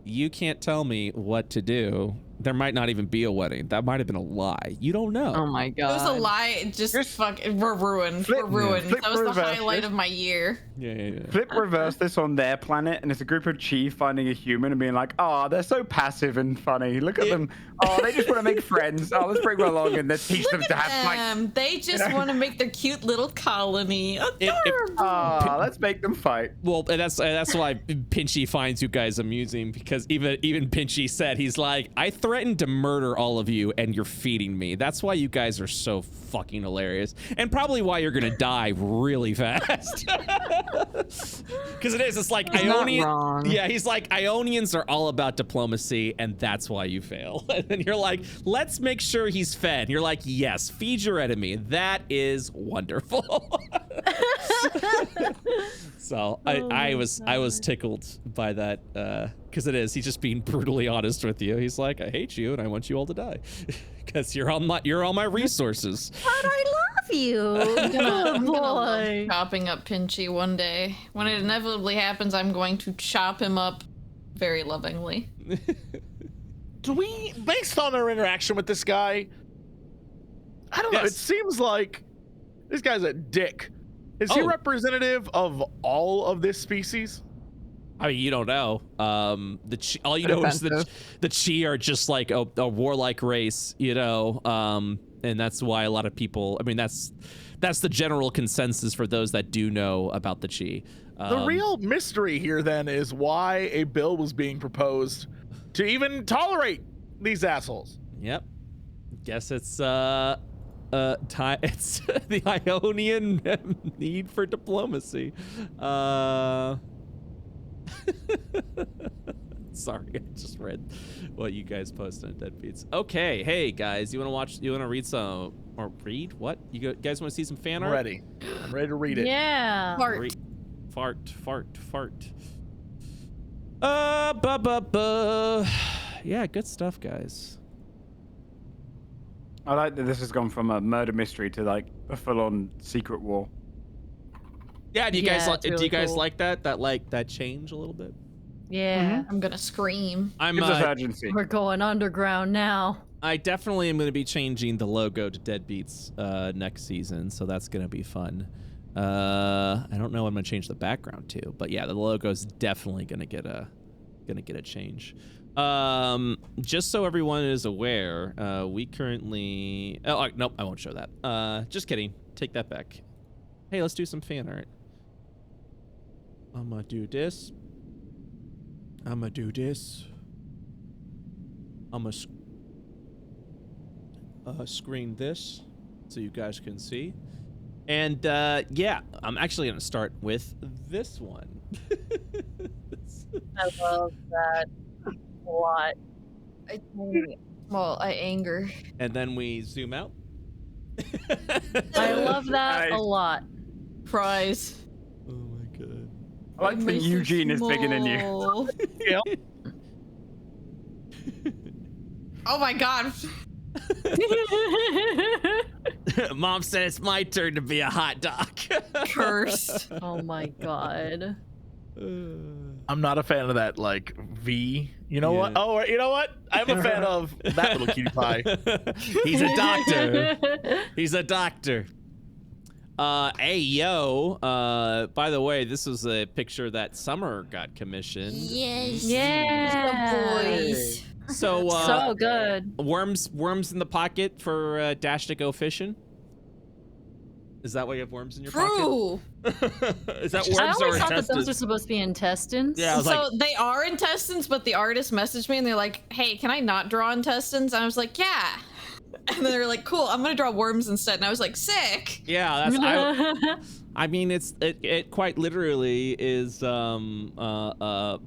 you can't tell me what to do. There might not even be a wedding. That might have been a lie. You don't know. Oh my It god. was a lie. Just fuck. We're ruined. Flip- We're ruined. flip That was the reverse highlight this. of my year. Yeah. Flip reverse this on their planet, and it's a group of Chi finding a human and being like, "Oh, they're so passive and funny. Look at them. Oh, they just want to make friends. Oh, let's bring them along and let's teach them to have fight. They just want to make their cute little colony. Adorable. Oh, let's make them fight." Well, and that's why Pinchy finds you guys amusing, because even Pinchy said, he's like, I threatened to murder all of you and you're feeding me. That's why you guys are so fucking hilarious, and probably why you're gonna die really fast. Because it's like He's not Ionian. wrong. Yeah, he's like, Ionians are all about diplomacy, and that's why you fail. And then you're like, let's make sure he's fed. And you're like, yes, feed your enemy. That is wonderful. So I was tickled by that, because he's just being brutally honest with you. He's like, I hate you and I want you all to die because you're all my resources. But I love you. I'm gonna Good love boy. chopping up Pinchy one day. When it inevitably happens, I'm going to chop him up very lovingly. Do we, based on our interaction with this guy, I don't know, Yes. it seems like this guy's a dick. Is he Oh. representative of all of this species? I mean, you don't know. All you know is that the Chi are just like a warlike race, and that's why a lot of people. I mean, that's the general consensus for those that do know about the Chi. The real mystery here then is why a bill was being proposed to even tolerate these assholes. Yep. Guess it's time. It's the Ionian need for diplomacy. Sorry, I just read what you guys posted on Deadbeats. Okay, hey guys, you want to read some, or read what? Guys want to see some fan I'm art? ready. I'm ready to read it. Yeah. Fart. Fart. Yeah, good stuff, guys. I like that this has gone from a murder mystery to like a full-on secret war. Yeah, do you Yeah, guys it's really cool. like that change a little bit? Yeah. I'm gonna scream. I'm Gives us urgency. We're going underground now. I definitely am going to be changing the logo to Deadbeats next season, so that's going to be fun. I don't know what I'm gonna change the background to, but yeah, the logo's definitely gonna get a change. Just so everyone is aware, we currently. Oh nope, I won't show that. Just kidding. Take that back. Hey, let's do some fan art. I'm gonna do this. I'm gonna do this. I'm gonna screen this so you guys can see. And yeah, I'm actually gonna start with this one. I love that a lot. I anger. And then we zoom out. I love that a lot. Prize. Oh my god. I like to think Eugene is bigger than you. Yep. Oh my god. Mom said it's my turn to be a hot dog. Cursed. Oh my god. I'm not a fan of that, like, V. You know what? Yeah. Oh, you know what? I'm a fan of that little cutie pie. He's a doctor. He's a doctor. Hey, yo. By the way, this was a picture that Summer got commissioned. Yes. Yeah. Boys. So, So good. worms in the pocket for Dash to go fishing? Is that why you have worms in your True. pocket? Is that I worms or always thought that those were intestines? supposed to be intestines. Yeah, I was So like, they are intestines, but the artist messaged me and they're like, "Hey, can I not draw intestines?" And I was like, "Yeah." And then they're like, "Cool, I'm gonna draw worms instead." And I was like, "Sick." yeah, that's. I mean, it quite literally is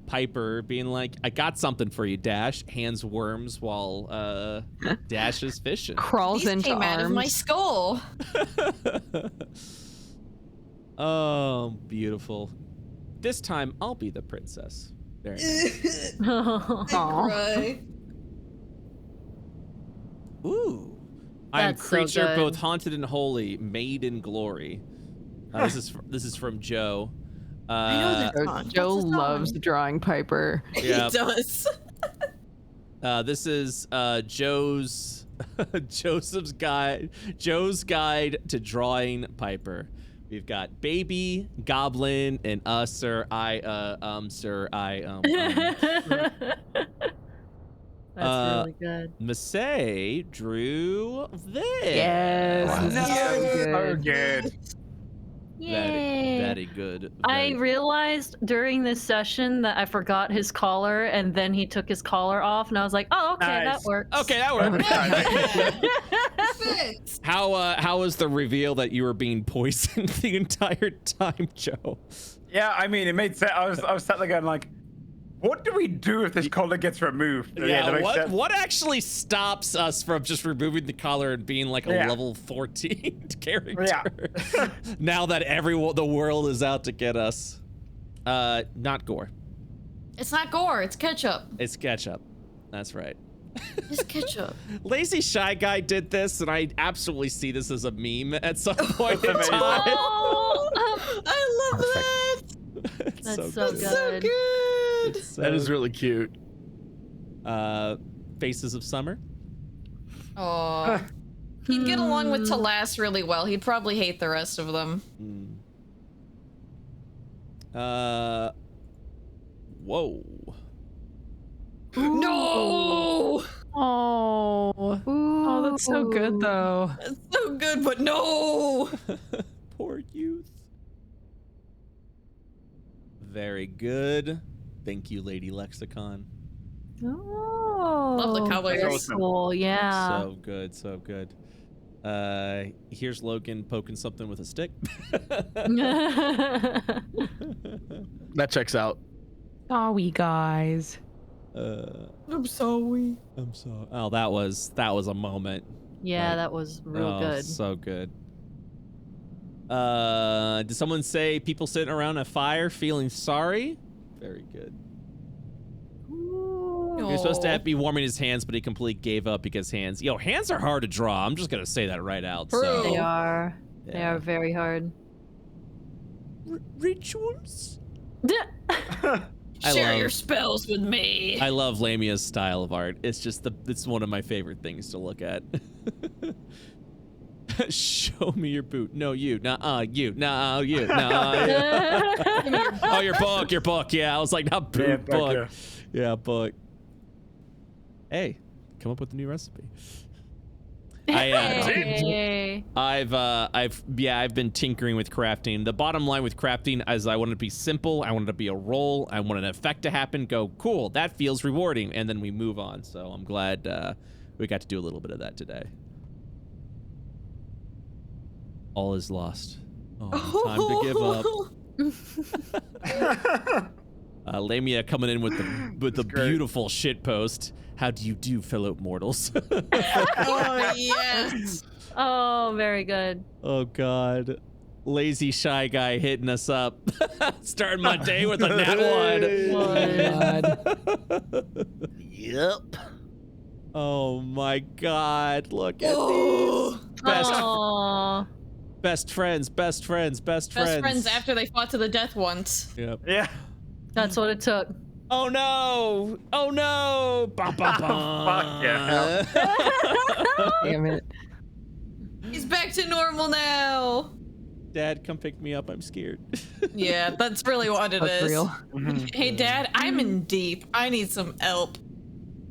Piper being like, "I got something for you, Dash." Hands worms while Dash is fishing. Crawls These into came out of my arms. skull. Oh, beautiful. This time I'll be the princess. Very nice. Cry. Ooh. I am That's so creature good. both haunted and holy, made in glory. This is from Joe. Joe loves drawing Piper. Yeah. He does. This is Joe's Joe's guide to drawing Piper. We've got baby, goblin, and sir. That's Uh, really good. Masae drew this. Yes, Wow. this is so good. good. Very good. I Very- realized during this session that I forgot his collar, and then he took his collar off, and I was like, "Oh, okay, Nice. that works." Okay, that worked. Fits. How was the reveal that you were being poisoned the entire time, Joe? Yeah, I mean, it made sense. I was sat there going like, what do we do if this collar gets removed? that makes sense. What actually stops us from just removing the collar and being like a Yeah. level 14 character? Yeah. Now that the world is out to get us. Not gore. It's not gore. It's ketchup. It's ketchup. That's right. It's ketchup. Lazy Shy Guy did this, and I absolutely see this as a meme at some point in amazing. time. Oh, I love that. It's That's so good. good. So good. It's That is so- really cute. Faces of Summer. Oh. He'd get along with Talas really well. He'd probably hate the rest of them. Whoa. No! Oh, that's so good though. That's so good, but no! Poor youth. Very good. Thank you, Lady Lexicon. Oh, Love the colors. very cool. Yeah. So good, so good. Here's Logan poking something with a stick. That checks out. Sorry, guys. I'm sorry. I'm sorry. Oh, that was a moment. Yeah, Like, that was real oh, good. So good. Did someone say people sitting around a fire feeling sorry? Very good. He was supposed to be warming his hands, but he completely gave up because hands are hard to draw. I'm just gonna say that right out. So They are. They Yeah. are very hard. Rituals. I Share love- your spells with me. I love Lamia's style of art. It's just it's one of my favorite things to look at. Show me your boot. No, you. Nuh-uh, you. Nuh-uh, you. Nuh-uh, you. Oh, your book. Yeah, I was like, not boot, book. Yeah, book. Hey, come up with a new recipe. Hey. I've been tinkering with crafting. The bottom line with crafting is I want it to be simple. I want it to be a roll. I want an effect to happen. Go, cool. That feels rewarding, and then we move on. So I'm glad we got to do a little bit of that today. All is lost. Oh, time to give up. Lamia coming in with the beautiful shit post. How do you do, fellow mortals? Oh, yes. Oh, very good. Oh, God. Lazy shy guy hitting us up. Starting my day with a nat 1. Yep. Oh, my God. Look at these. Best friends. Best friends after they fought to the death once. Yep. Yeah. That's what it took. Oh no! Oh no! Bah, bah, bah. Fuck yeah. Damn it. He's back to normal now. Dad, come pick me up. I'm scared. Yeah, that's really what it That's is. real. Hey, Dad, I'm in deep. I need some help.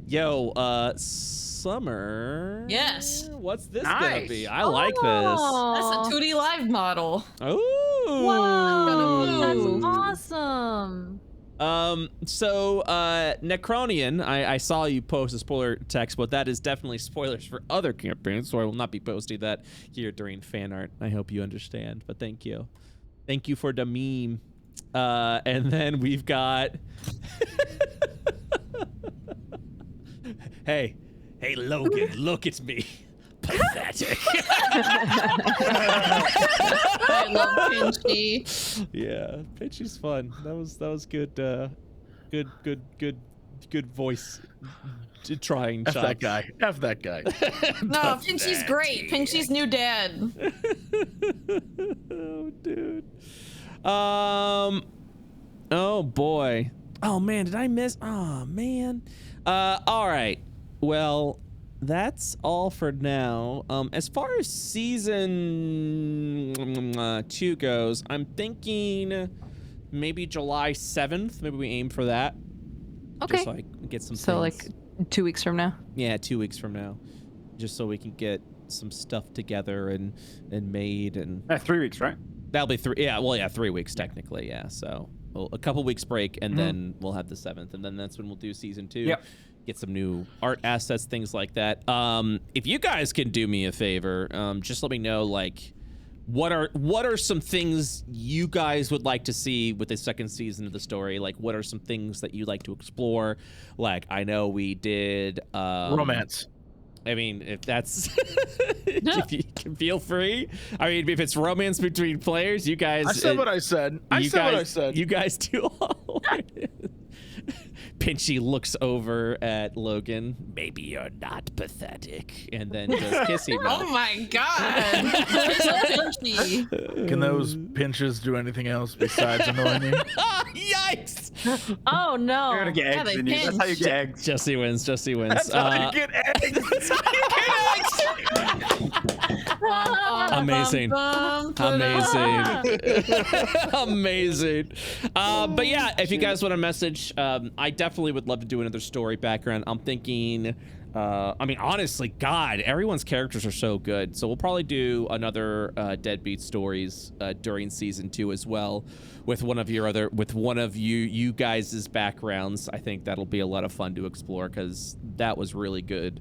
Yo, Summer. Yes. What's this Nice. gonna be? I like this. That's a 2D live model. Ooh. Wow, that's Ooh. awesome. So, Necronian, I saw you post a spoiler text, but that is definitely spoilers for other campaigns, so I will not be posting that here during fan art. I hope you understand, but thank you. Thank you for the meme. And then we've got... Hey, Logan, look at me. Pathetic. I love Pinchy. Yeah, Pinchy's fun. That was good. Good voice. Trying. F chops. that guy. F that guy. No, Pinchy's great. Pinchy's new dad. Oh, dude. Oh boy. Oh man, did I miss? Oh man. All right. Well, that's all for now. As far as season 2 goes, I'm thinking maybe July 7th. Maybe we aim for that. Okay. Just so I can get some So things. like 2 weeks from now. Yeah, 2 weeks from now. Just so we can get some stuff together and made and 3 weeks, right? that'll be 3. Yeah, well, yeah, 3 weeks technically. Yeah, so a couple weeks break and then we'll have the 7th, and then that's when we'll do season 2. Yep. Get some new art assets, things like that. If you guys can do me a favor, just let me know, like, what are some things you guys would like to see with the second season of the story? Like, what are some things that you'd like to explore? Like, I know we did Romance. I mean, if that's if you can feel free. I mean, if it's romance between players, you guys. I said what I said. You guys do all. Pinchy looks over at Logan. Maybe you're not pathetic, and then does kissy mouth. Oh my god. Pinchy. Can those pinches do anything else besides annoy me? Yikes! Oh no. You're gonna get Yeah, eggs they in you. That's how you pinch. get eggs. Jesse wins. That's how you get eggs. Amazing. Amazing. But yeah, if you guys want to message, I definitely would love to do another story background. I'm thinking, I mean, honestly, God, everyone's characters are so good. So we'll probably do another Deadbeat stories during season 2 as well, with one of you guys' backgrounds. I think that'll be a lot of fun to explore because that was really good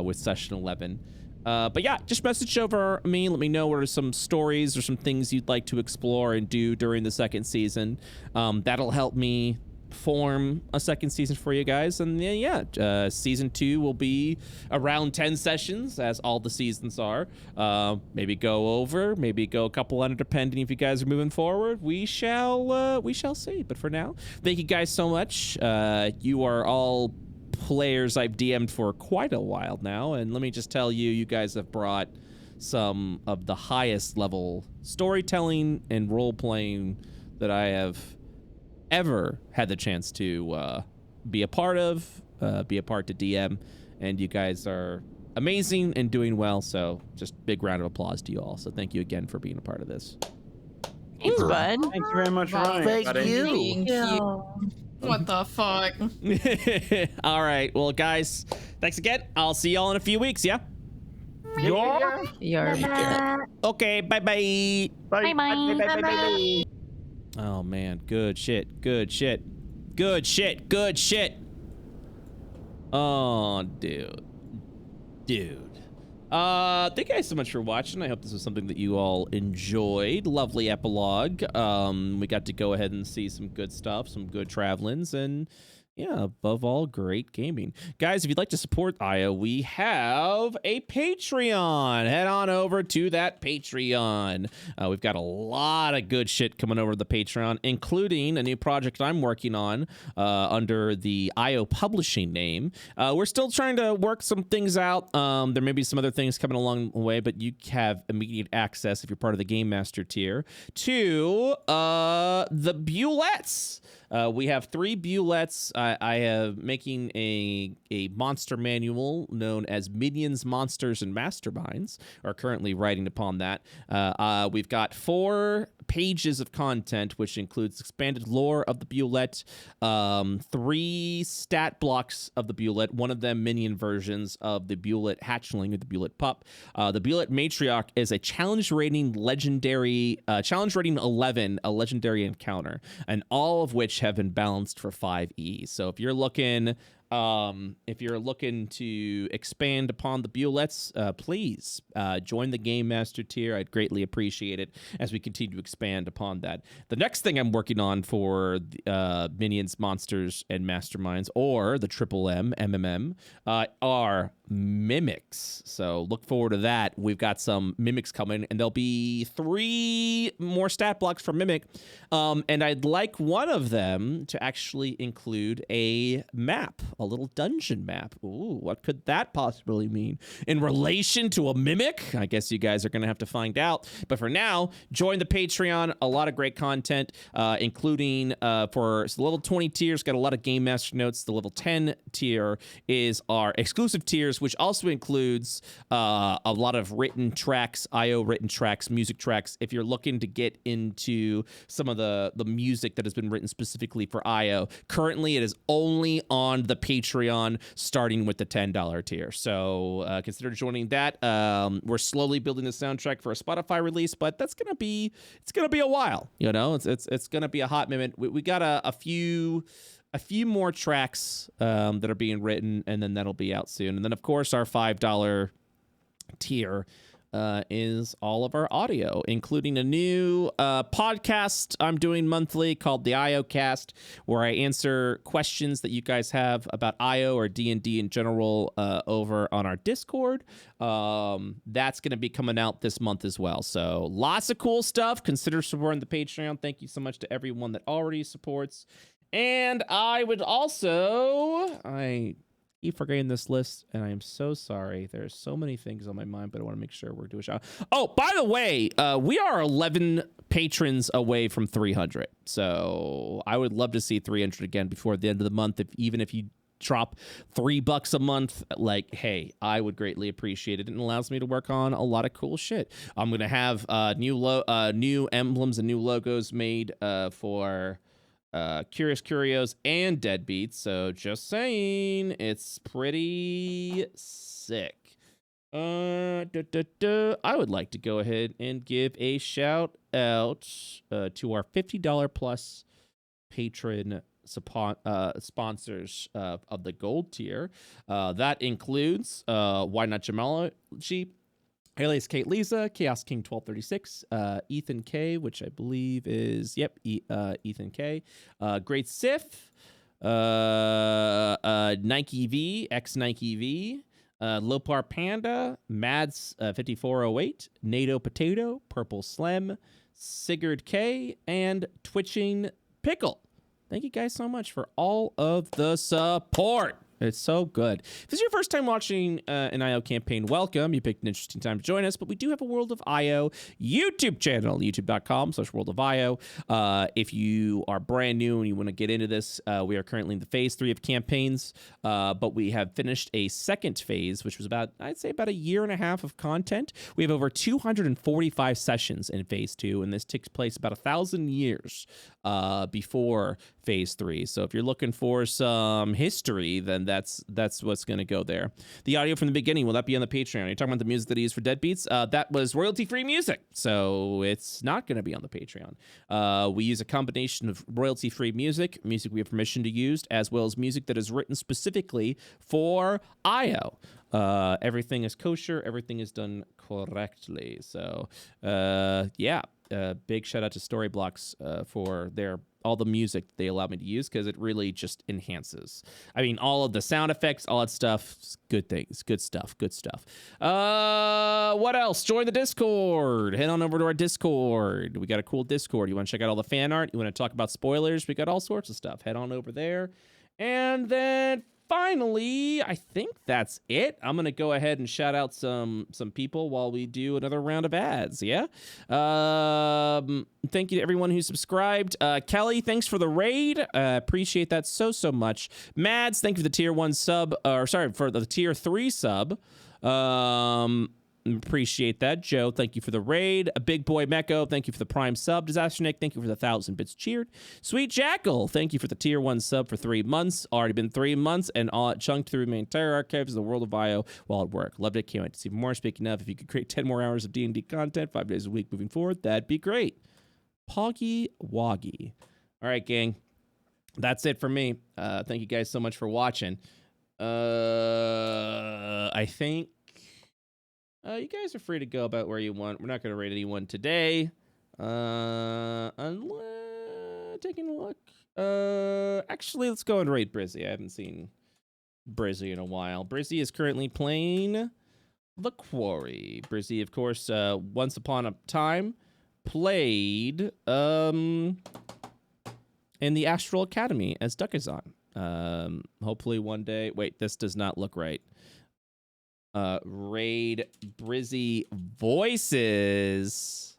with session 11. But yeah, just message over me. Let me know what are some stories or some things you'd like to explore and do during the second season. That'll help me form a second season for you guys. And yeah, season 2 will be around 10 sessions, as all the seasons are. Maybe go over, maybe go a couple under, depending if you guys are moving forward. We shall see. But for now, thank you guys so much. You are all players I've DM'd for quite a while now, and let me just tell you, you guys have brought some of the highest level storytelling and role-playing that I have ever had the chance to be a part of, be a part to DM, and you guys are amazing and doing well. So just big round of applause to you all. So thank you again for being a part of this. Thanks, bud. Thank you very much, Wow. Ryan. Thank you. Thank you. What the fuck? All right. Well, guys, thanks again. I'll see y'all in a few weeks. Yeah. Okay. Bye-bye. Bye-bye. Oh, man. Good shit. Good shit. Good shit. Good shit. Oh, dude. Thank you guys so much for watching. I hope this was something that you all enjoyed. Lovely epilogue. We got to go ahead and see some good stuff, some good travelings, and yeah, above all, great gaming. Guys, if you'd like to support IO, we have a Patreon. Head on over to that Patreon. We've got a lot of good shit coming over to the Patreon, including a new project I'm working on under the IO publishing name. We're still trying to work some things out. There may be some other things coming along the way, but you have immediate access, if you're part of the Game Master tier, to the Bulettes. We have 3 Bulettes. I have making a monster manual known as Minions, Monsters, and Masterminds. Are currently writing upon that. We've got 4 pages of content, which includes expanded lore of the Bulette, 3 stat blocks of the Bulette, one of them minion versions of the Bulette hatchling or the Bulette pup. The Bulette matriarch is a challenge rating legendary, challenge rating 11, a legendary encounter, and all of which have been balanced for 5E. So if you're looking to expand upon the Bulettes, please join the Game Master tier. I'd greatly appreciate it as we continue to expand upon that. The next thing I'm working on for Minions, Monsters, and Masterminds, or the Triple M, MMM, are mimics. So look forward to that. We've got some mimics coming, and there'll be 3 more stat blocks for mimic. And I'd like one of them to actually include a map, a little dungeon map. Ooh, what could that possibly mean in relation to a mimic? I guess you guys are going to have to find out. But for now, join the Patreon. A lot of great content, including for the level 20 tiers, got a lot of Game Master notes. The level 10 tier is our exclusive tiers, which also includes a lot of written tracks, IO written tracks, music tracks. If you're looking to get into some of the music that has been written specifically for IO, currently it is only on the Patreon, starting with the $10 tier. So consider joining that. We're slowly building the soundtrack for a Spotify release, but it's gonna be a while. You know, it's gonna be a hot minute. We got a few more tracks that are being written, and then that'll be out soon. And then, of course, our $5 tier is all of our audio, including a new podcast I'm doing monthly called the IO Cast, where I answer questions that you guys have about IO or D&D in general over on our Discord. That's going to be coming out this month as well. So lots of cool stuff. Consider supporting the Patreon. Thank you so much to everyone that already supports. And I would also, I keep forgetting this list, and I am so sorry. There's so many things on my mind, but I want to make sure we're doing a shout. Oh, by the way, we are 11 patrons away from 300. So I would love to see 300 again before the end of the month. Even if you drop $3 a month, like, hey, I would greatly appreciate it. It allows me to work on a lot of cool shit. I'm gonna have new emblems and new logos made for Curious Curios and Deadbeats, so just saying, it's pretty sick. I would like to go ahead and give a shout out to our $50 plus patron sponsors of the gold tier. That includes Why Not Gemology, alias Kate Lisa, Chaos King 1236, Ethan K, which I believe is, Ethan K, Great Sif, Nike V, X Nike V, Lopar Panda, Mads 5408, NATO Potato, Purple Slem, Sigurd K, and Twitching Pickle. Thank you guys so much for all of the support. It's so good. If this is your first time watching an IO campaign, welcome. You picked an interesting time to join us, but we do have a World of IO YouTube channel, youtube.com/World of IO. If you are brand new and you want to get into this, we are currently in the phase 3 of campaigns, but we have finished a second phase, which was I'd say about a year and a half of content. We have over 245 sessions in phase 2, and this takes place about 1,000 years before phase 3. So if you're looking for some history, then that's what's going to go there. The audio from the beginning, will that be on the Patreon? You're talking about the music that he used for Deadbeats? That was royalty-free music, so it's not going to be on the Patreon. We use a combination of royalty-free music we have permission to use, as well as music that is written specifically for IO. Everything is kosher. Everything is done correctly. So, yeah. Big shout out to Storyblocks for all the music they allow me to use, because it really just enhances. I mean, all of the sound effects, all that stuff, good things, good stuff. What else? Join the Discord. Head on over to our Discord. We got a cool Discord. You want to check out all the fan art? You want to talk about spoilers? We got all sorts of stuff. Head on over there. And then finally, I think that's it. I'm gonna go ahead and shout out some people while we do another round of ads. Yeah. Thank you to everyone who subscribed. Kelly, thanks for the raid. Appreciate that so much. Mads, thank you for the tier 1 sub. For the tier 3 sub. Appreciate that. Joe, thank you for the raid. A Big Boy Mecco, thank you for the prime sub. Disaster Nick, thank you for the 1,000 bits cheered. Sweet Jackal, thank you for the tier 1 sub for 3 months. Already been 3 months, and all chunked through my entire archives of the World of IO while at work. Loved it. Can't wait to see more. Speaking of, if you could create 10 more hours of D&D content 5 days a week moving forward, that'd be great. Poggy Woggy. All right, gang. That's it for me. Thank you guys so much for watching. I think you guys are free to go about where you want. We're not going to rate anyone today. Unless taking a look. Actually, let's go and rate Brizzy. I haven't seen Brizzy in a while. Brizzy is currently playing The Quarry. Brizzy, of course, once upon a time played in the Astral Academy as Duckazon. Hopefully one day. Wait, this does not look right. Raid Brizzy voices.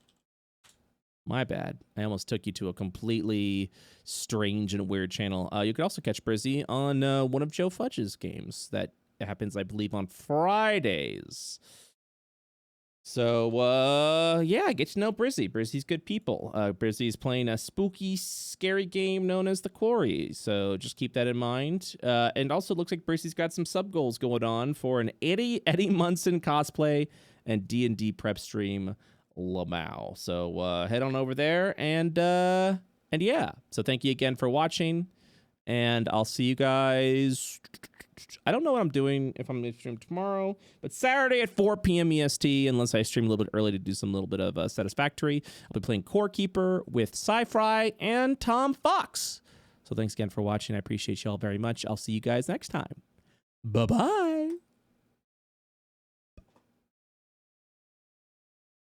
My bad. I almost took you to a completely strange and weird channel. You could also catch Brizzy on one of Joefudge's games that happens, I believe, on Fridays. So, yeah, get to know Brizzy. Brizzy's good people. Brizzy's playing a spooky, scary game known as The Quarry. So just keep that in mind. And also looks like Brizzy's got some sub-goals going on for an Eddie Munson cosplay and D&D prep stream, Lamau. So head on over there and yeah. So thank you again for watching. And I'll see you guys. I don't know what I'm doing, if I'm going to stream tomorrow, but Saturday at 4 p.m. EST, unless I stream a little bit early to do some little bit of Satisfactory. I'll be playing Core Keeper with Sci-Fry and Tom Fox. So thanks again for watching. I appreciate you all very much. I'll see you guys next time. Bye-bye.